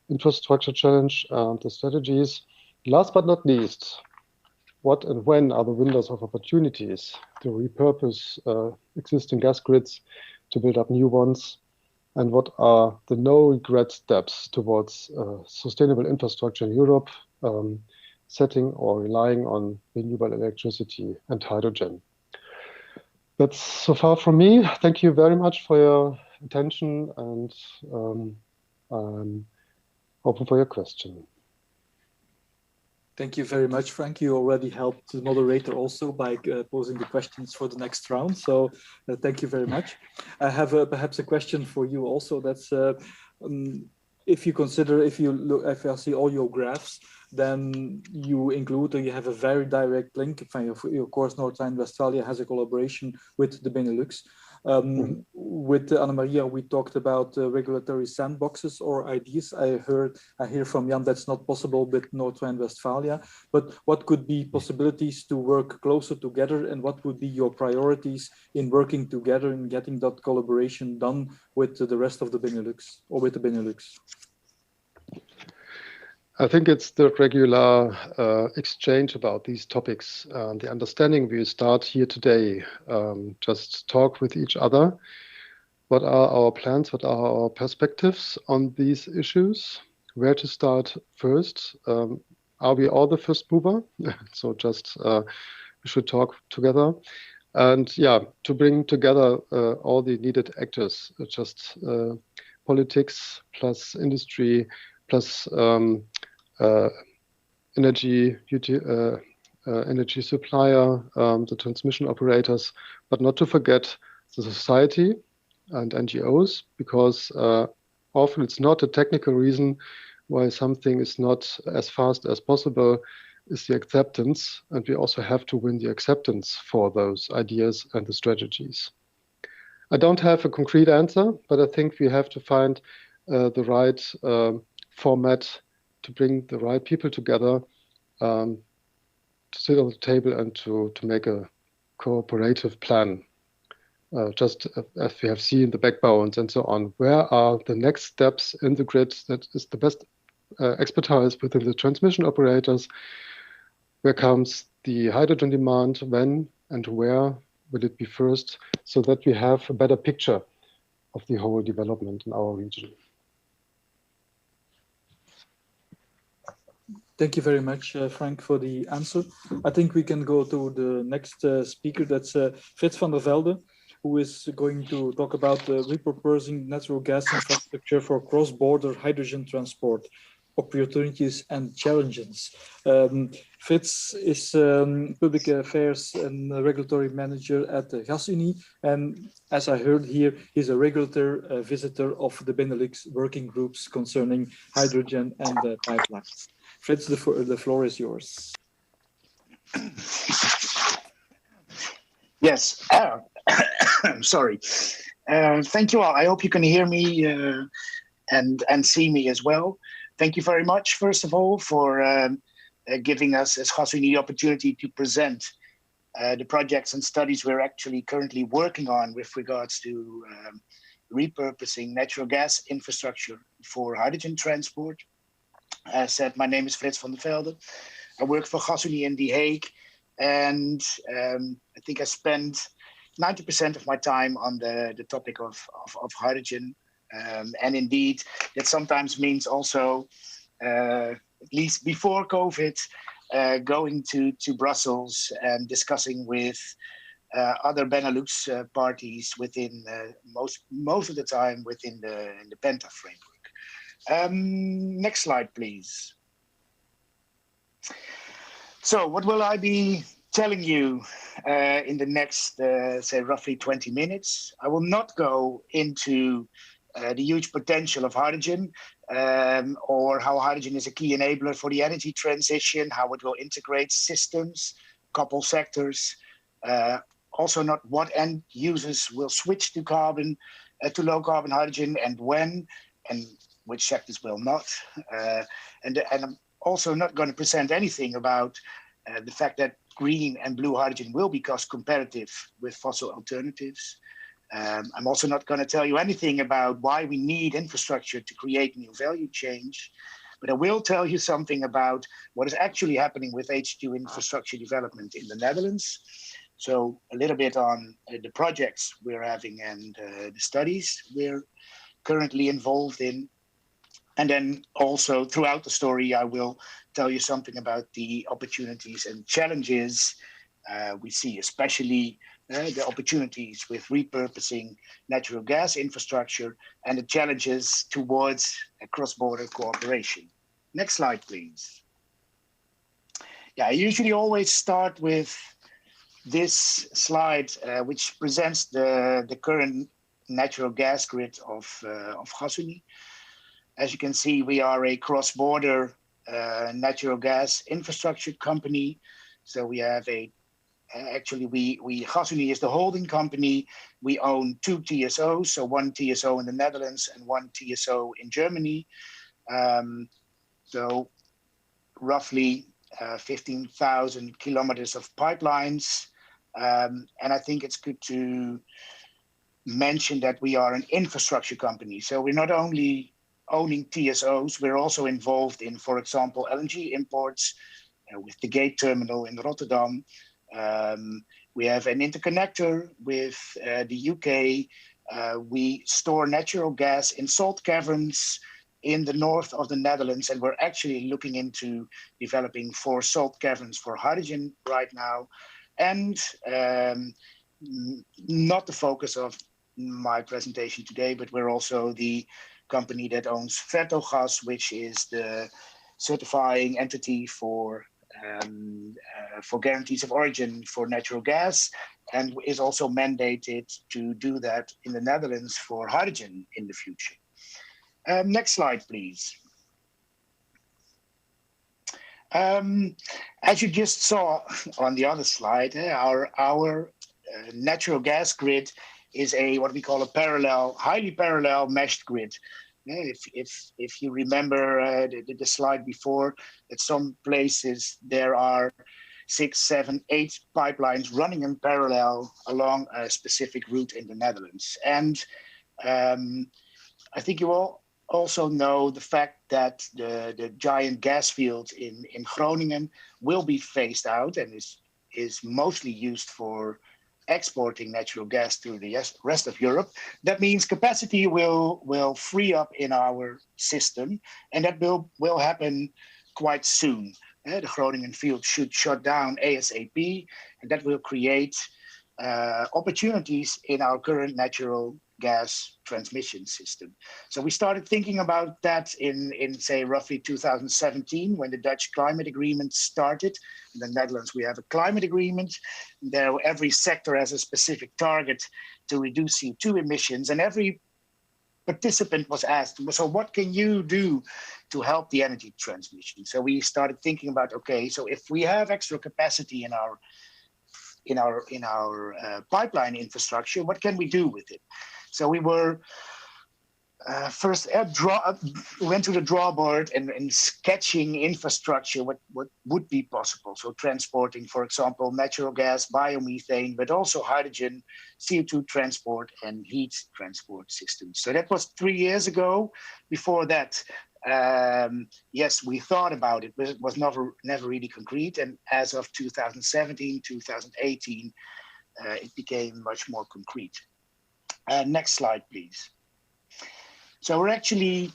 infrastructure challenge and the strategies. Last but not least, what and when are the windows of opportunities to repurpose existing gas grids to build up new ones? And what are the no-regret steps towards sustainable infrastructure in Europe, setting or relying on renewable electricity and hydrogen? That's so far from me. Thank you very much for your attention, and I'm open for your question. Thank you very much, Frank. You already helped the moderator also by posing the questions for the next round. So thank you very much. I have perhaps a question for you also. That's if you consider, if I see all your graphs, then you include, or you have a very direct link. Of course, North Rhine-Westphalia has a collaboration with the Benelux. With Anna-Maria, we talked about regulatory sandboxes or ideas. I hear from Jan that's not possible with North Rhine-Westphalia, but what could be possibilities to work closer together, and what would be your priorities in working together and getting that collaboration done with the rest of the Benelux, or with the Benelux? I think it's the regular exchange about these topics, the understanding we start here today. Just talk with each other. What are our plans? What are our perspectives on these issues? Where to start first? Are we all the first mover? So just we should talk together. And yeah, to bring together all the needed actors, just politics plus industry plus energy supplier, the transmission operators, but not to forget the society and NGOs, because often it's not a technical reason why something is not as fast as possible, is the acceptance, and we also have to win the acceptance for those ideas and the strategies. I don't have a concrete answer, but I think we have to find the right format to bring the right people together, to sit on the table and to make a cooperative plan. Just as we have seen the backbones and so on, where are the next steps in the grid that is the best expertise within the transmission operators? Where comes the hydrogen demand, when and where will it be first, so that we have a better picture of the whole development in our region. Thank you very much, Frank, for the answer. I think we can go to the next speaker. That's Frits van der Velde, who is going to talk about repurposing natural gas infrastructure for cross-border hydrogen transport, opportunities and challenges. Frits is public affairs and regulatory manager at the GasUnie, and as I heard here, he's a regular visitor of the Benelux working groups concerning hydrogen and pipelines. Frits, the floor is yours. Yes, sorry. Thank you all. I hope you can hear me and see me as well. Thank you very much, first of all, for giving us as GasUnie the opportunity to present the projects and studies we're actually currently working on with regards to repurposing natural gas infrastructure for hydrogen transport. As said, my name is Frits van der Velde. I work for GasUnie in The Hague, and I think I spend 90% of my time on the topic of hydrogen. And indeed, that sometimes means also, at least before COVID, going to Brussels and discussing with other Benelux parties within most of the time within the Penta framework. Next slide, please. So what will I be telling you in the next, say, roughly 20 minutes? I will not go into the huge potential of hydrogen, or how hydrogen is a key enabler for the energy transition, how it will integrate systems, couple sectors, also not what end users will switch to carbon, to low carbon hydrogen and when, and which sectors will not. And I'm also not going to present anything about the fact that green and blue hydrogen will be cost competitive with fossil alternatives. I'm also not going to tell you anything about why we need infrastructure to create new value change, but I will tell you something about what is actually happening with H2 infrastructure development in the Netherlands. So a little bit on the projects we're having and the studies we're currently involved in. And then also throughout the story, I will tell you something about the opportunities and challenges we see, especially the opportunities with repurposing natural gas infrastructure and the challenges towards a cross-border cooperation. Next slide, please. Yeah, I usually always start with this slide, which presents the current natural gas grid of Gasunie. As you can see, we are a cross-border natural gas infrastructure company. So we have actually, Gasunie is the holding company. We own 2 TSOs, so 1 TSO in the Netherlands and 1 TSO in Germany. So roughly 15,000 kilometers of pipelines. And I think it's good to mention that we are an infrastructure company. So we're not only owning TSOs, we're also involved in, for example, LNG imports with the Gate terminal in Rotterdam. We have an interconnector with the UK. We store natural gas in salt caverns in the north of the Netherlands, and we're actually looking into developing 4 salt caverns for hydrogen right now. And not the focus of my presentation today, but we're also the company that owns Vertogas, which is the certifying entity for guarantees of origin for natural gas, and is also mandated to do that in the Netherlands for hydrogen in the future. Next slide, please. As you just saw on the other slide, our natural gas grid is what we call a highly parallel meshed grid. If you remember the slide before, at some places there are 6, 7, 8 pipelines running in parallel along a specific route in the Netherlands. And I think you all also know the fact that the giant gas field in Groningen will be phased out and is mostly used for exporting natural gas to the rest of Europe. That means capacity will free up in our system, and that will happen quite soon. The Groningen field should shut down ASAP, and that will create opportunities in our current natural gas transmission system. So we started thinking about that in say roughly 2017, when the Dutch climate agreement started. In the Netherlands, we have a climate agreement. There, every sector has a specific target to reduce CO2 emissions, and every participant was asked, so what can you do to help the energy transmission? So we started thinking about, okay, so if we have extra capacity in our pipeline infrastructure, what can we do with it? So we were first went to the drawing board and sketching infrastructure, what would be possible. So transporting, for example, natural gas, biomethane, but also hydrogen, CO2 transport and heat transport systems. So that was 3 years ago. Before that, yes, we thought about it, but it was never really concrete. And as of 2017, 2018, it became much more concrete. Next slide, please. So we're actually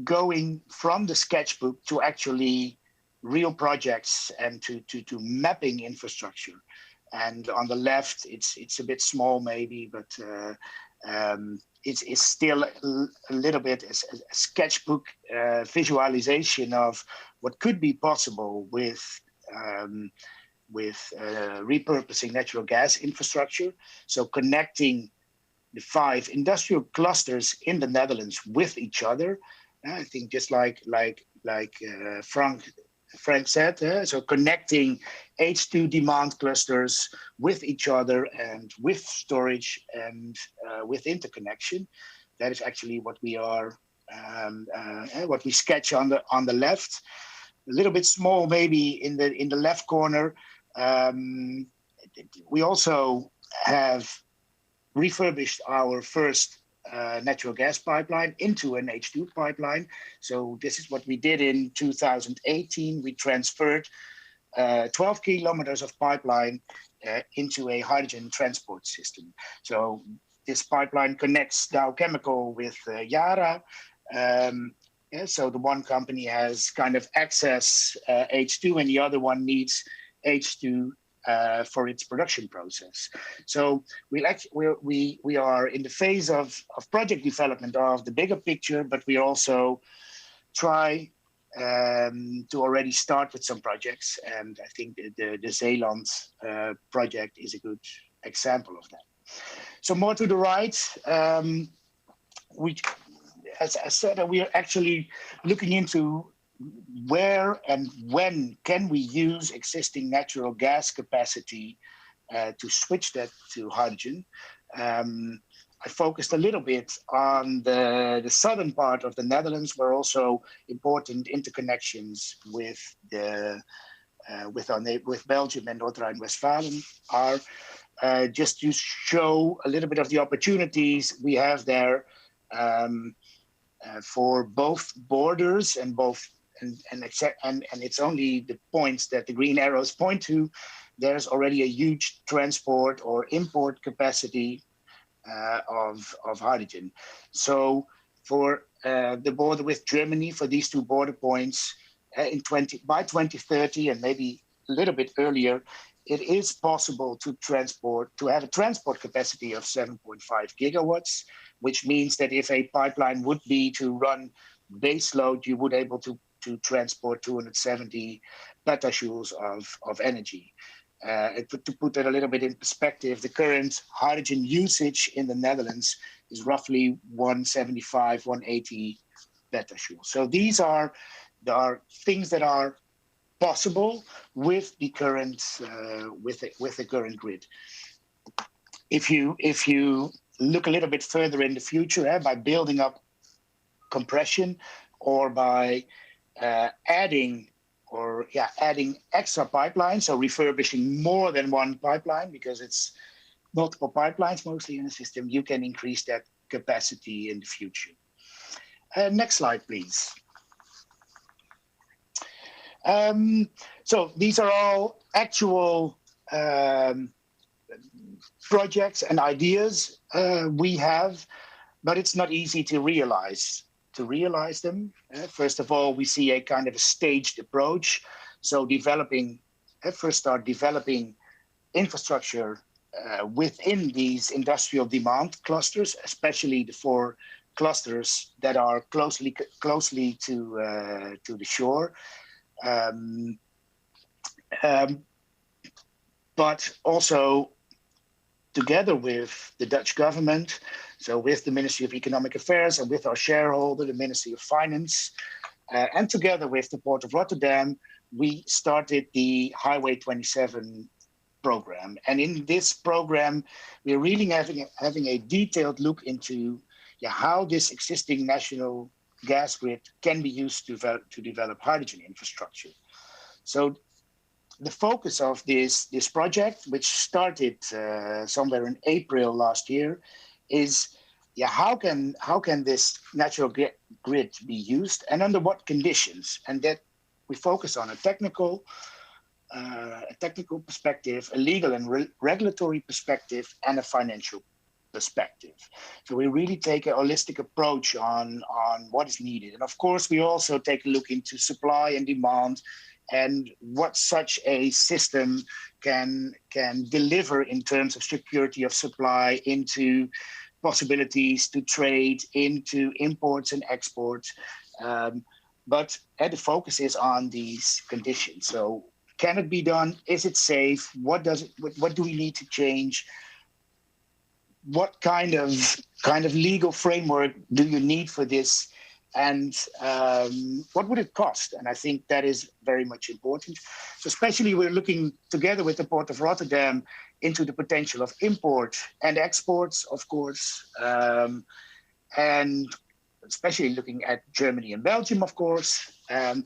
going from the sketchbook to actually real projects and to mapping infrastructure. And on the left, it's a bit small maybe, but it's still a little bit a sketchbook visualization of what could be possible with repurposing natural gas infrastructure. So connecting the 5 industrial clusters in the Netherlands with each other. I think just like Frank said, so connecting H2 demand clusters with each other and with storage and with interconnection. That is actually what we are, what we sketch on the left. A little bit small, maybe in the left corner. We also have refurbished our first natural gas pipeline into an H2 pipeline. So this is what we did in 2018. We transferred 12 kilometers of pipeline into a hydrogen transport system. So this pipeline connects Dow Chemical with Yara. So the one company has kind of access H2 and the other one needs H2 for its production process. So we are in the phase of project development of the bigger picture, but we also try to already start with some projects. And I think the Zeeland project is a good example of that. So more to the right, as I said, we are actually looking into where and when can we use existing natural gas capacity to switch that to hydrogen. I focused a little bit on the southern part of the Netherlands, where also important interconnections with Belgium and North Rhine-Westphalia are, just to show a little bit of the opportunities we have there for both borders and both. And it's only the points that the green arrows point to. There's already a huge transport or import capacity of hydrogen. So for the border with Germany, for these 2 border points, by 2030 and maybe a little bit earlier, it is possible to have a transport capacity of 7.5 gigawatts, which means that if a pipeline would be to run base load, you would able to transport 270 petajoules of energy. To put that a little bit in perspective, the current hydrogen usage in the Netherlands is roughly 175, 180 petajoules. So these are things that are possible with the current with the current grid. If you look a little bit further in the future, by building up compression or by adding extra pipelines, so refurbishing more than one pipeline, because it's multiple pipelines mostly in the system, you can increase that capacity in the future. Next slide, please. So these are all actual projects and ideas we have, but it's not easy to realize them. First of all, we see a kind of a staged approach. So first start developing infrastructure within these industrial demand clusters, especially the 4 clusters that are closely to the shore. But also together with the Dutch government, so with the Ministry of Economic Affairs and with our shareholder, the Ministry of Finance, and together with the Port of Rotterdam, we started the Highway 27 program. And in this program, we're really having a detailed look into how this existing national gas grid can be used to develop hydrogen infrastructure. So the focus of this project, which started somewhere in April last year, is how can this natural grid be used and under what conditions? And that we focus on a technical perspective, a legal and regulatory perspective, and a financial perspective. So we really take a holistic approach on what is needed. And of course, we also take a look into supply and demand and what such a system can deliver in terms of security of supply, into possibilities to trade, into imports and exports. But the focus is on these conditions. So can it be done? Is it safe? What do we need to change? what kind of legal framework do you need for this, and what would it cost? And I think that is very much important. So especially we're looking together with the Port of Rotterdam into the potential of import and exports, of course, and especially looking at Germany and Belgium, of course, and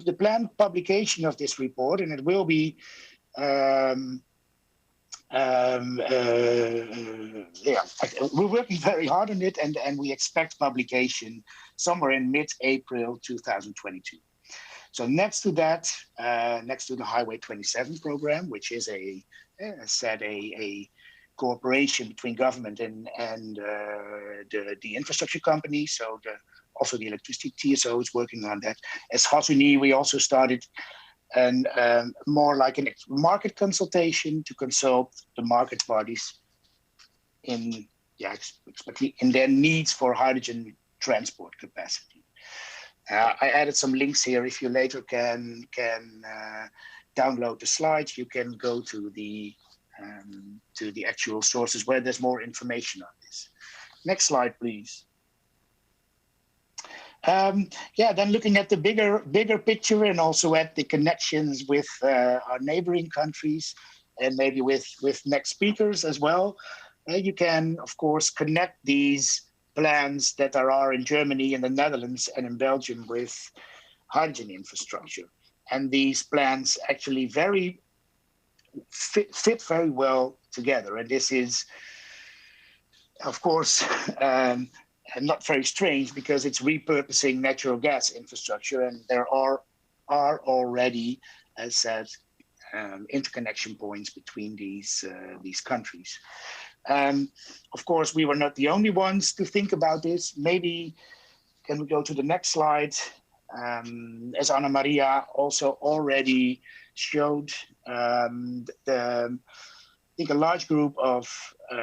the planned publication of this report, and it will be we're working very hard on it, and we expect publication somewhere in mid-April 2022. So next to that, next to the Highway 27 program, which is a cooperation between government and the infrastructure company, so also the electricity TSO is working on that. As Hasuni, we also started and more like a market consultation to consult the market parties in their needs for hydrogen transport capacity. I added some links here. If you later can download the slides, you can go to the actual sources where there's more information on this. Next slide, please. Then looking at the bigger picture and also at the connections with our neighboring countries and maybe with next speakers as well, you can, of course, connect these plans that are in Germany, in the Netherlands, and in Belgium with hydrogen infrastructure. And these plans actually fit very well together. And this is, of course, and not very strange because it's repurposing natural gas infrastructure, and there are already, as said, interconnection points between these countries. Of course, we were not the only ones to think about this. Maybe can we go to the next slide? As Anna Maria also already showed, I think a large group of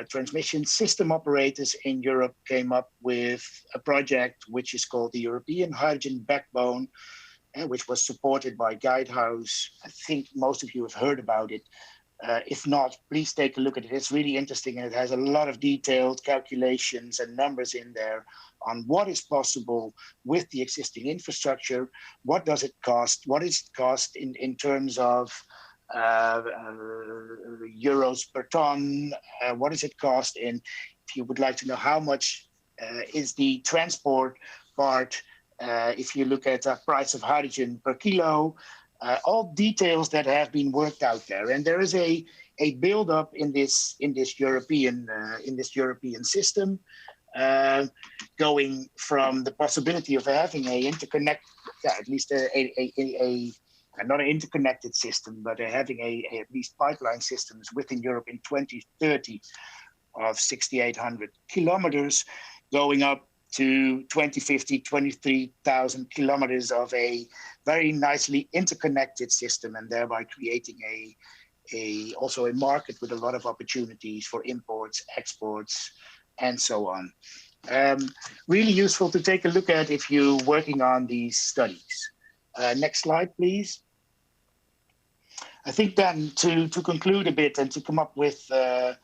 transmission system operators in Europe came up with a project which is called the European Hydrogen Backbone, which was supported by Guidehouse. I think most of you have heard about it. If not, please take a look at it. It's really interesting, and it has a lot of detailed calculations and numbers in there on what is possible with the existing infrastructure. What does it cost? What is it cost in terms of euros per ton? What does it cost? And if you would like to know how much is the transport part, if you look at the price of hydrogen per kilo, all details that have been worked out there. And there is a build-up in this European system, going from the possibility of having at least not an interconnected system, but having at least pipeline systems within Europe in 2030 of 6,800 kilometers, going up to 2050, 23,000 kilometers of a very nicely interconnected system, and thereby creating also a market with a lot of opportunities for imports, exports, and so on. Really useful to take a look at if you're working on these studies. Next slide, please. I think then to conclude a bit and to come up with the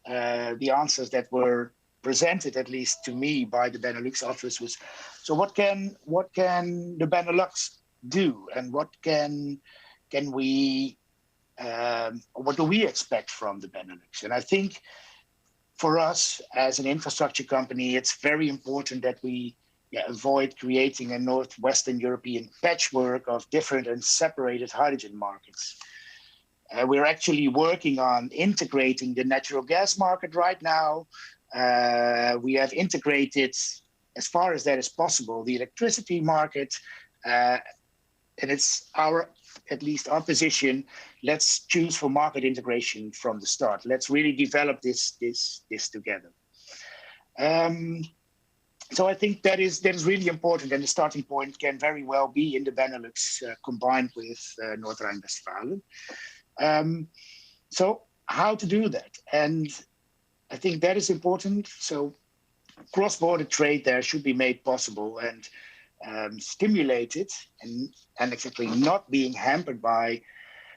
answers that were presented, at least to me, by the Benelux office was, so what can the Benelux do, and what do we expect from the Benelux? And I think for us as an infrastructure company, it's very important that we avoid creating a Northwestern European patchwork of different and separated hydrogen markets. We're actually working on integrating the natural gas market right now. We have integrated, as far as that is possible, the electricity market, and it's at least our position. Let's choose for market integration from the start. Let's really develop this together. So I think that is really important, and the starting point can very well be in the Benelux combined with North Rhine-Westphalia. So how to do that? And I think that is important. So cross-border trade there should be made possible and stimulated, and exactly not being hampered by,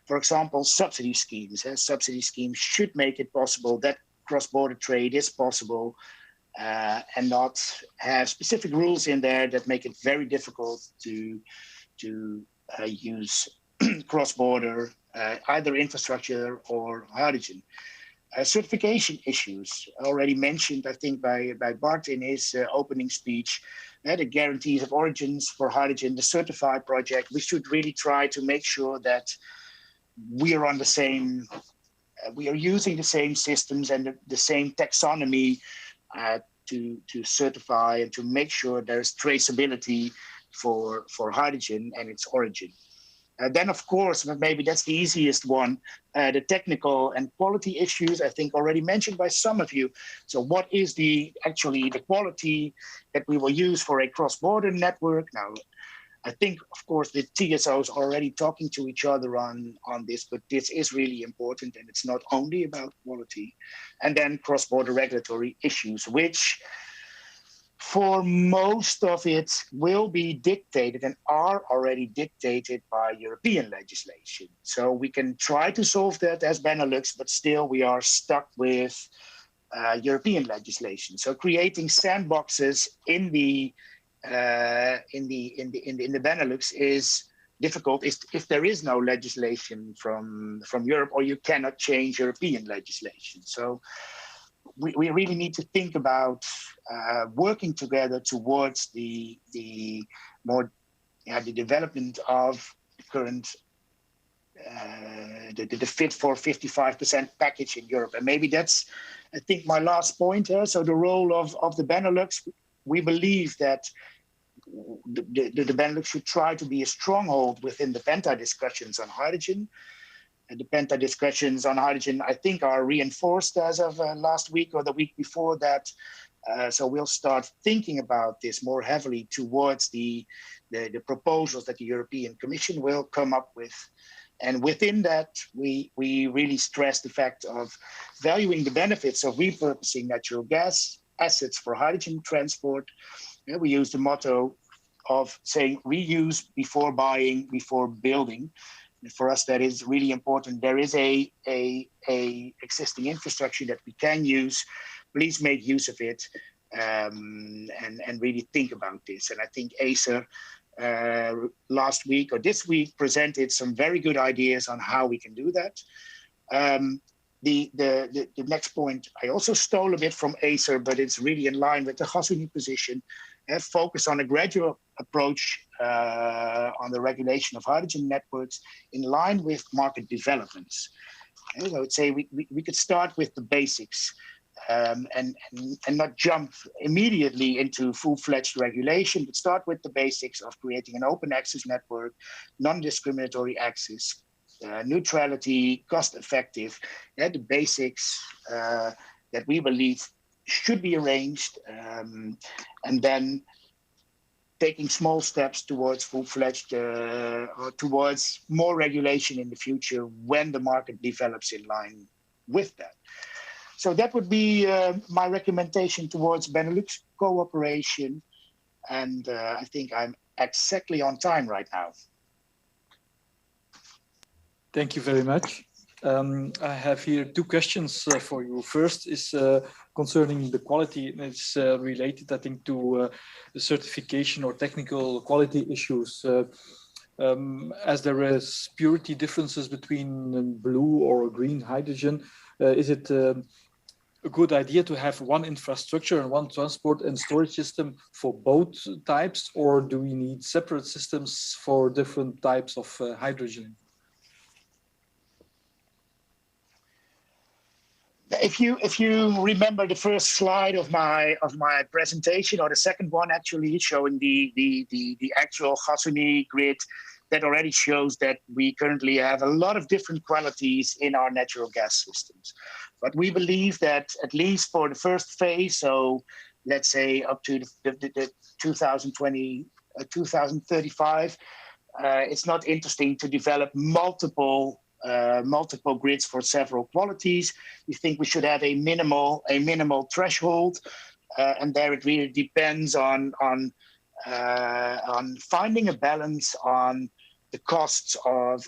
for example, subsidy schemes. Subsidy schemes should make it possible that cross-border trade is possible, and not have specific rules in there that make it very difficult to use cross-border either infrastructure or hydrogen. Certification issues already mentioned, I think, by Bart in his opening speech. The guarantees of origins for hydrogen, the certified project. We should really try to make sure that we are on the same. We are using the same systems and the same taxonomy to certify and to make sure there's traceability for hydrogen and its origin. Then, of course, maybe that's the easiest one, the technical and quality issues, I think already mentioned by some of you. So what is actually the quality that we will use for a cross-border network? Now, I think, of course, the TSOs are already talking to each other on this, but this is really important, and it's not only about quality. And then cross-border regulatory issues, which for most of it will be dictated and are already dictated by European legislation. So we can try to solve that as Benelux, but still we are stuck with European legislation. So creating sandboxes in the Benelux is difficult if there is no legislation from Europe, or you cannot change European legislation. So we really need to think about working together towards the development of the current the Fit for 55% package in Europe. And maybe that's, I think, my last point. So the role of the Benelux, we believe that the Benelux should try to be a stronghold within the Penta discussions on hydrogen. And the Penta discussions on hydrogen, I think, are reinforced as of last week or the week before that. So we'll start thinking about this more heavily towards the proposals that the European Commission will come up with. And within that, we really stress the fact of valuing the benefits of repurposing natural gas assets for hydrogen transport. We use the motto of saying reuse before buying, before building. For us, that is really important. There is a existing infrastructure that we can use. Please make use of it, and really think about this. And I think Acer last week or this week presented some very good ideas on how we can do that. The next point I also stole a bit from Acer, but it's really in line with the Gasunie position. Focus on a gradual approach on the regulation of hydrogen networks in line with market developments. I would say we could start with the basics and not jump immediately into full-fledged regulation, but start with the basics of creating an open access network, non-discriminatory access, neutrality, cost-effective, the basics that we believe should be arranged, and then taking small steps towards full-fledged or towards more regulation in the future when the market develops in line with that. So that would be my recommendation towards Benelux cooperation, and I think I'm exactly on time right now. Thank you very much. I have here two questions for you. First is concerning the quality, and it's related, I think, to the certification or technical quality issues. As there is purity differences between blue or green hydrogen, is it a good idea to have one infrastructure and one transport and storage system for both types, or do we need separate systems for different types of hydrogen? If you remember the first slide of my presentation, or the second one actually showing the actual Gasunie grid, that already shows that we currently have a lot of different qualities in our natural gas systems. But we believe that at least for the first phase, so let's say up to the 2020, 2035, it's not interesting to develop multiple grids for several qualities. We think we should have a minimal threshold, and there it really depends on finding a balance on the costs of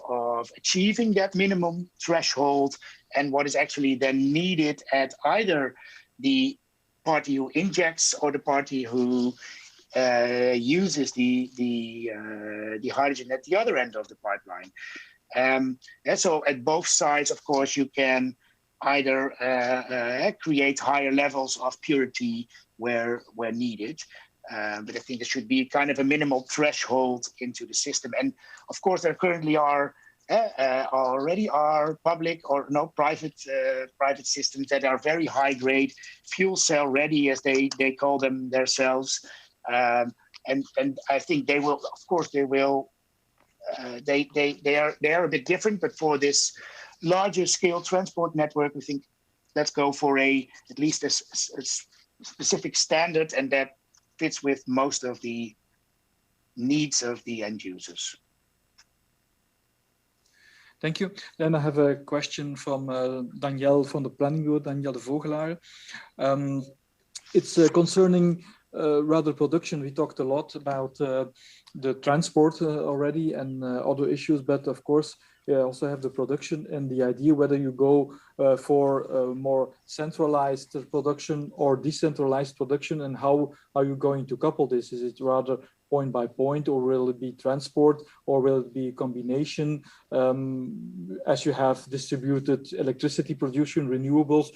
achieving that minimum threshold and what is actually then needed at either the party who injects or the party who uses the hydrogen at the other end of the pipeline. And so at both sides, of course, you can either create higher levels of purity where needed. But I think there should be kind of a minimal threshold into the system. And of course, there currently already are public or no private systems that are very high grade, fuel cell ready, as they call them themselves. And I think they will, of course, they will. They are a bit different, but for this larger scale transport network, we think let's go for at least a specific standard, and that fits with most of the needs of the end users. Thank you. Then I have a question from Danielle from the Planning Bureau, Danielle de Vogelaar. It's concerning rather production. We talked a lot about the transport already and other issues, but of course, you also have the production and the idea whether you go for more centralized production or decentralized production, and how are you going to couple this? Is it rather point by point, or will it be transport, or will it be a combination? As you have distributed electricity production, renewables,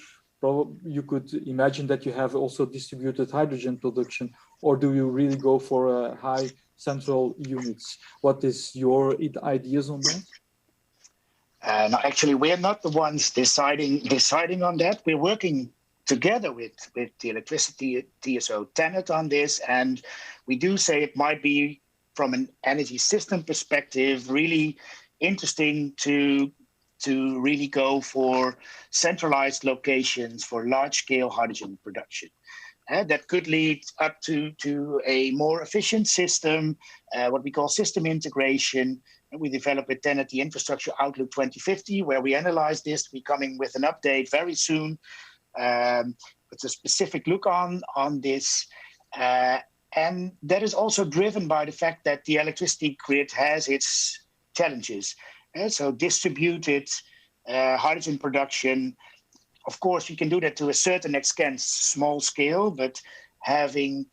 you could imagine that you have also distributed hydrogen production, or do you really go for high central units? What is your ideas on that? No, actually, we're not the ones deciding on that. We're working together with the electricity TSO TenneT on this, and we do say it might be, from an energy system perspective, really interesting to really go for centralized locations for large-scale hydrogen production. That could lead up to a more efficient system, what we call system integration. And we develop with TenneT the Infrastructure Outlook 2050, where we analyze this. We're coming with an update very soon. It's a specific look on this. And that is also driven by the fact that the electricity grid has its challenges. So distributed hydrogen production, of course, you can do that to a certain extent, small scale, but having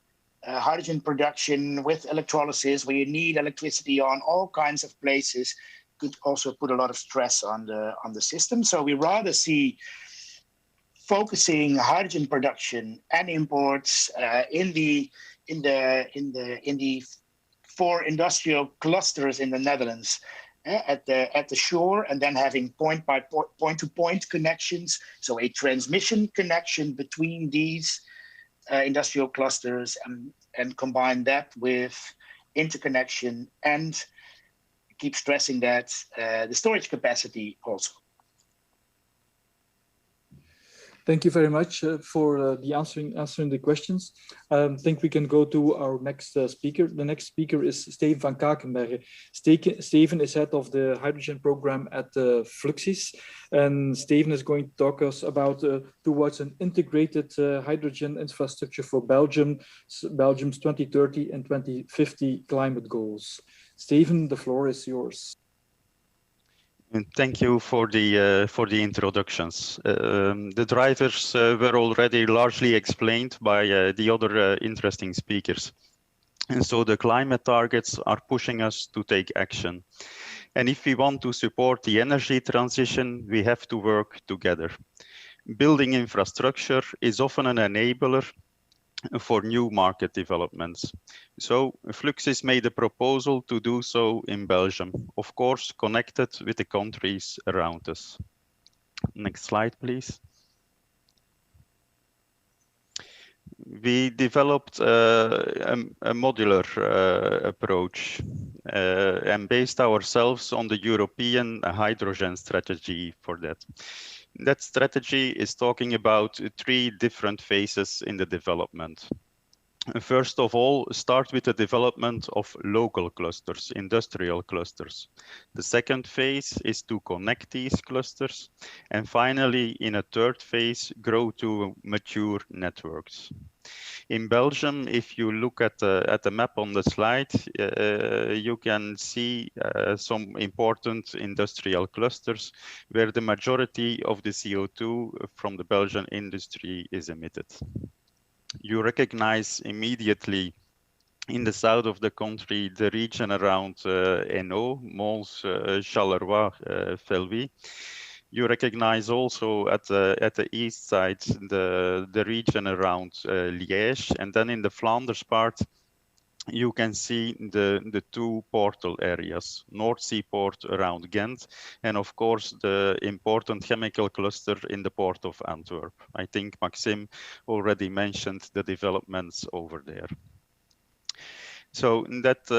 hydrogen production with electrolysis, where you need electricity on all kinds of places, could also put a lot of stress on the system. So we rather see focusing hydrogen production and imports in the 4 industrial clusters in the Netherlands. At the shore, and then having point-to-point connections, so a transmission connection between these industrial clusters, and combine that with interconnection, and keep stressing that the storage capacity also. Thank you very much for the answering the questions. I think we can go to our next speaker. The next speaker is Steven van Kakenbergen. Steven is head of the hydrogen program at Fluxys, and Steven is going to talk us about towards an integrated hydrogen infrastructure for Belgium's 2030 and 2050 climate goals. Steven, the floor is yours. And thank you for the introductions. The drivers were already largely explained by the other interesting speakers. And so the climate targets are pushing us to take action. And if we want to support the energy transition, we have to work together. Building infrastructure is often an enabler for new market developments. So Fluxys made a proposal to do so in Belgium, of course connected with the countries around us. Next slide, please. We developed a modular approach and based ourselves on the European hydrogen strategy for that. That strategy is talking about 3 different phases in the development. First of all, start with the development of local clusters, industrial clusters. The second phase is to connect these clusters. And finally, in a third phase, grow to mature networks. In Belgium, if you look at the map on the slide, you can see some important industrial clusters where the majority of the CO2 from the Belgian industry is emitted. You recognize immediately in the south of the country the region around Hainaut, Mons, Charleroi, Velvy. You recognize also at the east side the region around Liège, and then in the Flanders part you can see the two portal areas, North Sea port around Ghent, and of course the important chemical cluster in the port of Antwerp. I think Maxime already mentioned the developments over there. So that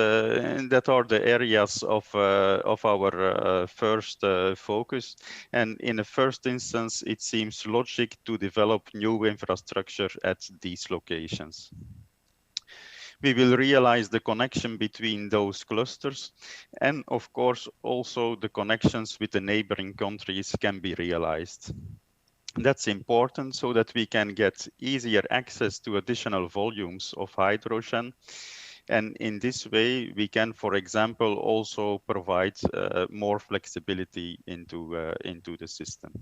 are the areas of our first focus, and in the first instance, it seems logic to develop new infrastructure at these locations. We will realize the connection between those clusters, and of course also the connections with the neighboring countries can be realized. That's important so that we can get easier access to additional volumes of hydrogen. And in this way, we can, for example, also provide more flexibility into the system.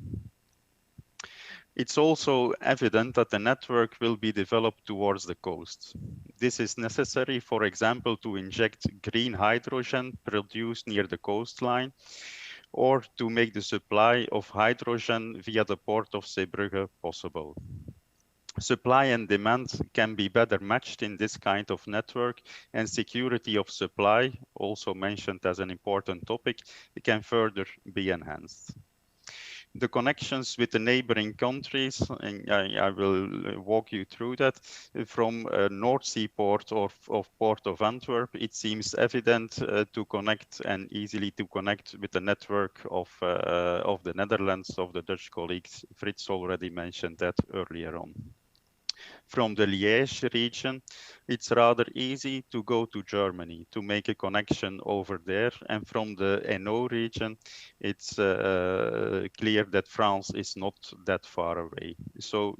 It's also evident that the network will be developed towards the coast. This is necessary, for example, to inject green hydrogen produced near the coastline, or to make the supply of hydrogen via the port of Zeebrugge possible. Supply and demand can be better matched in this kind of network, and security of supply, also mentioned as an important topic, can further be enhanced. The connections with the neighboring countries, and I will walk you through that, from North Sea port of Port of Antwerp, it seems evident to connect and easily to connect with the network of the Netherlands, of the Dutch colleagues. Frits already mentioned that earlier on. From the Liège region, it's rather easy to go to Germany to make a connection over there. And from the Hainaut region, it's clear that France is not that far away. So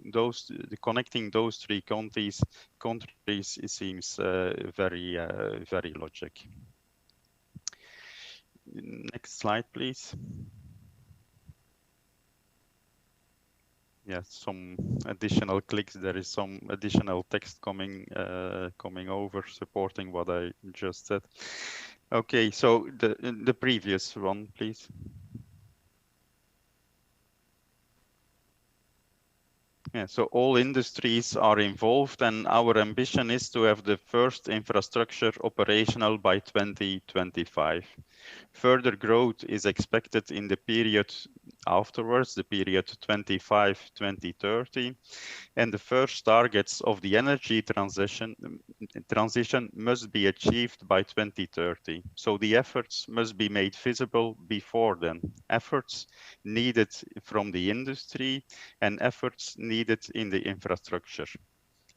connecting those three countries it seems very logic. Next slide, please. Yeah, some additional clicks. There is some additional text coming over supporting what I just said. Okay, so the previous one, please. Yeah, so all industries are involved, and our ambition is to have the first infrastructure operational by 2025. Further growth is expected in the period afterwards, the period 25-2030, and the first targets of the energy transition must be achieved by 2030. So the efforts must be made visible before then. Efforts needed from the industry and efforts needed in the infrastructure.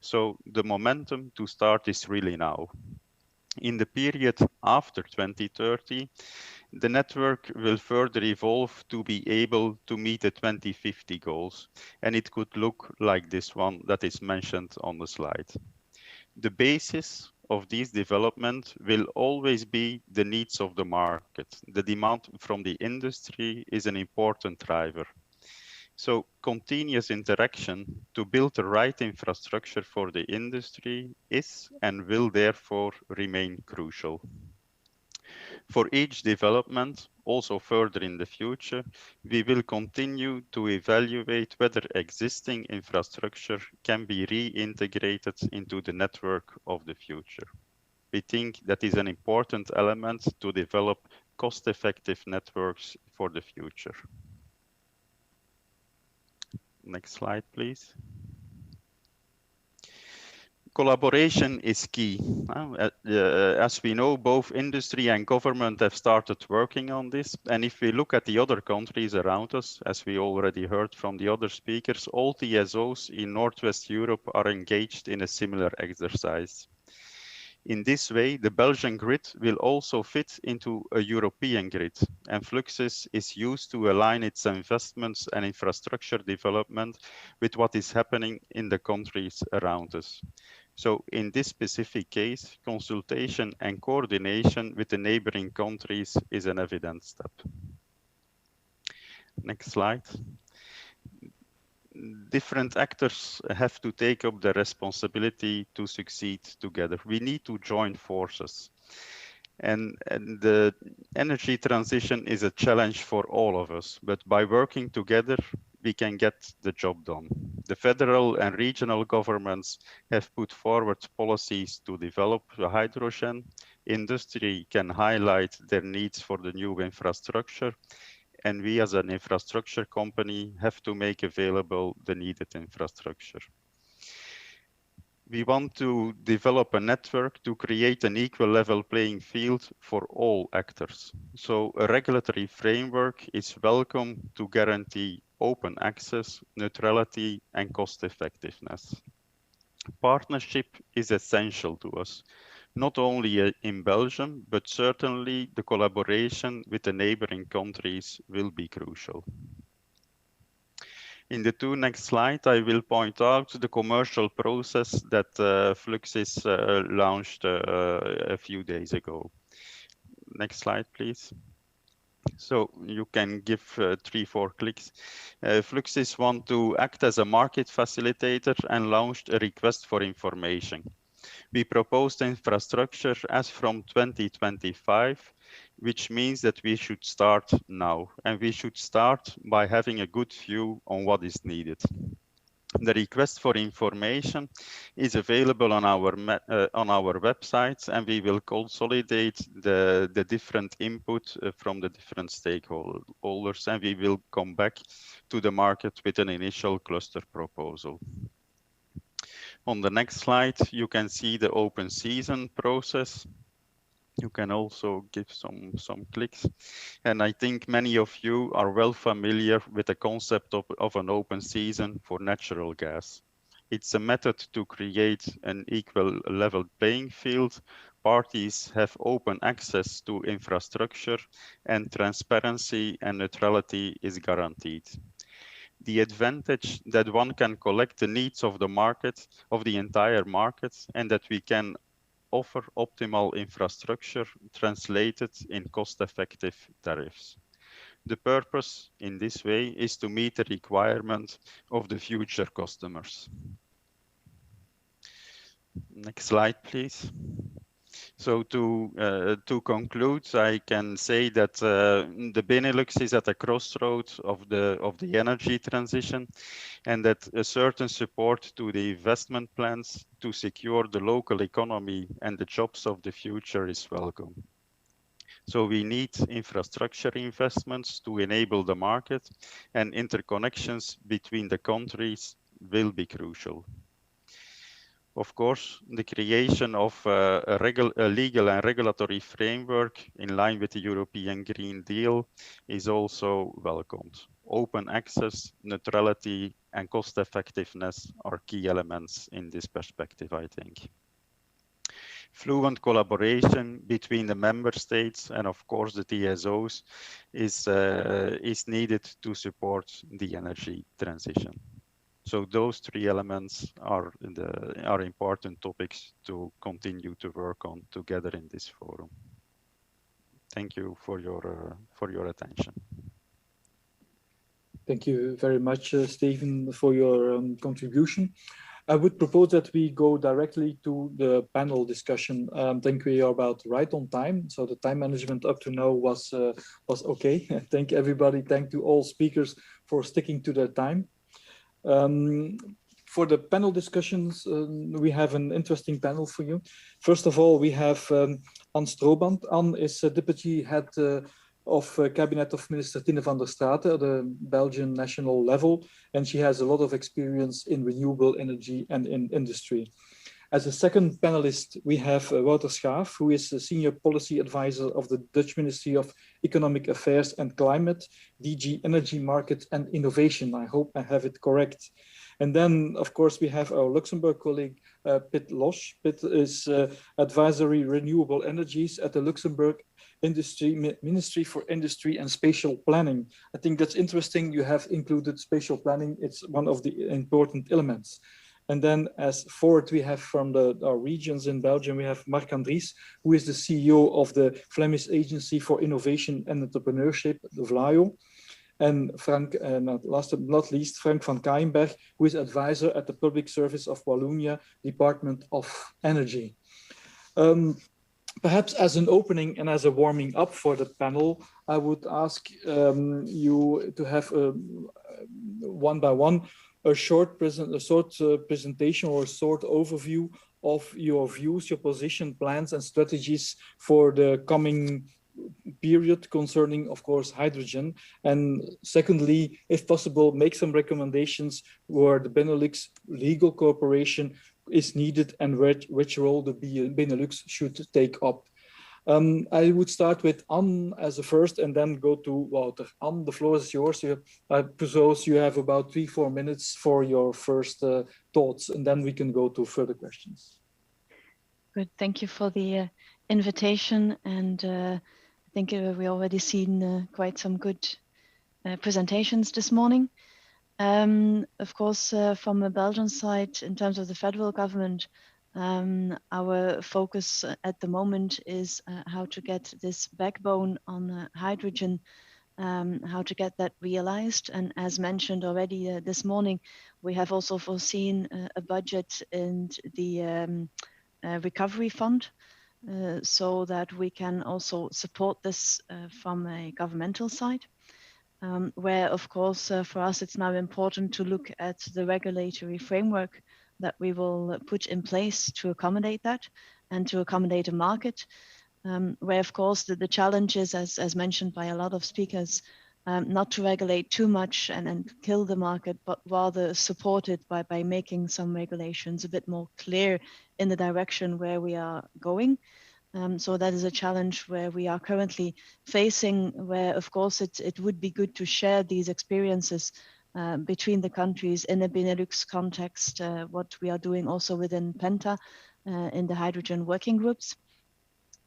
So the momentum to start is really now. In the period after 2030, the network will further evolve to be able to meet the 2050 goals, and it could look like this one that is mentioned on the slide. The basis of this development will always be the needs of the market. The demand from the industry is an important driver. So continuous interaction to build the right infrastructure for the industry is and will therefore remain crucial. For each development, also further in the future, we will continue to evaluate whether existing infrastructure can be reintegrated into the network of the future. We think that is an important element to develop cost-effective networks for the future. Next slide, please. Collaboration is key. As we know, both industry and government have started working on this. And if we look at the other countries around us, as we already heard from the other speakers, all TSOs in Northwest Europe are engaged in a similar exercise. In this way, the Belgian grid will also fit into a European grid, and Fluxys is used to align its investments and infrastructure development with what is happening in the countries around us. So in this specific case, consultation and coordination with the neighboring countries is an evident step. Next slide. Different actors have to take up the responsibility to succeed together. We need to join forces. And the energy transition is a challenge for all of us, but by working together, we can get the job done. The federal and regional governments have put forward policies to develop the hydrogen. Industry can highlight their needs for the new infrastructure, and we as an infrastructure company have to make available the needed infrastructure. We want to develop a network to create an equal level playing field for all actors. So a regulatory framework is welcome to guarantee open access, neutrality, and cost effectiveness. Partnership is essential to us, not only in Belgium, but certainly the collaboration with the neighboring countries will be crucial. In the two next slides, I will point out the commercial process that Fluxys launched a few days ago. Next slide, please. So you can give 3-4 clicks. Fluxys want to act as a market facilitator and launched a request for information. We proposed infrastructure as from 2025, which means that we should start now, and we should start by having a good view on what is needed. The request for information is available on our website, and we will consolidate the different input from the different stakeholders, and we will come back to the market with an initial cluster proposal. On the next slide, you can see the open season process. You can also give some clicks. And I think many of you are well familiar with the concept of an open season for natural gas. It's a method to create an equal level playing field. Parties have open access to infrastructure, and transparency and neutrality is guaranteed. The advantage that one can collect the needs of the market, of the entire market, and that we can offer optimal infrastructure translated in cost-effective tariffs. The purpose in this way is to meet the requirement of the future customers. Next slide, please. So to conclude, I can say that the Benelux is at a crossroads of the energy transition, and that a certain support to the investment plans to secure the local economy and the jobs of the future is welcome. So we need infrastructure investments to enable the market, and interconnections between the countries will be crucial. Of course, the creation of a legal and regulatory framework in line with the European Green Deal is also welcomed. Open access, neutrality, and cost effectiveness are key elements in this perspective, I think. Fluent collaboration between the member states and, of course, the TSOs is needed to support the energy transition. So those three elements are important topics to continue to work on together in this forum. Thank you for your attention. Thank you very much, Steven, for your contribution. I would propose that we go directly to the panel discussion. I think we are about right on time, so the time management up to now was okay. Thank everybody. Thank to all speakers for sticking to their time. For the panel discussions, we have an interesting panel for you. First of all, we have Anne Strooband. Anne is Deputy Head of Cabinet of Minister Tine van der Straten at the Belgian national level, and she has a lot of experience in renewable energy and in industry. As a second panelist, we have Wouter Schaaf, who is the Senior Policy Advisor of the Dutch Ministry of Economic Affairs and Climate, DG Energy Market and Innovation. I hope I have it correct. And then, of course, we have our Luxembourg colleague, Piet Losch. Piet is Advisory Renewable Energies at the Luxembourg Ministry for Industry and Spatial Planning. I think that's interesting. You have included spatial planning. It's one of the important elements. And then as fourth, we have from our regions in Belgium, we have Marc Andries, who is the CEO of the Flemish Agency for Innovation and Entrepreneurship, the VLAIO. And Frank, last but not least, Frank van Kayenberg, who is advisor at the Public Service of Wallonia, Department of Energy. Perhaps as an opening and as a warming up for the panel, I would ask you to have one by one a short presentation or a short overview of your views, your position, plans, and strategies for the coming period concerning, of course, hydrogen. And secondly, if possible, make some recommendations where the Benelux legal cooperation is needed and which role the Benelux should take up. I would start with Anne as a first and then go to Wouter. Anne, the floor is yours. I suppose you have about 3-4 minutes for your first thoughts, and then we can go to further questions. Good, thank you for the invitation. And I think we already seen quite some good presentations this morning. Of course, from the Belgian side, in terms of the federal government, our focus at the moment is how to get this backbone on hydrogen, how to get that realized. And as mentioned already this morning, we have also foreseen a budget in the recovery fund so that we can also support this from a governmental side. Where, of course, for us, it's now important to look at the regulatory framework that we will put in place to accommodate that and to accommodate a market, where, of course, the challenge is, as mentioned by a lot of speakers, not to regulate too much and kill the market, but rather support it by making some regulations a bit more clear in the direction where we are going. So that is a challenge where we are currently facing, where, of course, it would be good to share these experiences between the countries in a Benelux context, what we are doing also within Penta in the hydrogen working groups.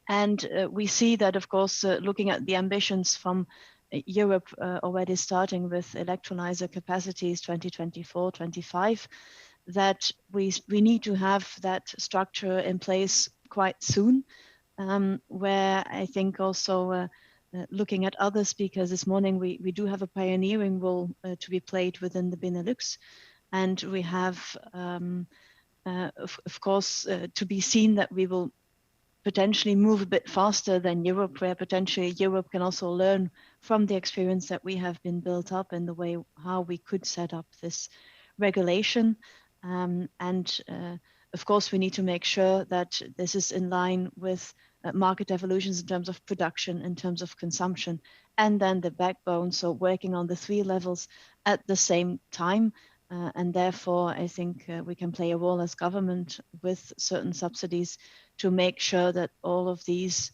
And we see that, of course, looking at the ambitions from Europe already starting with electrolyzer capacities 2024-25, that we need to have that structure in place quite soon. Where I think also looking at other speakers this morning, we do have a pioneering role to be played within the Benelux. And we have, of course, to be seen that we will potentially move a bit faster than Europe, where potentially Europe can also learn from the experience that we have been built up in the way how we could set up this regulation. Of course, we need to make sure that this is in line with market evolutions in terms of production, in terms of consumption, and then the backbone. So working on the 3 levels at the same time. And therefore, I think we can play a role as government with certain subsidies to make sure that all of these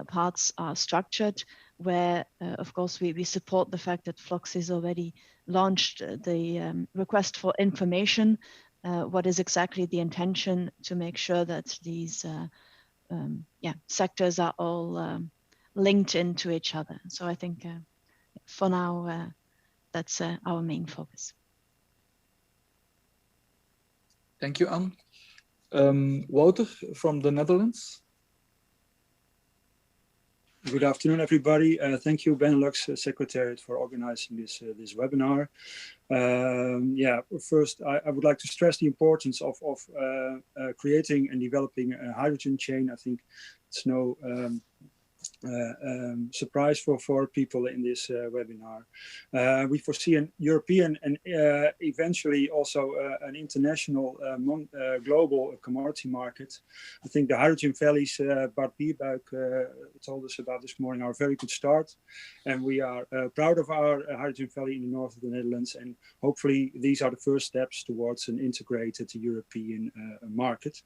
parts are structured, where, of course, we support the fact that Flux has already launched the request for information. What is exactly the intention to make sure that these sectors are all linked into each other. So I think for now, that's our main focus. Thank you, Anne. Wouter from the Netherlands. Good afternoon, everybody. Thank you, Benelux Secretariat, for organizing this webinar. First, I would like to stress the importance of creating and developing a hydrogen chain. I think it's no surprise for people in this webinar. We foresee a European and eventually also an international global commodity market. I think the hydrogen valleys Bart Bierbuik told us about this morning are a very good start. And we are proud of our hydrogen valley in the north of the Netherlands. And hopefully these are the first steps towards an integrated European market.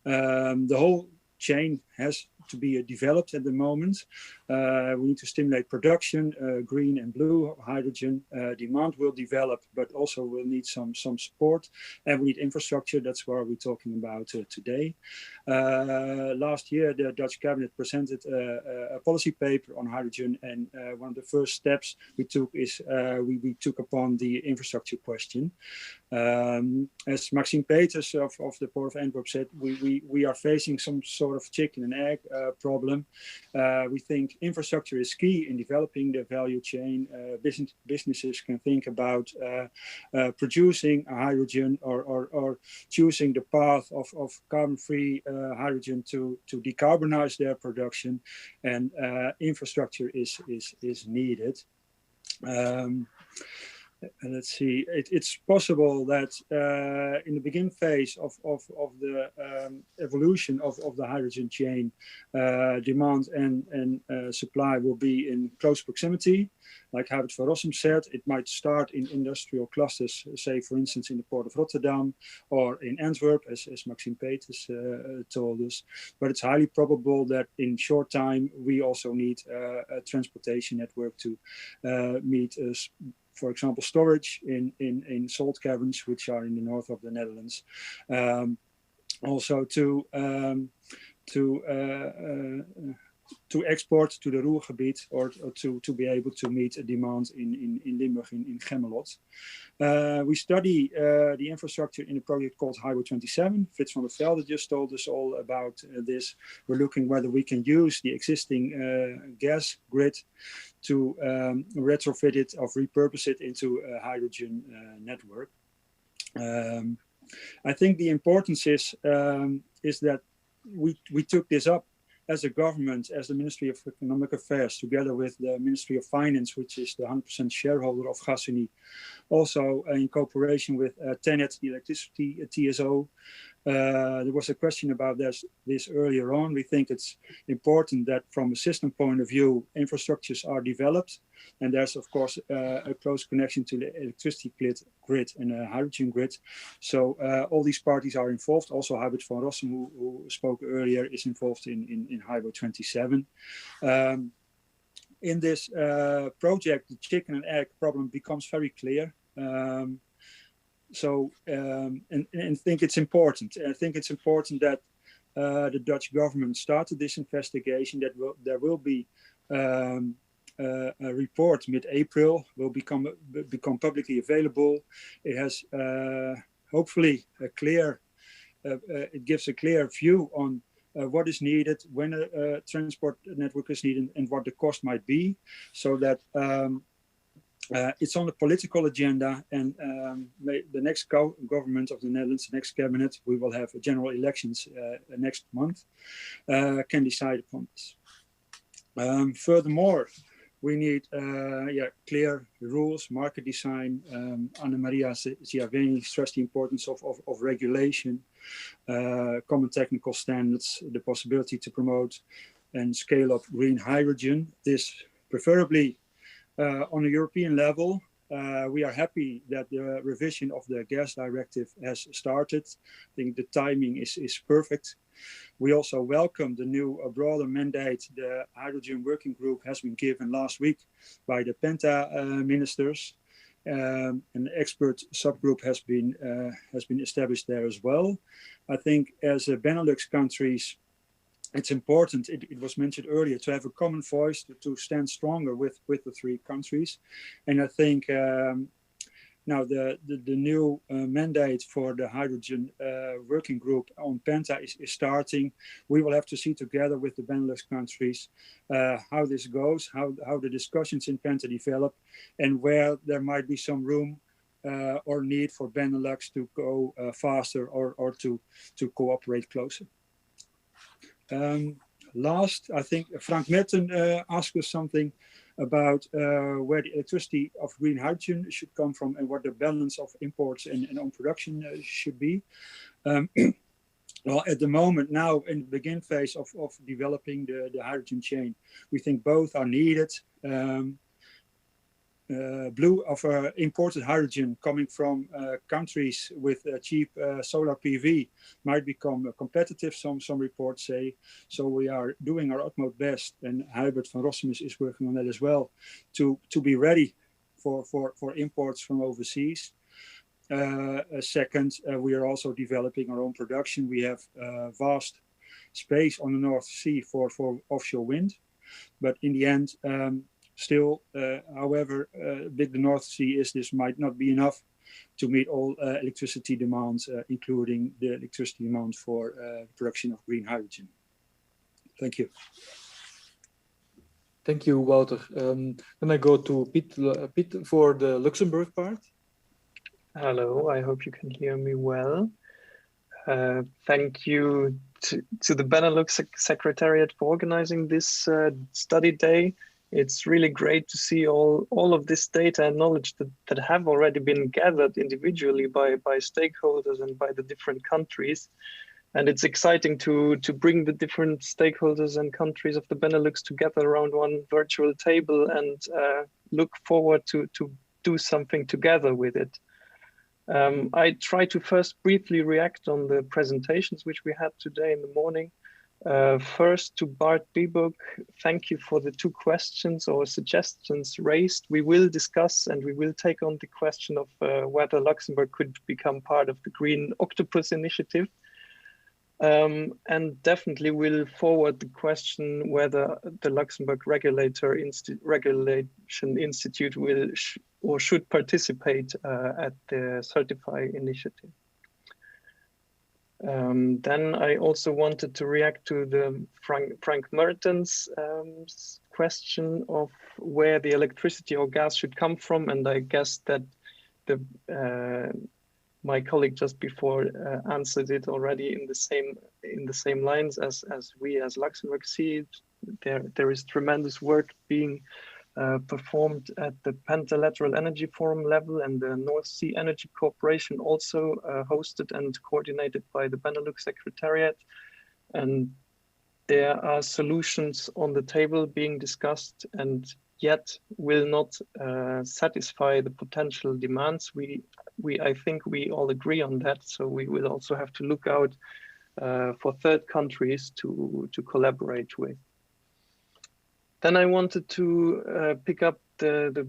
The whole chain has to be developed at the moment. We need to stimulate production, green and blue hydrogen. Demand will develop, but also we'll need some support. And we need infrastructure. That's what we're talking about today. Last year, the Dutch cabinet presented a policy paper on hydrogen. And one of the first steps we took is we took upon the infrastructure question. As Maxime Peters of the Port of Antwerp said, we are facing some sort of chicken and egg problem. We think infrastructure is key in developing the value chain. Businesses can think about producing hydrogen or choosing the path of carbon-free hydrogen to decarbonize their production, and infrastructure is needed. And let's see, it's possible that in the beginning phase of the evolution of the hydrogen chain, demand and supply will be in close proximity. Like Herbert van Rossum said, it might start in industrial clusters, say for instance in the port of Rotterdam or in Antwerp, as Maxime Peters told us. But it's highly probable that in short time we also need a transportation network to meet for example, storage in salt caverns, which are in the north of the Netherlands. Also to export to the Ruhrgebiet or to be able to meet a demand in Limburg, in Gemmelot. We study the infrastructure in a project called Highway 27. Frits van der Velde just told us all about this. We're looking whether we can use the existing gas grid to retrofit it or repurpose it into a hydrogen network. I think the importance is that we took this up as a government, as the Ministry of Economic Affairs, together with the Ministry of Finance, which is the 100% shareholder of Gasunie, also in cooperation with TenneT, the electricity TSO. There was a question about this earlier on. We think it's important that from a system point of view, infrastructures are developed. And there's, of course, a close connection to the electricity grid and a hydrogen grid. So all these parties are involved. Also, Herbert van Rossum, who spoke earlier, is involved in Highway 27. In this project, the chicken and egg problem becomes very clear. And think it's important. I think it's important that the Dutch government started this investigation. That there will be a report mid-April, will become publicly available. It has hopefully a clear. It gives a clear view on what is needed, when a transport network is needed, and what the cost might be, so that. It's on the political agenda, and the next government of the Netherlands, the next cabinet, we will have general elections next month, can decide upon this. Furthermore, we need clear rules, market design. Anna Maria Ziaveni stressed the importance of regulation, common technical standards, the possibility to promote and scale up green hydrogen. This preferably on a European level. We are happy that the revision of the gas directive has started. I think the timing is perfect. We also welcome the new broader mandate the hydrogen working group has been given last week by the Penta ministers. An expert subgroup has been established there as well. I think as a Benelux countries, it's important, it was mentioned earlier, to have a common voice, to stand stronger with the three countries. And I think now the new mandate for the hydrogen working group on Penta is starting. We will have to see together with the Benelux countries how this goes, how the discussions in Penta develop, and where there might be some room or need for Benelux to go faster or to cooperate closer. last, I think Frank Merton asked us something about where the electricity of green hydrogen should come from and what the balance of imports and own production should be. Well, at the moment now in the begin phase of developing the hydrogen chain, we think both are needed. Imported hydrogen coming from countries with cheap solar PV might become competitive, some reports say. So we are doing our utmost best, and Hubert van Rossum is working on that as well, to be ready for imports from overseas. Second, we are also developing our own production. We have vast space on the North Sea for offshore wind, but in the end, still, however big the North Sea is, this might not be enough to meet all electricity demands, including the electricity demand for production of green hydrogen. Thank you. Thank you, Wouter. Then I go to Piet for the Luxembourg part. Hello, I hope you can hear me well. Thank you to the Benelux Secretariat for organizing this study day. It's really great to see all of this data and knowledge that have already been gathered individually by stakeholders and by the different countries. And it's exciting to bring the different stakeholders and countries of the Benelux together around one virtual table and look forward to do something together with it. I try to first briefly react on the presentations which we had today in the morning. First to Bart Biebuk, thank you for the 2 questions or suggestions raised. We will discuss and we will take on the question of whether Luxembourg could become part of the Green Octopus Initiative. And definitely will forward the question whether the Luxembourg Regulation Institute will or should participate at the Certify initiative. Then I also wanted to react to the Frank Mertens question of where the electricity or gas should come from, and I guess that my colleague just before answered it already in the same lines as we as Luxembourg see it. There is tremendous work being performed at the Pentalateral Energy Forum level, and the North Sea Energy Corporation also hosted and coordinated by the Benelux Secretariat. And there are solutions on the table being discussed and yet will not satisfy the potential demands. I think we all agree on that. So we will also have to look out for third countries to collaborate with. Then I wanted to pick up the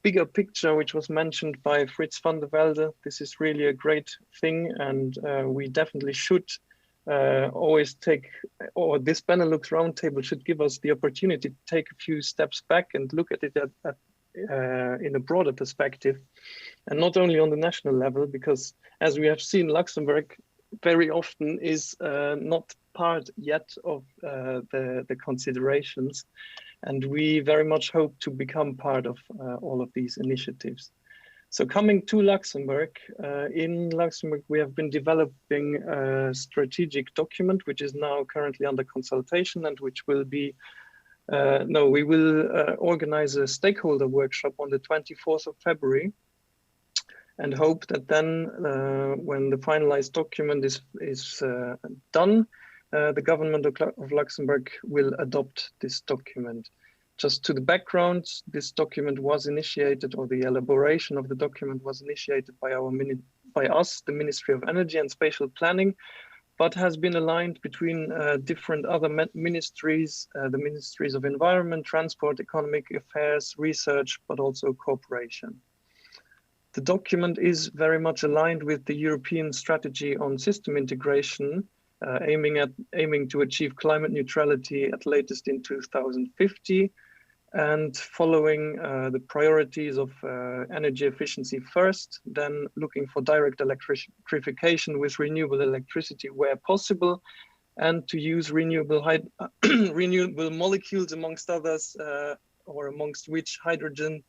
bigger picture, which was mentioned by Frits van der Velde. This is really a great thing, and we definitely should always take, or this Benelux Roundtable should give us the opportunity to take a few steps back and look at it in a broader perspective, and not only on the national level, because as we have seen, Luxembourg very often is not part yet of the considerations, and we very much hope to become part of all of these initiatives. So coming to Luxembourg, in Luxembourg we have been developing a strategic document which is now currently under consultation, and which will be we will organize a stakeholder workshop on the 24th of February, and hope that then when the finalized document is done, the government of Luxembourg will adopt this document. Just to the background, this document was initiated, or the elaboration of the document was initiated by us, the Ministry of Energy and Spatial Planning, but has been aligned between different other ministries, the Ministries of Environment, Transport, Economic Affairs, Research, but also Cooperation. The document is very much aligned with the European strategy on system integration, aiming to achieve climate neutrality at latest in 2050, and following the priorities of energy efficiency first, then looking for direct electrification with renewable electricity where possible, and to use renewable molecules amongst others, or amongst which hydrogen,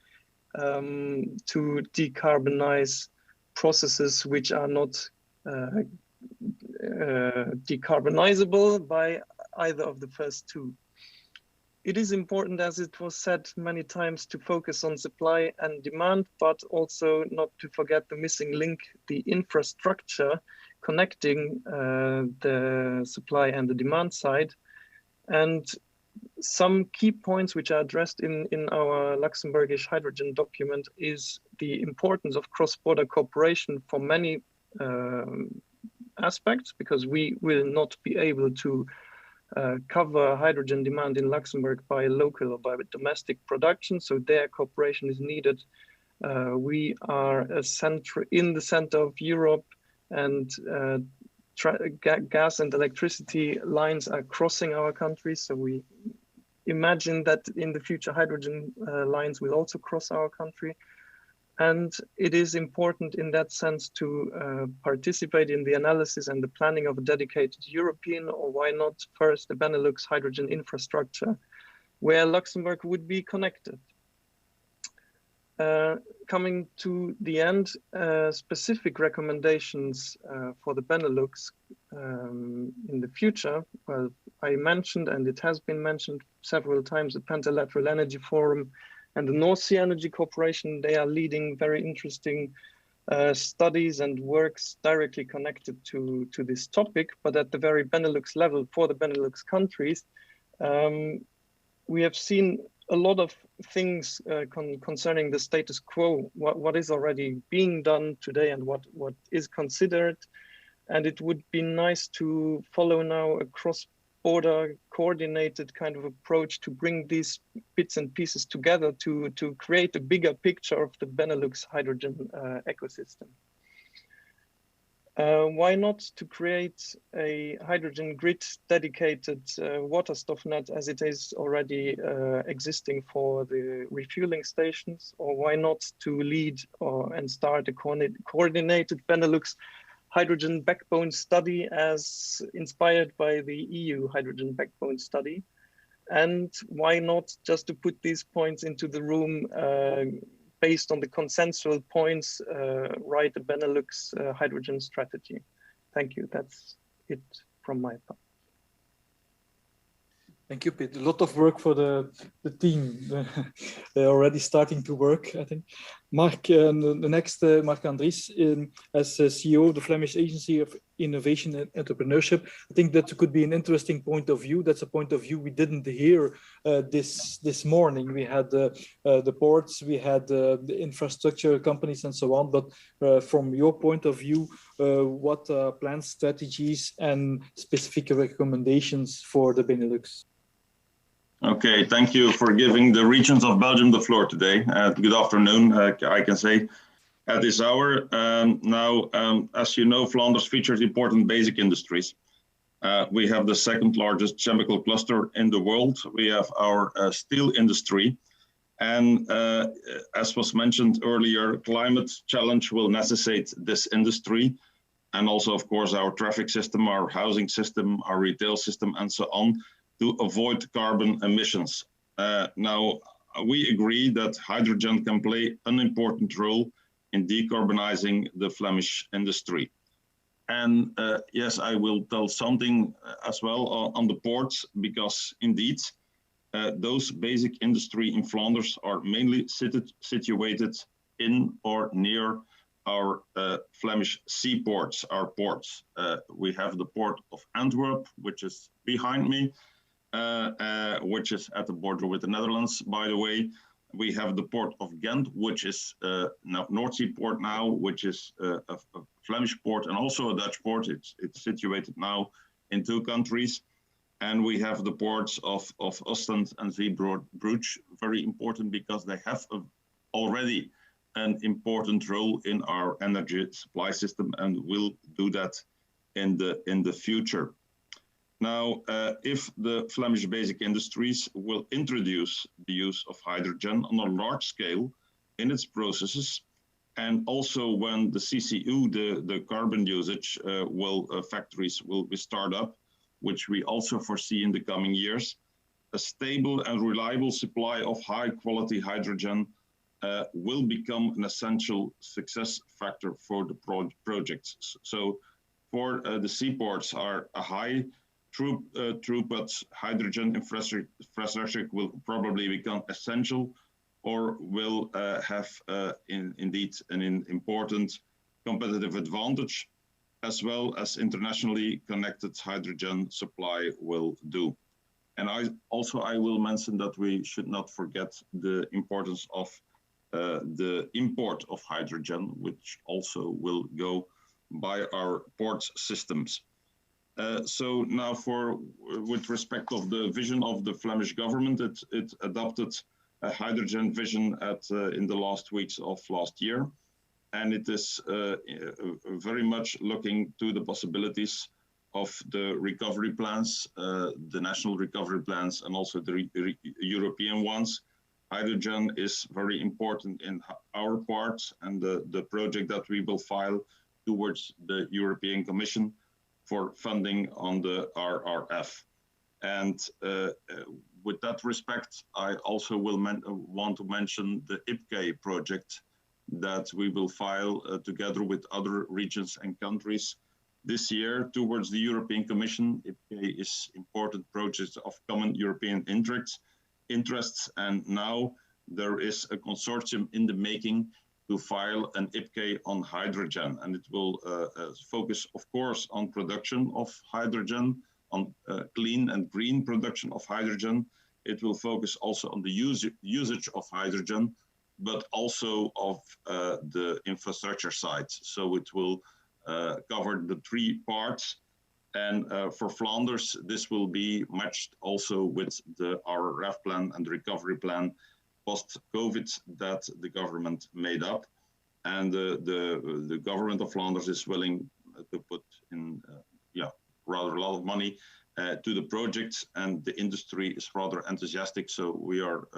to decarbonize processes which are not decarbonizable by either of the first two. It is important, as it was said many times, to focus on supply and demand, but also not to forget the missing link, the infrastructure connecting the supply and the demand side. And some key points which are addressed in our Luxembourgish hydrogen document is the importance of cross-border cooperation for many aspects, because we will not be able to cover hydrogen demand in Luxembourg by local or by domestic production, so their cooperation is needed. We are in the center of Europe, and gas and electricity lines are crossing our country, so we imagine that in the future hydrogen lines will also cross our country. And it is important in that sense to participate in the analysis and the planning of a dedicated European, or why not first the Benelux hydrogen infrastructure, where Luxembourg would be connected. Coming to the end, specific recommendations for the Benelux in the future. Well, I mentioned, and it has been mentioned several times, the Pentalateral Energy Forum and the North Sea Energy Corporation. They are leading very interesting studies and works directly connected to this topic, but at the very Benelux level for the Benelux countries, we have seen a lot of things concerning the status quo, what is already being done today and what is considered. And it would be nice to follow now a cross-border coordinated kind of approach to bring these bits and pieces together to create a bigger picture of the Benelux hydrogen ecosystem. Why not to create a hydrogen grid dedicated Waterstoffnet as it is already existing for the refueling stations? Or why not to lead and start a coordinated Benelux hydrogen backbone study as inspired by the EU hydrogen backbone study? And why not just to put these points into the room based on the consensual points, write a Benelux hydrogen strategy. Thank you. That's it from my part. Thank you, Pete. A lot of work for the team. They're already starting to work, I think. Mark, the next, Mark Andries, as CEO of the Flemish Agency of Innovation and Entrepreneurship. I think that could be an interesting point of view. That's a point of view we didn't hear this morning. We had the ports, we had the infrastructure companies and so on. But from your point of view, what plans, strategies, and specific recommendations for the Benelux? Okay, thank you for giving the regions of Belgium the floor today. Good afternoon, I can say, at this hour. As you know, Flanders features important basic industries. We have the second largest chemical cluster in the world. We have our steel industry. And as was mentioned earlier, climate challenge will necessitate this industry. And also, of course, our traffic system, our housing system, our retail system, and so on, to avoid carbon emissions. Now, we agree that hydrogen can play an important role in decarbonizing the Flemish industry. And yes, I will tell something as well on the ports, because indeed, those basic industry in Flanders are mainly situated in or near our Flemish seaports, our ports. We have the port of Antwerp, which is behind me, which is at the border with the Netherlands, by the way. We have the port of Ghent, which is now North Sea port now, which is a Flemish port and also a Dutch port. It's situated now in two countries. And we have the ports of Ostend and Zeebrugge, very important because they have already an important role in our energy supply system and will do that in the future. Now, if the Flemish basic industries will introduce the use of hydrogen on a large scale in its processes, and also when the CCU, the carbon usage factories will be start up, which we also foresee in the coming years, a stable and reliable supply of high quality hydrogen will become an essential success factor for the projects. So for the seaports are a high throughput hydrogen infrastructure will probably become essential, or will have indeed an important competitive advantage, as well as internationally connected hydrogen supply will do. And I will mention that we should not forget the importance of the import of hydrogen, which also will go by our port systems. So now with respect of the vision of the Flemish government, it adopted a hydrogen vision in the last weeks of last year. And it is very much looking to the possibilities of the recovery plans, the national recovery plans, and also the European ones. Hydrogen is very important in our part, and the project that we will file towards the European Commission for funding on the RRF. And with that respect, I also will want to mention the IPCEI project that we will file together with other regions and countries this year towards the European Commission. IPCEI is important projects of common European interests, and now there is a consortium in the making to file an IPCEI on hydrogen, and it will focus, of course, on production of hydrogen, on clean and green production of hydrogen. It will focus also on the usage of hydrogen, but also of the infrastructure side. So it will cover the three parts. And for Flanders, this will be matched also with the RRF plan and the recovery plan post-COVID that the government made up. And the government of Flanders is willing to put in rather a lot of money to the projects, and the industry is rather enthusiastic. So we are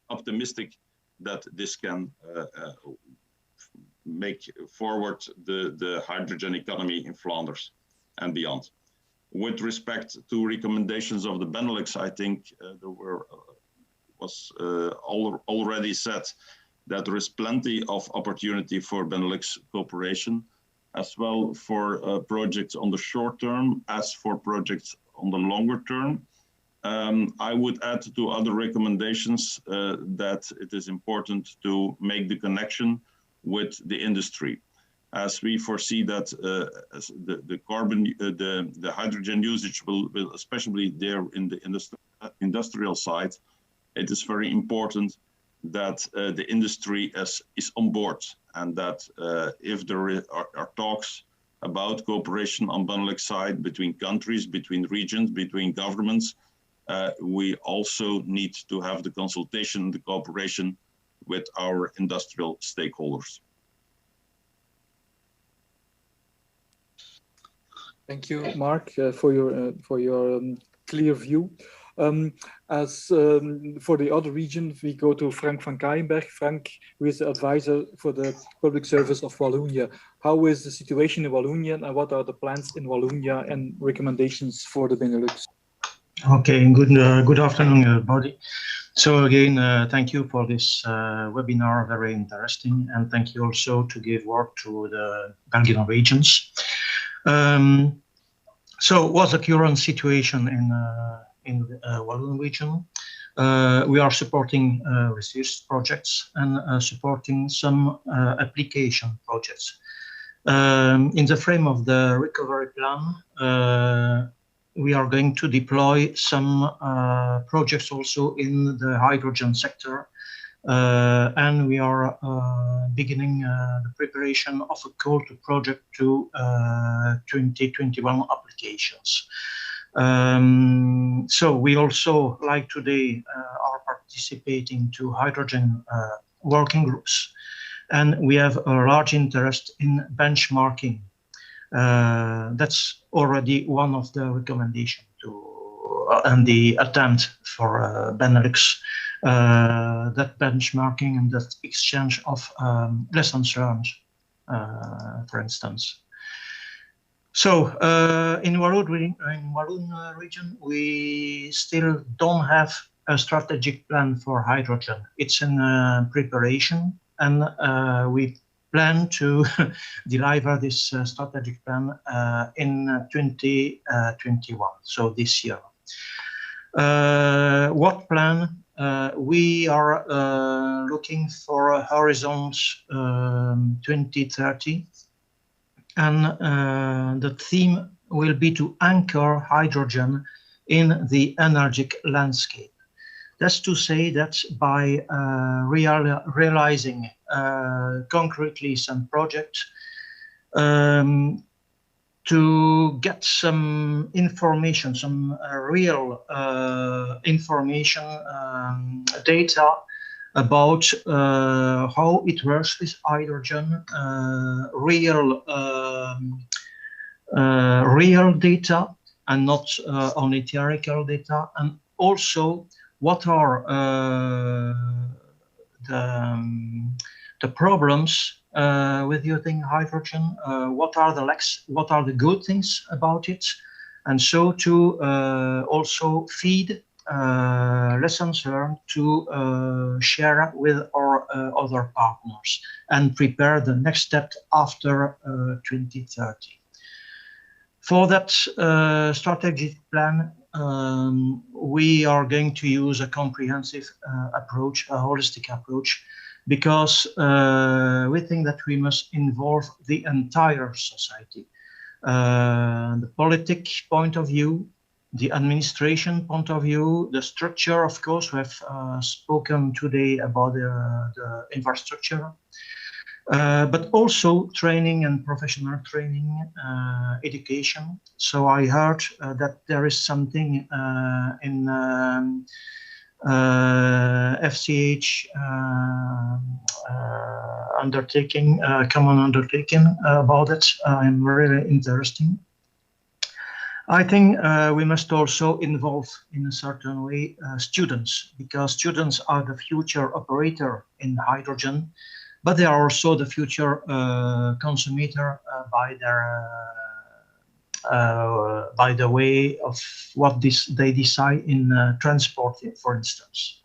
optimistic that this can make forward the hydrogen economy in Flanders and beyond. With respect to recommendations of the Benelux, I think there was already said that there is plenty of opportunity for Benelux Corporation, as well for projects on the short term as for projects on the longer term. I would add to other recommendations that it is important to make the connection with the industry, as we foresee that the hydrogen usage will especially there in the industrial side. It is very important that the industry is on board, and that if there are talks about cooperation on Benelux side between countries, between regions, between governments, we also need to have the consultation, the cooperation with our industrial stakeholders. Thank you, Mark, for your clear view. As for the other region, we go to Frank van Keijenberg. Frank, who is the advisor for the public service of Wallonia. How is the situation in Wallonia, and what are the plans in Wallonia and recommendations for the Benelux? Okay, good afternoon, everybody. So again, thank you for this webinar, very interesting, and thank you also to give work to the Belgian regions. So what's the current situation in Walloon region? We are supporting research projects and supporting some application projects. In the frame of the recovery plan, we are going to deploy some projects also in the hydrogen sector, and we are beginning the preparation of a call to project to 2021 applications. So we also, like today, are participating to hydrogen working groups, and we have a large interest in benchmarking. That's already one of the recommendations and the attempt for Benelux, that benchmarking and that exchange of lessons learned, for instance. So in Walloon region, we still don't have a strategic plan for hydrogen. It's in preparation, and we plan to deliver this strategic plan in 2021, so this year. What plan? We are looking for horizons 2030, and the theme will be to anchor hydrogen in the energy landscape. That's to say that by realizing concretely some projects to get some information, some real information, data about how it works with hydrogen, real data and not only theoretical data, and also what are the problems with using hydrogen, what are the good things about it, and so to also feed lessons learned to share with our other partners and prepare the next step after 2030. For that strategic plan, we are going to use a comprehensive approach, a holistic approach, because we think that we must involve the entire society. The politic point of view, the administration point of view, the structure, of course, we have spoken today about the infrastructure, but also training and professional training, education. So I heard that there is something in FCH undertaking, common undertaking about it. I'm really interesting. I think we must also involve in a certain way students, because students are the future operator in hydrogen, but they are also the future consumer by the way of what they decide in transport, for instance.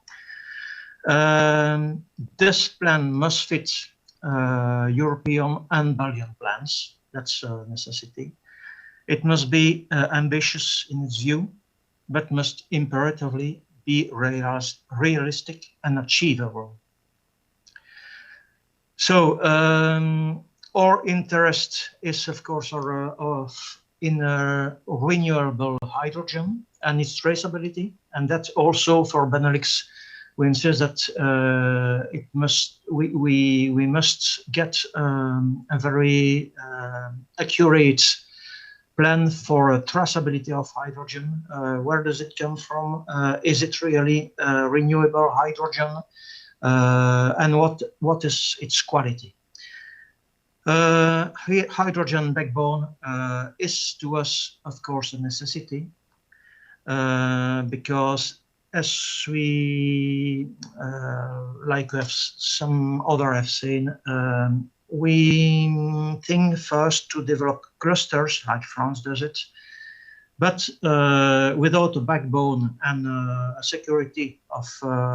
This plan must fit European and Belgian plans. That's a necessity. It must be ambitious in its view, but must imperatively be realistic and achievable. So our interest is, of course, in renewable hydrogen and its traceability, and that's also for Benelux. We insist that we must get a very accurate plan for traceability of hydrogen. Where does it come from? Is it really renewable hydrogen? And what is its quality? Hydrogen backbone is to us, of course, a necessity, because as we, like some other have seen, we think first to develop clusters like France does it, but without a backbone and a security of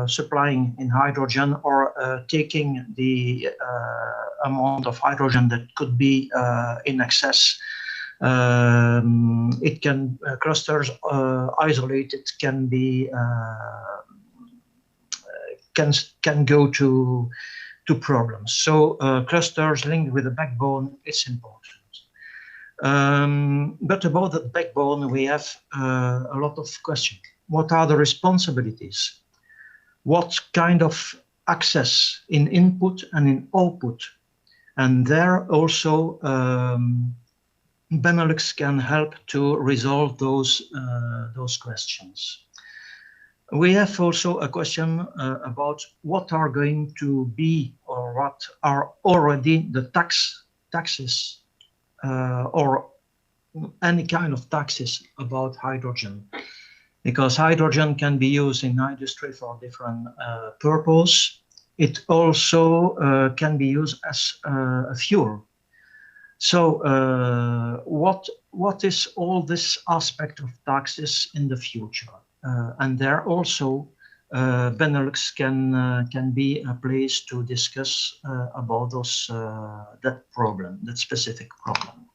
supplying in hydrogen or taking the amount of hydrogen that could be in excess, it can clusters isolated can be can go to problems. So clusters linked with a backbone is important. But about the backbone, we have a lot of questions. What are the responsibilities? What kind of access in input and in output? And there also Benelux can help to resolve those questions. We have also a question about what are going to be or what are already the taxes or any kind of taxes about hydrogen, because hydrogen can be used in industry for different purpose. It also can be used as a fuel. So what is all this aspect of taxes in the future? And there also Benelux can be a place to discuss about that problem, that specific problem.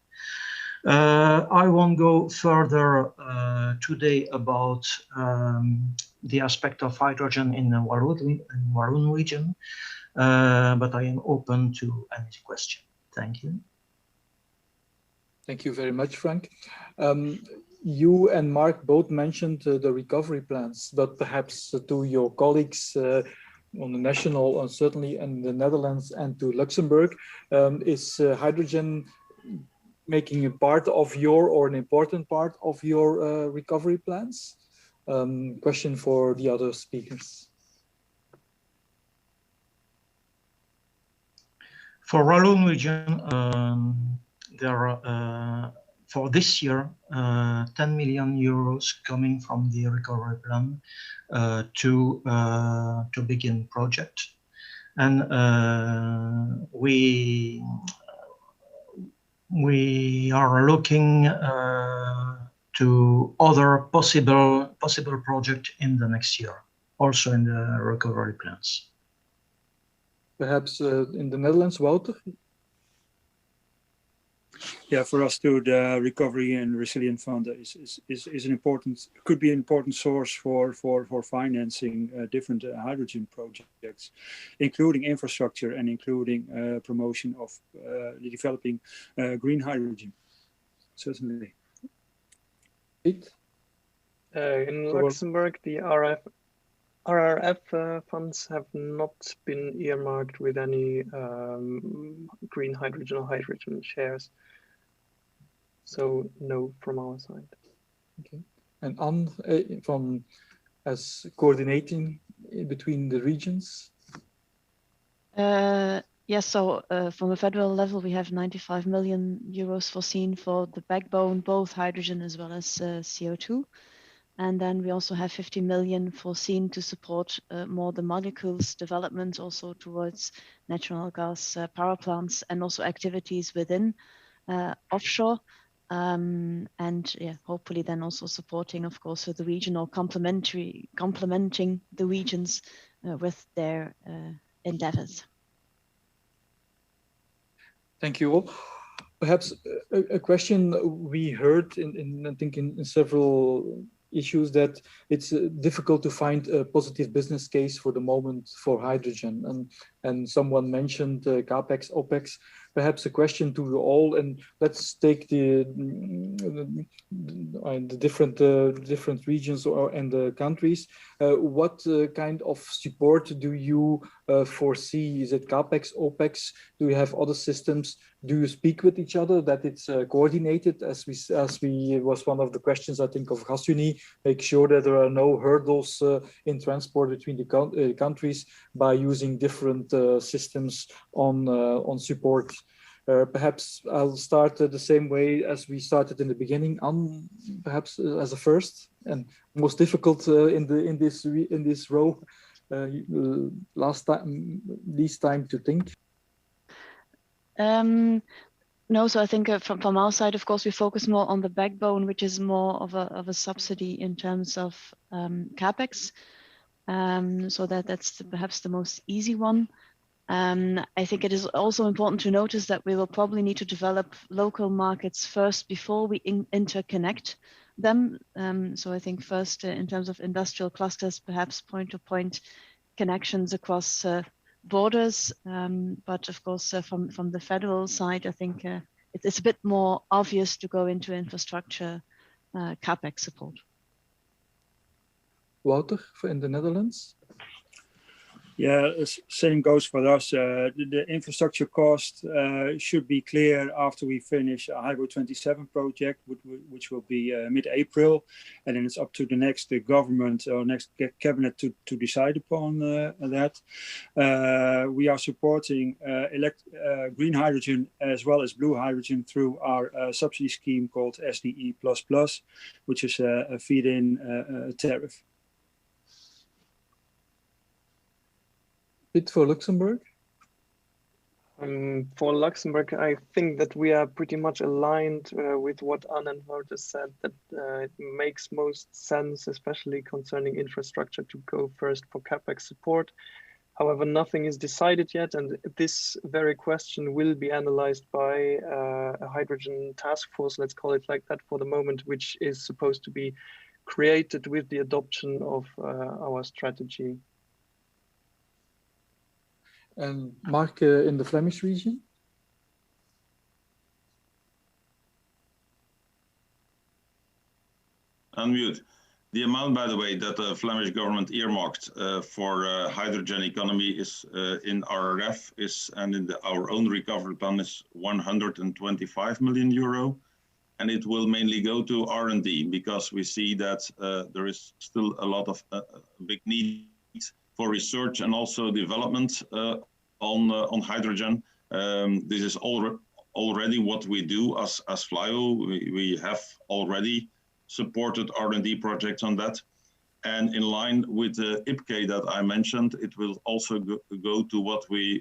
I won't go further today about the aspect of hydrogen in the Walloon region, but I am open to any question. Thank you. Thank you very much, Frank. You and Mark both mentioned the recovery plans, but perhaps to your colleagues on the national, and certainly in the Netherlands and to Luxembourg, is hydrogen making a part of your, or an important part of your recovery plans? Question for the other speakers. For Walloon region, there are for this year 10 million euros coming from the recovery plan to begin project, and we are looking to other possible project in the next year, also in the recovery plans. Perhaps in the Netherlands, Wouter? Yeah, for us too, the Recovery and Resilient Fund is an important, could be an important source for financing different hydrogen projects, including infrastructure and including promotion of developing green hydrogen. Certainly. In Luxembourg, the RRF funds have not been earmarked with any green hydrogen or hydrogen shares. So no from our side. Okay. And Anne, from as coordinating between the regions? Yes, so from a federal level, we have 95 million euros foreseen for the backbone, both hydrogen as well as CO2. And then we also have 50 million foreseen to support more the molecules development, also towards natural gas power plants, and also activities within offshore. And yeah, hopefully then also supporting, of course, the regional complementing the regions with their endeavors. Thank you all. Perhaps a question we heard I think in several issues, that it's difficult to find a positive business case for the moment for hydrogen, and someone mentioned capex, opex. Perhaps a question to you all, and let's take the different regions and the countries. What kind of support do you foresee? Is it capex, opex? Do you have other systems? Do you speak with each other, that it's coordinated, as we was one of the questions, I think, of Gasuni? Make sure that there are no hurdles in transport between the countries by using different systems on support. Perhaps I'll start the same way as we started in the beginning. Perhaps as a first and most difficult in this row. Least time to think. No, so I think from our side, of course, we focus more on the backbone, which is more of a subsidy in terms of capex. So that's perhaps the most easy one. I think it is also important to notice that we will probably need to develop local markets first before we interconnect them. So I think first in terms of industrial clusters, perhaps point-to-point connections across borders. But of course, from the federal side, I think it's a bit more obvious to go into infrastructure capex support. Wouter, in the Netherlands? Yeah, same goes for us. The infrastructure cost should be clear after we finish a Hydro 27 project, which will be mid-April. And then it's up to the next government or next cabinet to decide upon that. We are supporting green hydrogen as well as blue hydrogen through our subsidy scheme called SDE++, which is a feed-in tariff. Bit for Luxembourg? For Luxembourg, I think that we are pretty much aligned with what Anne and Wouter said, that it makes most sense, especially concerning infrastructure, to go first for CapEx support. However, nothing is decided yet, and this very question will be analyzed by a hydrogen task force, let's call it like that for the moment, which is supposed to be created with the adoption of our strategy. And Mark, in the Flemish region? Unmute. The amount, by the way, that the Flemish government earmarked for hydrogen economy is in our REF and in our own recovery plan is 125 million euro. And it will mainly go to R&D because we see that there is still a lot of big need for research and also development on hydrogen. This is already what we do as FLYO. We have already supported R&D projects on that. And in line with the IPK that I mentioned, it will also go to what we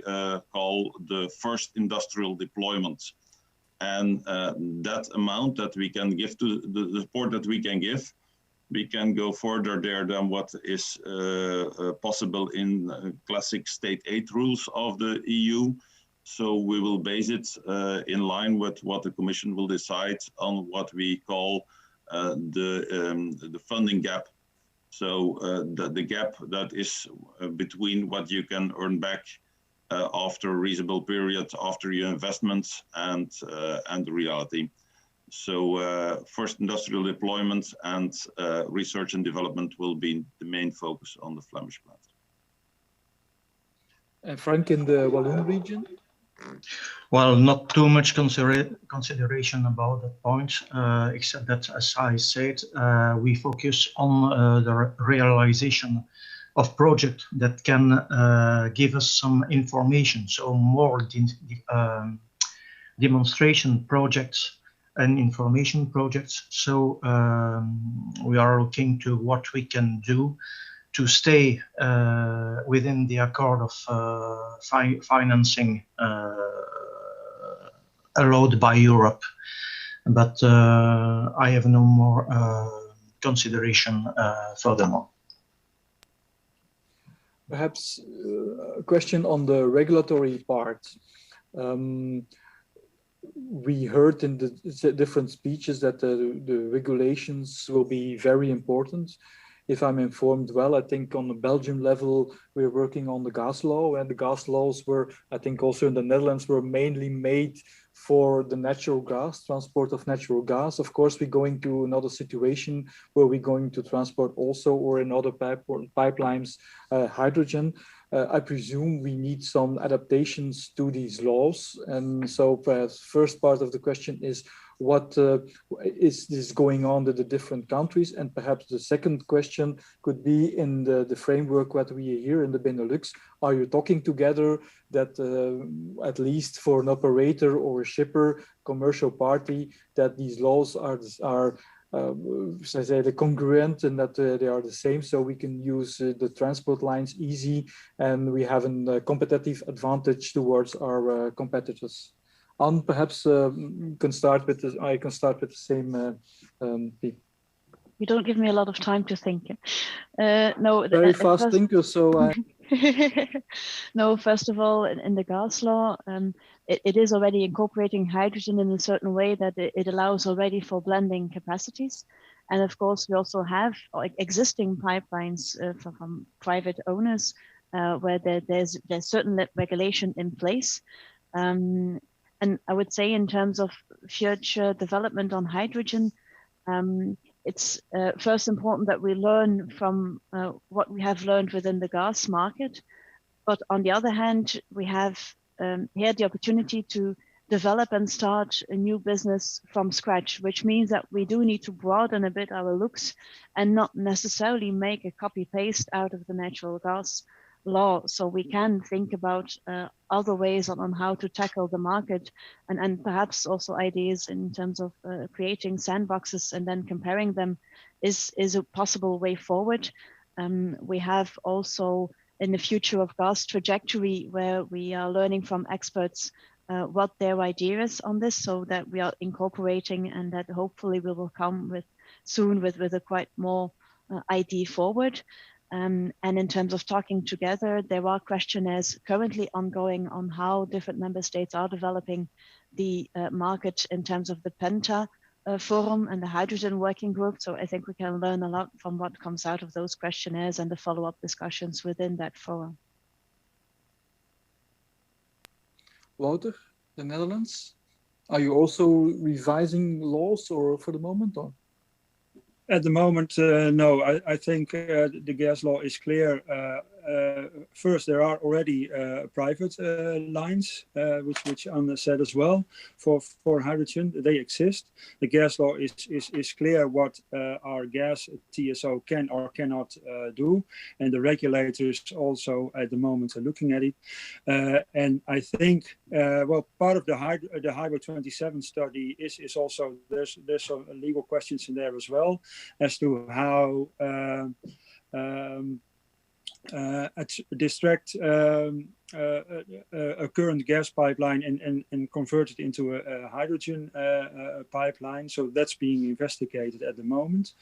call the first industrial deployment. And that amount that we can give to the support that we can give, we can go further there than what is possible in classic state aid rules of the EU. So we will base it in line with what the Commission will decide on what we call the funding gap. So the gap that is between what you can earn back after a reasonable period, after your investments and the reality. So first industrial deployment and research and development will be the main focus on the Flemish plant. And Frank, in the Walloon region? Well, not too much consideration about that point, except that, as I said, we focus on the realization of projects that can give us some information. So more demonstration projects and information projects. So we are looking to what we can do to stay within the accord of financing allowed by Europe. But I have no more consideration furthermore. Perhaps a question on the regulatory part. We heard in the different speeches that the regulations will be very important. If I'm informed well, I think on the Belgian level, we're working on the gas law, and the gas laws were, I think also in the Netherlands, were mainly made for the natural gas, transport of natural gas. Of course, we're going to another situation where we're going to transport also, or in other pipelines, hydrogen. I presume we need some adaptations to these laws. And so perhaps first part of the question is, what is this going on with the different countries? And perhaps the second question could be in the framework what we hear in the Benelux. Are you talking together that at least for an operator or a shipper, commercial party, that these laws are so I say the congruent and that they are the same, so we can use the transport lines easy and we have a competitive advantage towards our competitors? Anne, perhaps can start with I can start with the same people. You don't give me a lot of time to think. No, very fast thinker, so no, first of all, in the gas law, it is already incorporating hydrogen in a certain way that it allows already for blending capacities. And of course, we also have existing pipelines from private owners where there's certain regulation in place. And I would say in terms of future development on hydrogen, it's first important that we learn from what we have learned within the gas market. But on the other hand, we have here the opportunity to develop and start a new business from scratch, which means that we do need to broaden a bit our looks and not necessarily make a copy paste out of the natural gas law. So we can think about other ways on how to tackle the market and perhaps also ideas in terms of creating sandboxes and then comparing them is a possible way forward. We have also in the future of gas trajectory, where we are learning from experts what their idea is on this, so that we are incorporating, and that hopefully we will come with soon with a quite more idea forward. And in terms of talking together, there are questionnaires currently ongoing on how different member states are developing the market in terms of the Penta forum and the hydrogen working group. So I think we can learn a lot from what comes out of those questionnaires and the follow-up discussions within that forum. Wouter, the Netherlands, are you also revising laws or for the moment? Or? At the moment, no. I think the gas law is clear. First, there are already private lines, which Anne said as well, for hydrogen. They exist. The gas law is clear what our gas TSO can or cannot do, and the regulators also at the moment are looking at it. And I think, well, part of the Hybrid 27 study is also there's some legal questions in there as well, as to how distract a current gas pipeline and convert it into a hydrogen pipeline. So that's being investigated at the moment.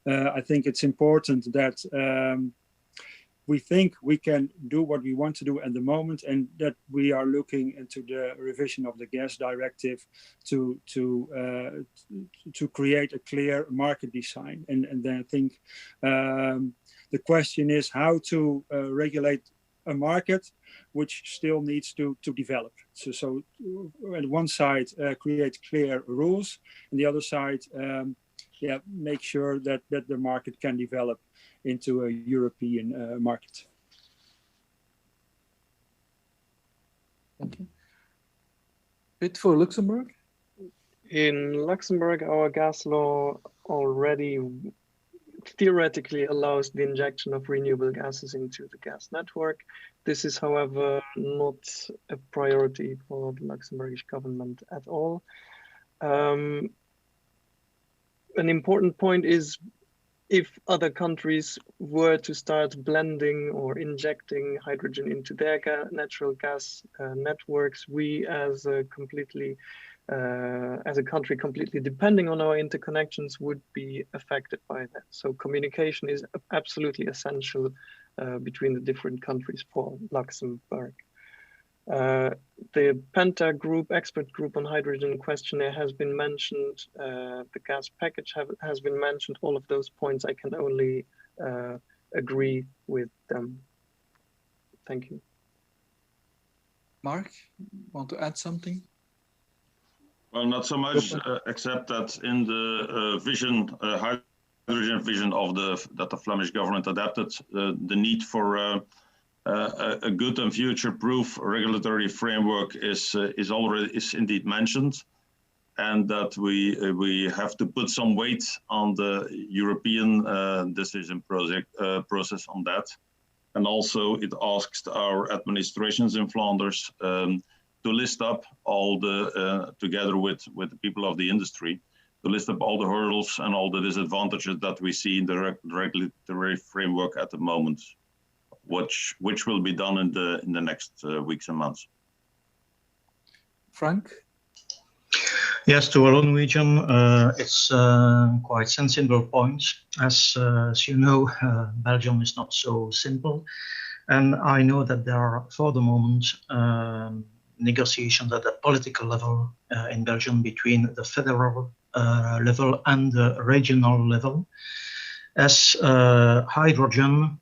I think it's important that we think we can do what we want to do at the moment, and that we are looking into the revision of the gas directive to create a clear market design. And then I think the question is how to regulate a market which still needs to develop. So on one side, create clear rules, and the other side, make sure that the market can develop into a European market. Thank you. Bit for Luxembourg? In Luxembourg, our gas law already theoretically allows the injection of renewable gases into the gas network. This is, however, not a priority for the Luxembourgish government at all. An important point is, if other countries were to start blending or injecting hydrogen into their natural gas networks, we as a country completely depending on our interconnections would be affected by that. So communication is absolutely essential between the different countries for Luxembourg. The Penta group, expert group on hydrogen questionnaire has been mentioned. The gas package has been mentioned. All of those points I can only agree with them. Thank you. Mark, want to add something? Well, not so much, except that in the hydrogen vision that the Flemish government adapted, the need for a good and future-proof regulatory framework is indeed mentioned, and that we have to put some weight on the European decision process on that. And also it asks our administrations in Flanders to list up all the, together with the people of the industry, to list up all the hurdles and all the disadvantages that we see in the regulatory framework at the moment, which will be done in the next weeks and months. Frank? Yes, to our own region, it's quite sensible points. As you know, Belgium is not so simple. And I know that there are, for the moment, negotiations at the political level in Belgium between the federal level and the regional level. As hydrogen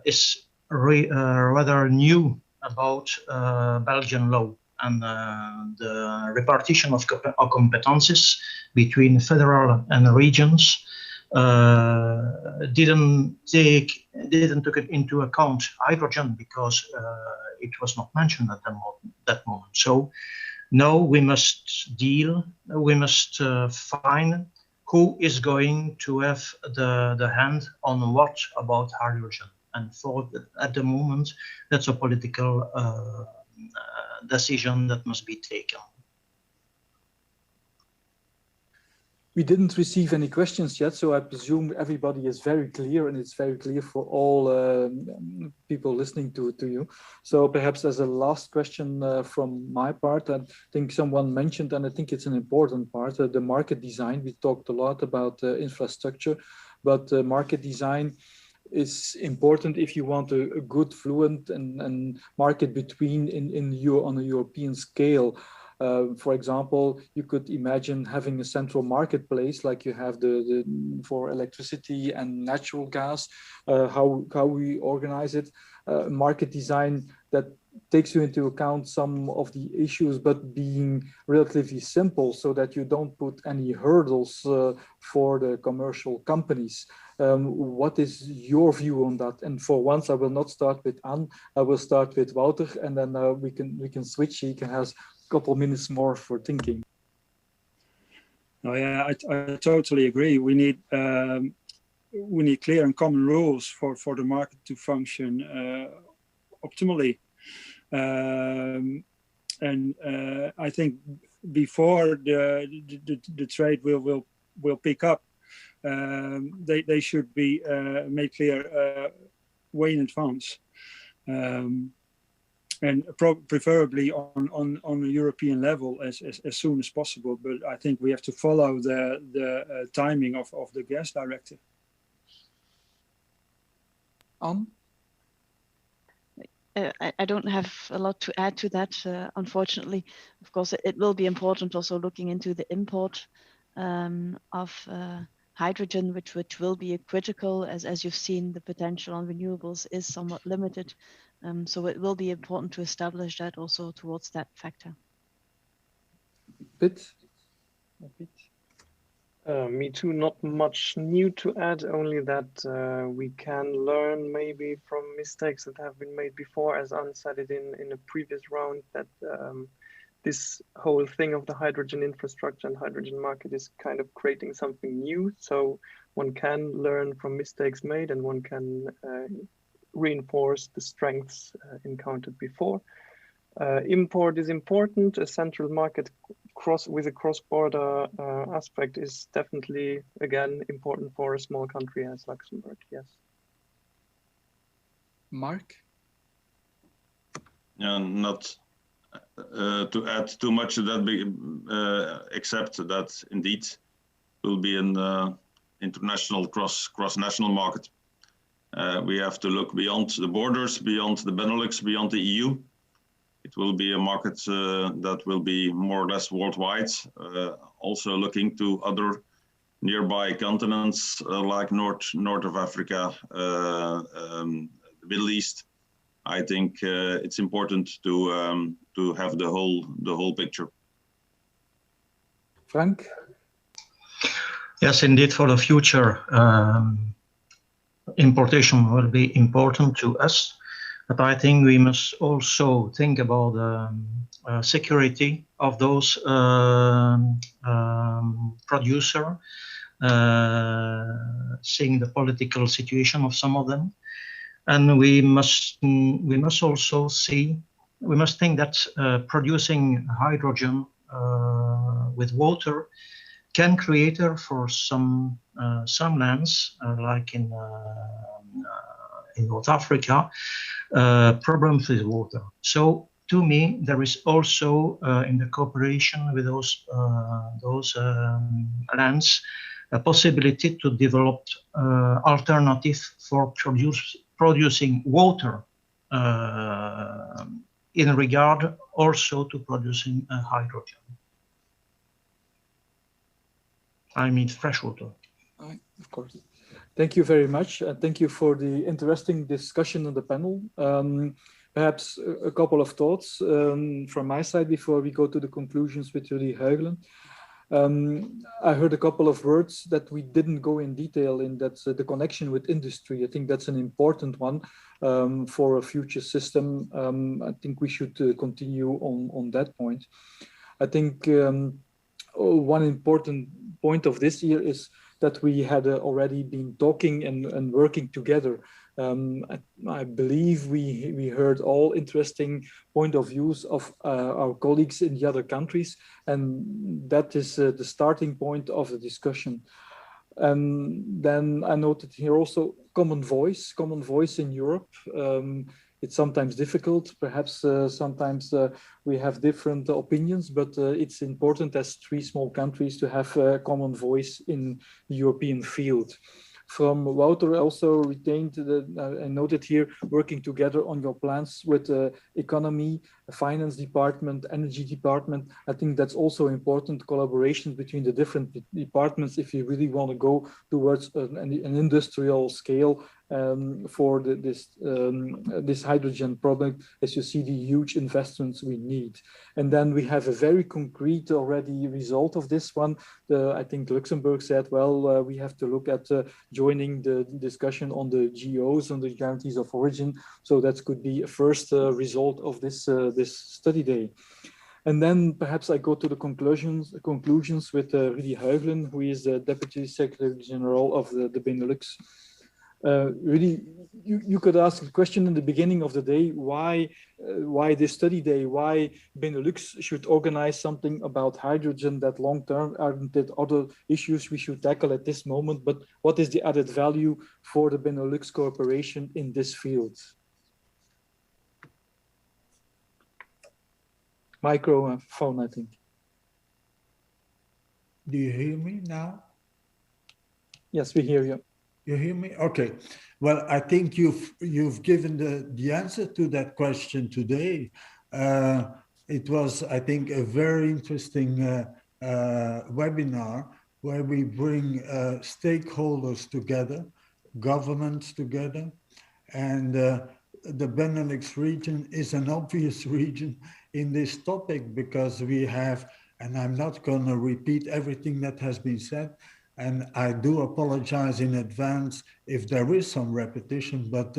is rather new about Belgian law, and the repartition of competences between federal and regions didn't take it into account hydrogen because it was not mentioned at that moment. So now we must find who is going to have the hand on what about hydrogen. And at the moment, that's a political decision that must be taken. We didn't receive any questions yet, so I presume everybody is very clear, and it's very clear for all people listening to you. So perhaps as a last question from my part, I think someone mentioned, and I think it's an important part, the market design. We talked a lot about infrastructure, but market design is important if you want a good, fluent and market between on a European scale. For example, you could imagine having a central marketplace like you have for electricity and natural gas, how we organize it, market design that takes you into account some of the issues, but being relatively simple so that you don't put any hurdles for the commercial companies. What is your view on that? And for once, I will not start with Anne, I will start with Wouter, and then we can switch. He can have couple minutes more for thinking. Oh yeah, I totally agree. We need clear and common rules for the market to function optimally. And I think before the trade will pick up, they should be made clear way in advance. And preferably on a European level as soon as possible. But I think we have to follow the timing of the gas directive. Anne? I don't have a lot to add to that, unfortunately. Of course, it will be important also looking into the import of hydrogen, which will be critical, as you've seen, the potential on renewables is somewhat limited. So it will be important to establish that also towards that factor. Me too, not much new to add, only that we can learn maybe from mistakes that have been made before, as Anne said it in a previous round, that this whole thing of the hydrogen infrastructure and hydrogen market is kind of creating something new. So one can learn from mistakes made, and one can reinforce the strengths encountered before. Import is important. A central market with a cross-border aspect is definitely, again, important for a small country as Luxembourg, yes. Mark? Yeah, not to add too much to that, except that indeed will be an international cross-national market. We have to look beyond the borders, beyond the Benelux, beyond the EU. It will be a market that will be more or less worldwide, also looking to other nearby continents like north of Africa, the Middle East. I think it's important to have the whole picture. Frank? Yes, indeed, for the future, importation will be important to us, but I think we must also think about security of those producers, seeing the political situation of some of them. And we must also think that producing hydrogen with water can create for some lands, like in North Africa, problems with water. So to me, there is also in the cooperation with those lands a possibility to develop alternative for producing water in regard also to producing hydrogen. I mean fresh water. Of course. Thank you very much. Thank you for the interesting discussion on the panel. Perhaps a couple of thoughts from my side before we go to the conclusions with Rudy Huigelen. I heard a couple of words that we didn't go in detail in. That's the connection with industry. I think that's an important one for a future system. I think we should continue on that point. I think one important point of this year is that we had already been talking and working together I believe we heard all interesting point of views of our colleagues in the other countries, and that is the starting point of the discussion. And then I noted here also common voice in Europe. It's sometimes difficult, perhaps sometimes we have different opinions, but it's important as three small countries to have a common voice in the European field. From Wouter also retained, I noted here, working together on your plans with economy, finance department, energy department. I think that's also important, collaboration between the different departments if you really want to go towards an industrial scale for this hydrogen product, as you see the huge investments we need. And then we have a very concrete already result of this one. I think Luxembourg said, well, we have to look at joining the discussion on the GOs, on the guarantees of origin. So that could be a first result of this study day. And then perhaps I go to the conclusions with Rudy Huygelen, who is the Deputy Secretary General of the Benelux. Really, you could ask the question in the beginning of the day, why this study day, why Benelux should organize something about hydrogen that long term, aren't there other issues we should tackle at this moment, but what is the added value for the Benelux Corporation in this field? Microphone, I think. Do you hear me now? Yes, we hear you. You hear me? Okay. Well, I think you've given the answer to that question today. It was, I think, a very interesting webinar where we bring stakeholders together, governments together, and the Benelux region is an obvious region in this topic because we have, and I'm not going to repeat everything that has been said, and I do apologize in advance if there is some repetition, but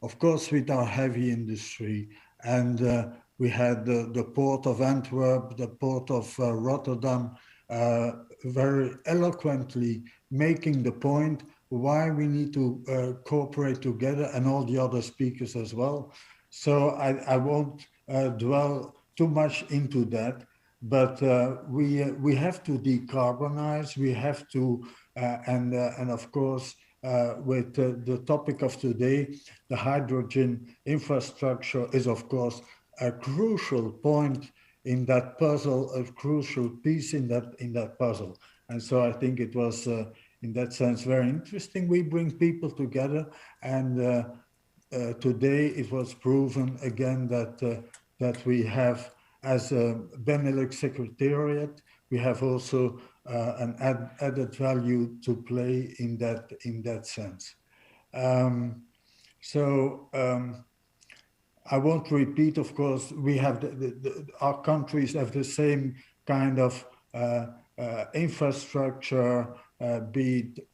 of course with our heavy industry, and we had the port of Antwerp, the port of Rotterdam, very eloquently making the point why we need to cooperate together, and all the other speakers as well. So I won't dwell too much into that. But we have to decarbonize. We have to, and of course, with the topic of today, the hydrogen infrastructure is of course a crucial point in that puzzle, a crucial piece in that puzzle. And so I think it was, in that sense, very interesting. We bring people together, and today it was proven again that we have. As a Benelux Secretariat, we have also an added value to play in that sense. I won't repeat, of course, we have our countries have the same kind of infrastructure, be it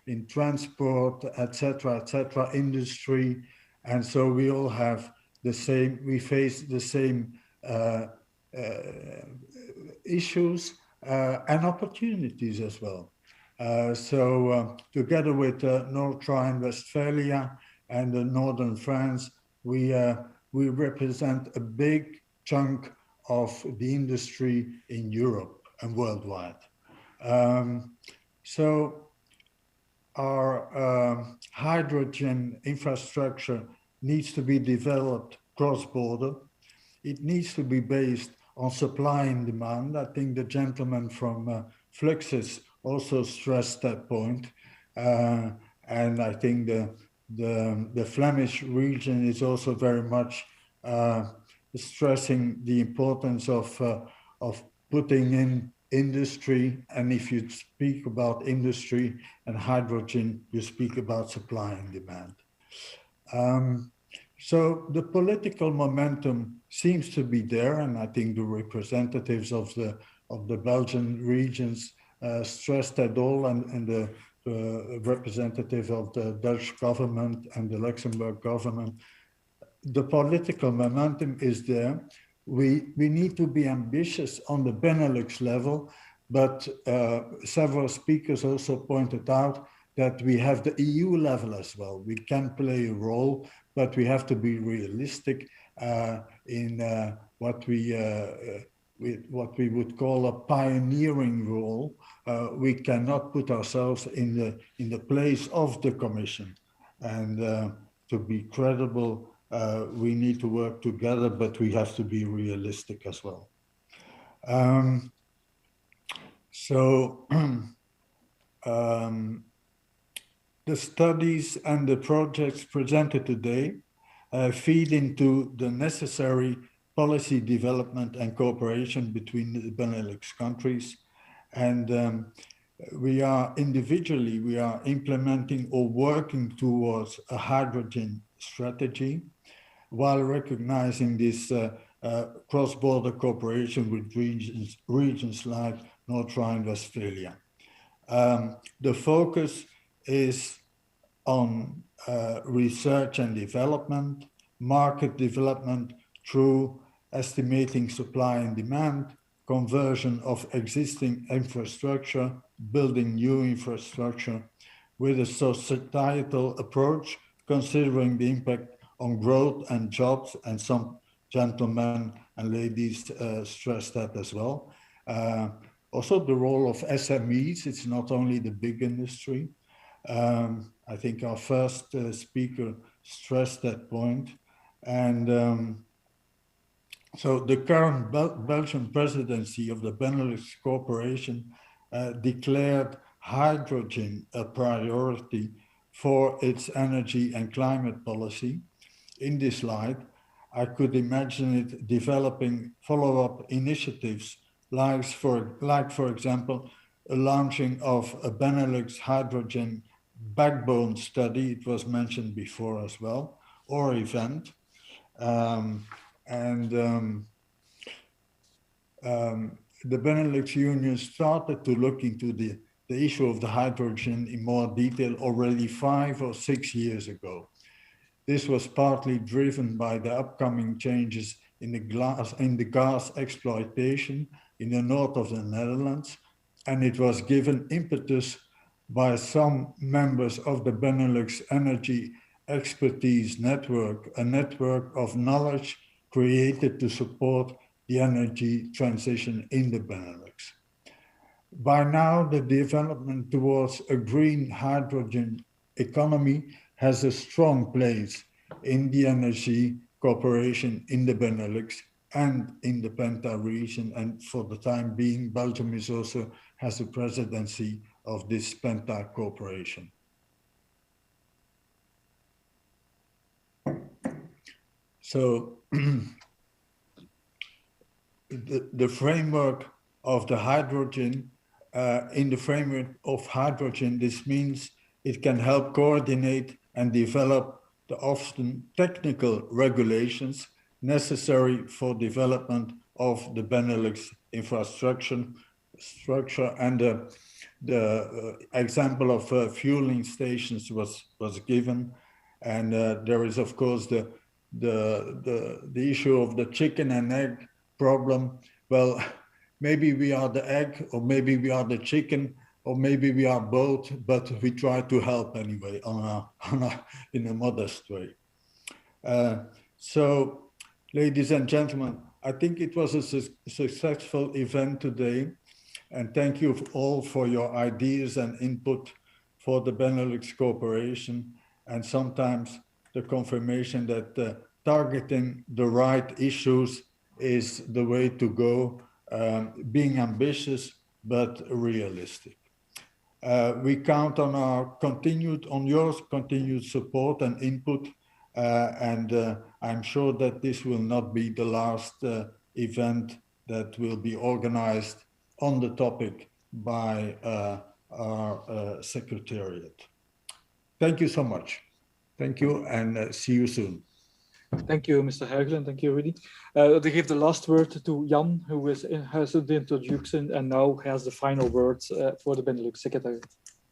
in transport, etc., industry, and so we all have the same. We face the same issues and opportunities as well. Together with North Rhine-Westphalia and Northern France, we represent a big chunk of the industry in Europe and worldwide. Our hydrogen infrastructure needs to be developed cross-border. It needs to be based on supply and demand. I think the gentleman from Fluxys also stressed that point. And I think the Flemish region is also very much stressing the importance of putting in industry. And if you speak about industry and hydrogen, you speak about supply and demand. So the political momentum seems to be there, and I think the representatives of the Belgian regions stressed that all, and the representative of the Dutch government and the Luxembourg government. The political momentum is there. We need to be ambitious on the Benelux level, but several speakers also pointed out that we have the EU level as well. We can play a role, but we have to be realistic in what we would call a pioneering role. We cannot put ourselves in the place of the Commission, and to be credible, we need to work together, but we have to be realistic as well. The studies and the projects presented today feed into the necessary policy development and cooperation between the Benelux countries. And we are implementing or working towards a hydrogen strategy while recognizing this cross-border cooperation with regions like North Rhine-Westphalia. The focus is on research and development, market development through estimating supply and demand, conversion of existing infrastructure, building new infrastructure with a societal approach, considering the impact on growth and jobs, and some gentlemen and ladies stressed that as well. Also the role of SMEs, it's not only the big industry. I think our first speaker stressed that point. And so the current Belgian presidency of the Benelux Corporation declared hydrogen a priority for its energy and climate policy. In this light, I could imagine it developing follow-up initiatives like for example, a launching of a Benelux hydrogen backbone study, it was mentioned before as well, or event. The Benelux Union started to look into the issue of the hydrogen in more detail already 5 or 6 years ago. This was partly driven by the upcoming changes in the gas exploitation in the north of the Netherlands, and it was given impetus by some members of the Benelux Energy Expertise Network, a network of knowledge created to support the energy transition in the Benelux. By now, the development towards a green hydrogen economy has a strong place in the energy cooperation in the Benelux and in the Penta region. And for the time being, Belgium is also has the presidency of this Penta cooperation. So the framework of the hydrogen, in the framework of hydrogen, this means it can help coordinate and develop the often technical regulations necessary for development of the Benelux infrastructure, and the example of fueling stations was given, and there is of course the issue of the chicken and egg problem. Well, maybe we are the egg, or maybe we are the chicken, or maybe we are both, but we try to help anyway in a modest way. So, ladies and gentlemen, I think it was a successful event today, and thank you all for your ideas and input for the Benelux Corporation, and sometimes the confirmation that targeting the right issues is the way to go, being ambitious but realistic. We count on your continued support and input, and I'm sure that this will not be the last event that will be organized on the topic by our Secretariat. Thank you so much. Thank you, and see you soon. Thank you, Mr. Huygelen. Thank you, Rudy. To give the last word to Jan, who has the introduction and now has the final words for the Benelux Secretariat.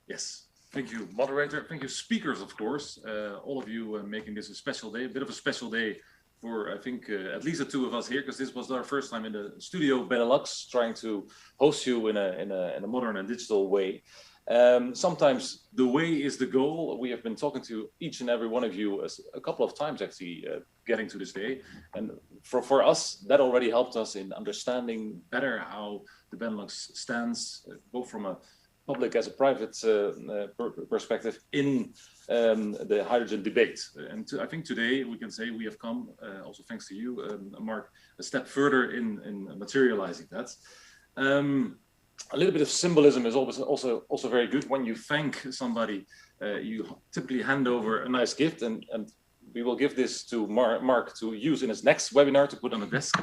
Yes, thank you, moderator. Thank you, speakers, of course. All of you making this a special day, a bit of a special day for, I think, at least the two of us here, because this was our first time in the studio Benelux, trying to host you in a modern and digital way. Sometimes the way is the goal. We have been talking to each and every one of you a couple of times actually getting to this day. And for us, that already helped us in understanding better how the Benelux stands, both from a public as a private perspective in the hydrogen debate. And I think today we can say we have come, also thanks to you, Mark, a step further in materializing that. A little bit of symbolism is always also very good. When you thank somebody, you typically hand over a nice gift, and we will give this to Mark to use in his next webinar to put on the desk.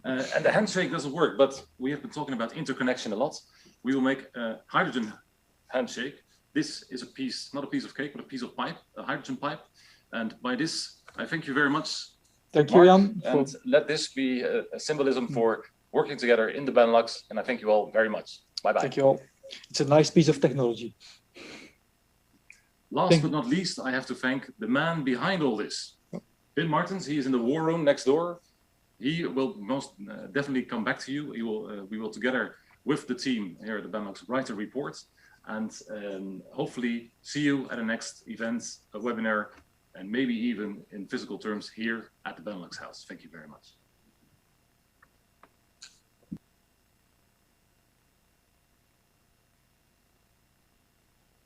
And the handshake doesn't work, but we have been talking about interconnection a lot. We will make a hydrogen handshake. This is a piece, not a piece of cake, but a piece of pipe, a hydrogen pipe. And by this, I thank you very much. Thank you, Jan. And let this be a symbolism for working together in the Benelux. And I thank you all very much. Bye-bye. Thank you all. It's a nice piece of technology. Last but not least, I have to thank the man behind all this. Bill Martens, he is in the war room next door. He will most definitely come back to you. We will together with the team here at the Benelux write a report, and hopefully see you at the next event, a webinar, and maybe even in physical terms here at the Benelux House. Thank you very much.